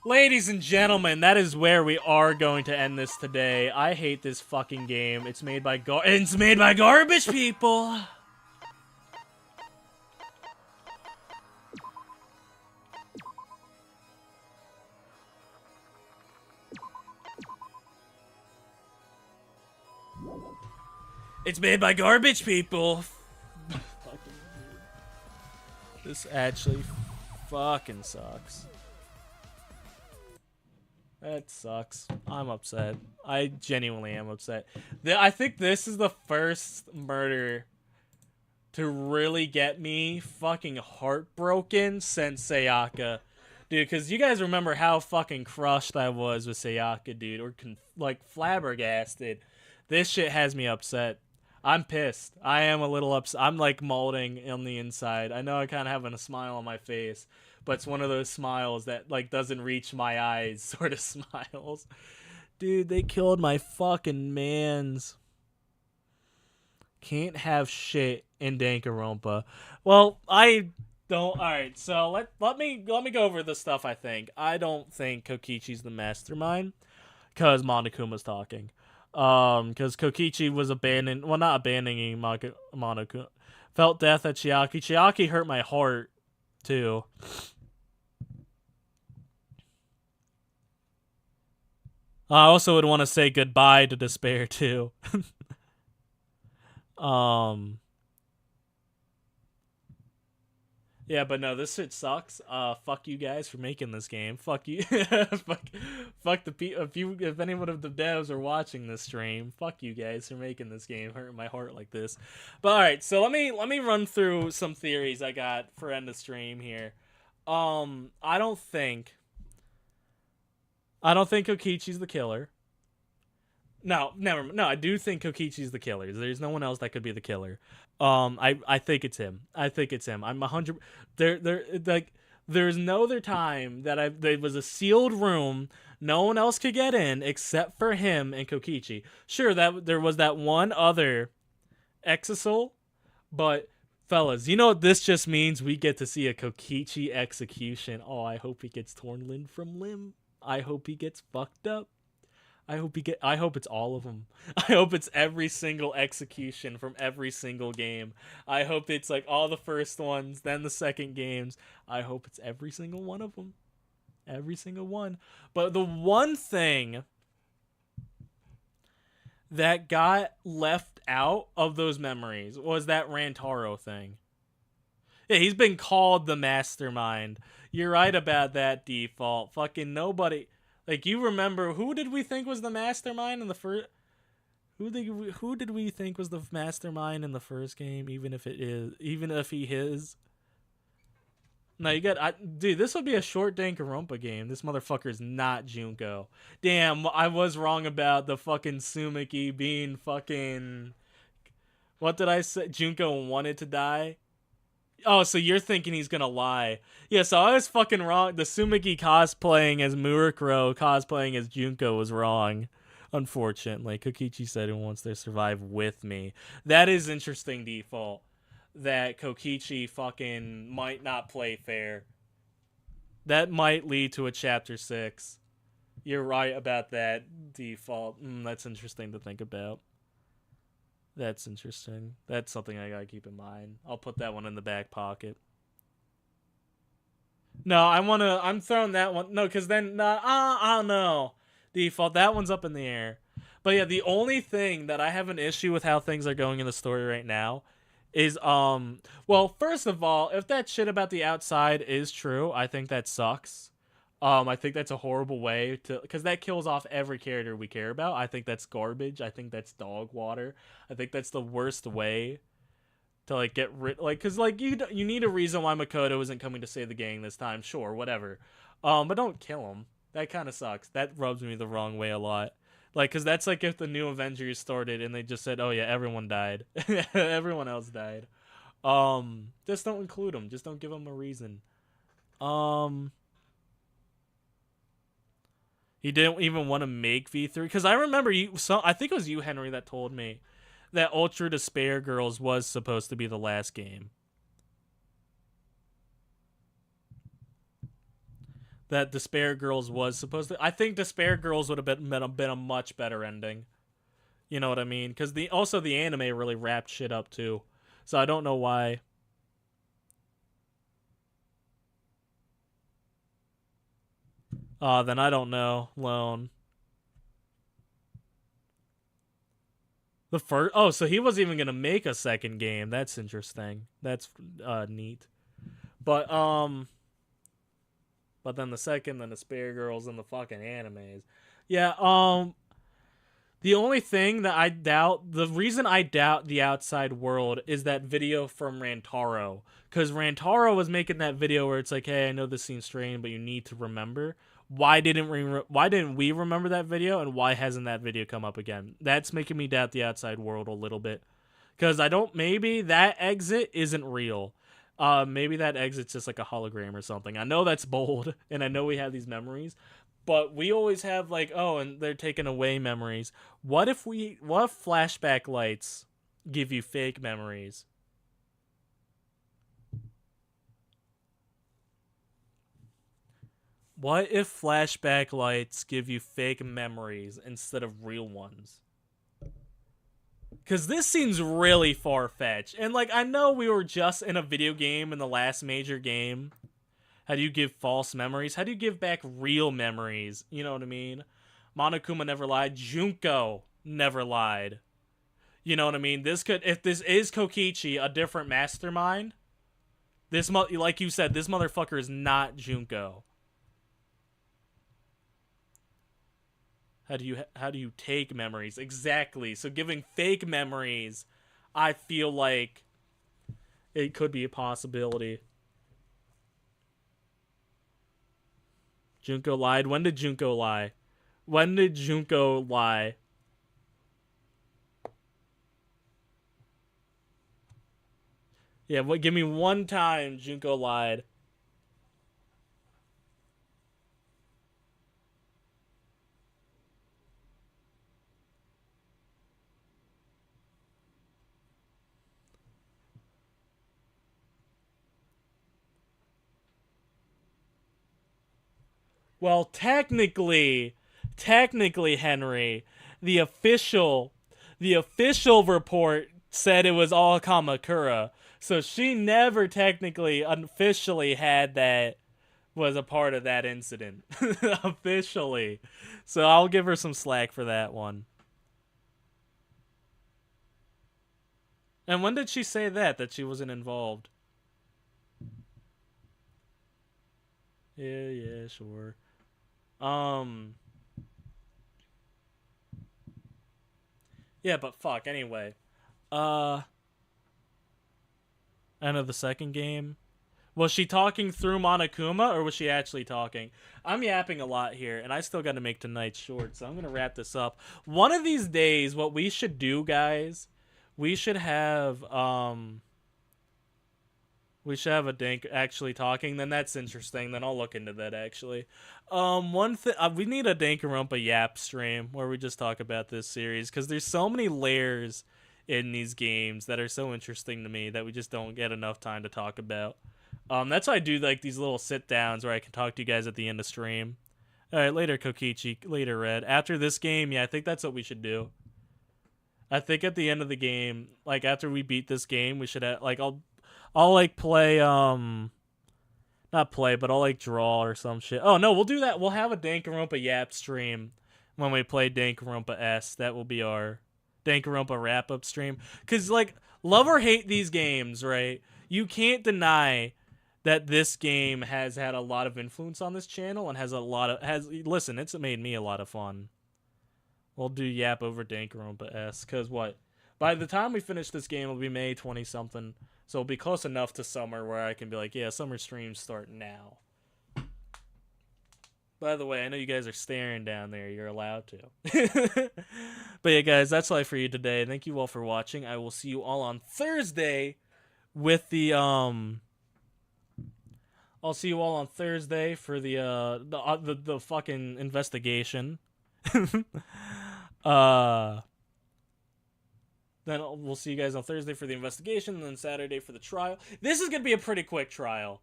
A: Ladies and gentlemen, that is where we are going to end this today. I hate this fucking game. It's made by garbage people. It's made by garbage people. This This actually fucking sucks. That sucks. I'm upset. I genuinely am upset. I think this is the first murder to really get me fucking heartbroken since Sayaka. Dude, because you guys remember how fucking crushed I was with Sayaka, dude. Or, like, flabbergasted. This shit has me upset. I'm pissed. I am a little upset. I'm, like, molding on the inside. I know I kind of having a smile on my face, but it's one of those smiles that, like, doesn't reach my eyes sort of smiles. Dude, they killed my fucking mans. Can't have shit in Danganronpa. Well, I don't. All right, so let me go over the stuff I think. I don't think Kokichi's the mastermind because Monokuma's talking. Because Kokichi was not abandoning Monokuma. Felt death at Chiaki. Chiaki hurt my heart too. I also would want to say goodbye to Despair too. Yeah, but no, this shit sucks. Fuck you guys for making this game. Fuck you. fuck the people. If anyone of the devs are watching this stream, fuck you guys for making this game, hurting my heart like this. But all right, so let me run through some theories I got for end of stream here. I don't think Kokichi's the killer. No, never. No, I do think Kokichi's the killer. There's no one else that could be the killer. I think it's him. I'm 100. There's no other time that there was a sealed room. No one else could get in except for him and Kokichi. Sure, that there was that one other Exisal, but fellas, you know what this just means? We get to see a Kokichi execution. Oh, I hope he gets torn limb from limb. I hope he gets fucked up. I hope it's all of them. I hope it's every single execution from every single game. I hope it's like all the first ones, then the second games. I hope it's every single one of them. Every single one. But the one thing that got left out of those memories was that Rantaro thing. Yeah, he's been called the mastermind. You're right about that, Default. Fucking nobody... Like, you remember, who did we think was the mastermind in the first... Who did we think was the mastermind in the first game, even if he is? No, you got... dude, this would be a short Danganronpa game. This motherfucker's not Junko. Damn, I was wrong about the fucking Sumiki being fucking... What did I say? Junko wanted to die? Oh, so you're thinking he's gonna lie. Yeah, so I was fucking wrong. The Sumiki cosplaying as Murikuro cosplaying as Junko was wrong. Unfortunately. Kokichi said he wants to survive with me. That is interesting, Default. That Kokichi fucking might not play fair. That might lead to a chapter 6. You're right about that, Default. That's interesting to think about. That's interesting. That's something I gotta keep in mind. I'll put that one in the back pocket. No, I'm throwing that one. No, because then, I don't know. Default, that one's up in the air. But yeah, the only thing that I have an issue with how things are going in the story right now is, well, first of all, if that shit about the outside is true, I think that sucks. I think that's a horrible way to... Because that kills off every character we care about. I think that's garbage. I think that's dog water. I think that's the worst way to, like, get rid... Like, because, like, you need a reason why Makoto isn't coming to save the gang this time. Sure, whatever. But don't kill him. That kind of sucks. That rubs me the wrong way a lot. Like, because that's like if the new Avengers started and they just said, oh, yeah, everyone died. Everyone else died. Just don't include them. Just don't give them a reason. He didn't even want to make V3 because I remember I think it was you, Henry, that told me that Ultra Despair Girls was supposed to be the last game. That Despair Girls was supposed to... I think Despair Girls would have been a much better ending. You know what I mean? Because also the anime really wrapped shit up too. So I don't know why. Then I don't know. Lone. The first... Oh, so he wasn't even going to make a second game. That's interesting. That's neat. But then the second, then the Spare Girls, and the fucking animes. Yeah, the only thing that I doubt, the reason I doubt the outside world is that video from Rantaro. Because Rantaro was making that video where it's like, hey, I know this seems strange, but you need to remember. Why didn't we remember that video, and why hasn't that video come up again? That's making me doubt the outside world a little bit. Because maybe that exit isn't real. Maybe that exit's just like a hologram or something. I know that's bold, and I know we have these memories, but we always have like, oh, and they're taking away memories. What if flashback lights give you fake memories? What if flashback lights give you fake memories instead of real ones? Because this seems really far-fetched. And, like, I know we were just in a video game in the last major game. How do you give false memories? How do you give back real memories? You know what I mean? Monokuma never lied. Junko never lied. You know what I mean? If this is Kokichi, a different mastermind, like you said, this motherfucker is not Junko. How do you take memories? Exactly. So giving fake memories, I feel like it could be a possibility. Junko lied. When did Junko lie? When did Junko lie? Yeah, give me one time Junko lied. Well, technically, Henry, the official report said it was all Kamakura. So she never technically, officially was a part of that incident. Officially. So I'll give her some slack for that one. And when did she say that she wasn't involved? Yeah, sure. Yeah, but fuck, anyway. End of the second game. Was she talking through Monokuma, or was she actually talking? I'm yapping a lot here, and I still got to make tonight's short, so I'm going to wrap this up. One of these days, what we should do, guys, we should have a Dank actually talking. Then that's interesting. Then I'll look into that, actually. One thing, we need a Danganronpa Yap stream where we just talk about this series, because there's so many layers in these games that are so interesting to me that we just don't get enough time to talk about. That's why I do like these little sit downs where I can talk to you guys at the end of stream. All right, later Kokichi, later Red. After this game, yeah, I think that's what we should do. I think at the end of the game, like after we beat this game, we should have, like I'll like play not play, but I'll like draw or some shit. Oh no, we'll do that. We'll have a Danganronpa Yap stream when we play Danganronpa S. That will be our Danganronpa wrap-up stream. Cause like, love or hate these games, right? You can't deny that this game has had a lot of influence on this channel and listen, it's made me a lot of fun. We'll do Yap over Danganronpa S, cause what? By the time we finish this game, it'll be May 20-something, so it'll be close enough to summer where I can be like, yeah, summer streams start now. By the way, I know you guys are staring down there. You're allowed to. But yeah, guys, that's all for you today. Thank you all for watching. I will see you all on Thursday with the I'll see you all on Thursday for the fucking investigation. Then we'll see you guys on Thursday for the investigation, and then Saturday for the trial. This is gonna be a pretty quick trial.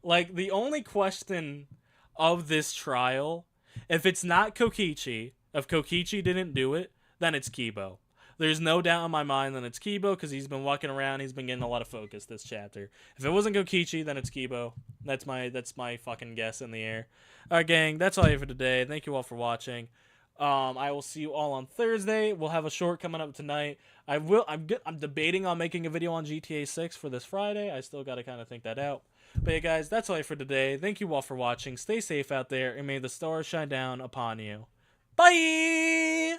A: Like, the only question of this trial, if it's not Kokichi, if Kokichi didn't do it, then it's Kibo. There's no doubt in my mind that it's Kibo, because he's been walking around, he's been getting a lot of focus this chapter. If it wasn't Kokichi, then it's Kibo. That's my fucking guess in the air. Alright, gang, that's all I have for today. Thank you all for watching. I will see you all on Thursday. We'll have a short coming up tonight. I'm debating on making a video on GTA 6 for this Friday. I still got to kind of think that out. But yeah, guys, that's all for today. Thank you all for watching. Stay safe out there, and may the stars shine down upon you. Bye!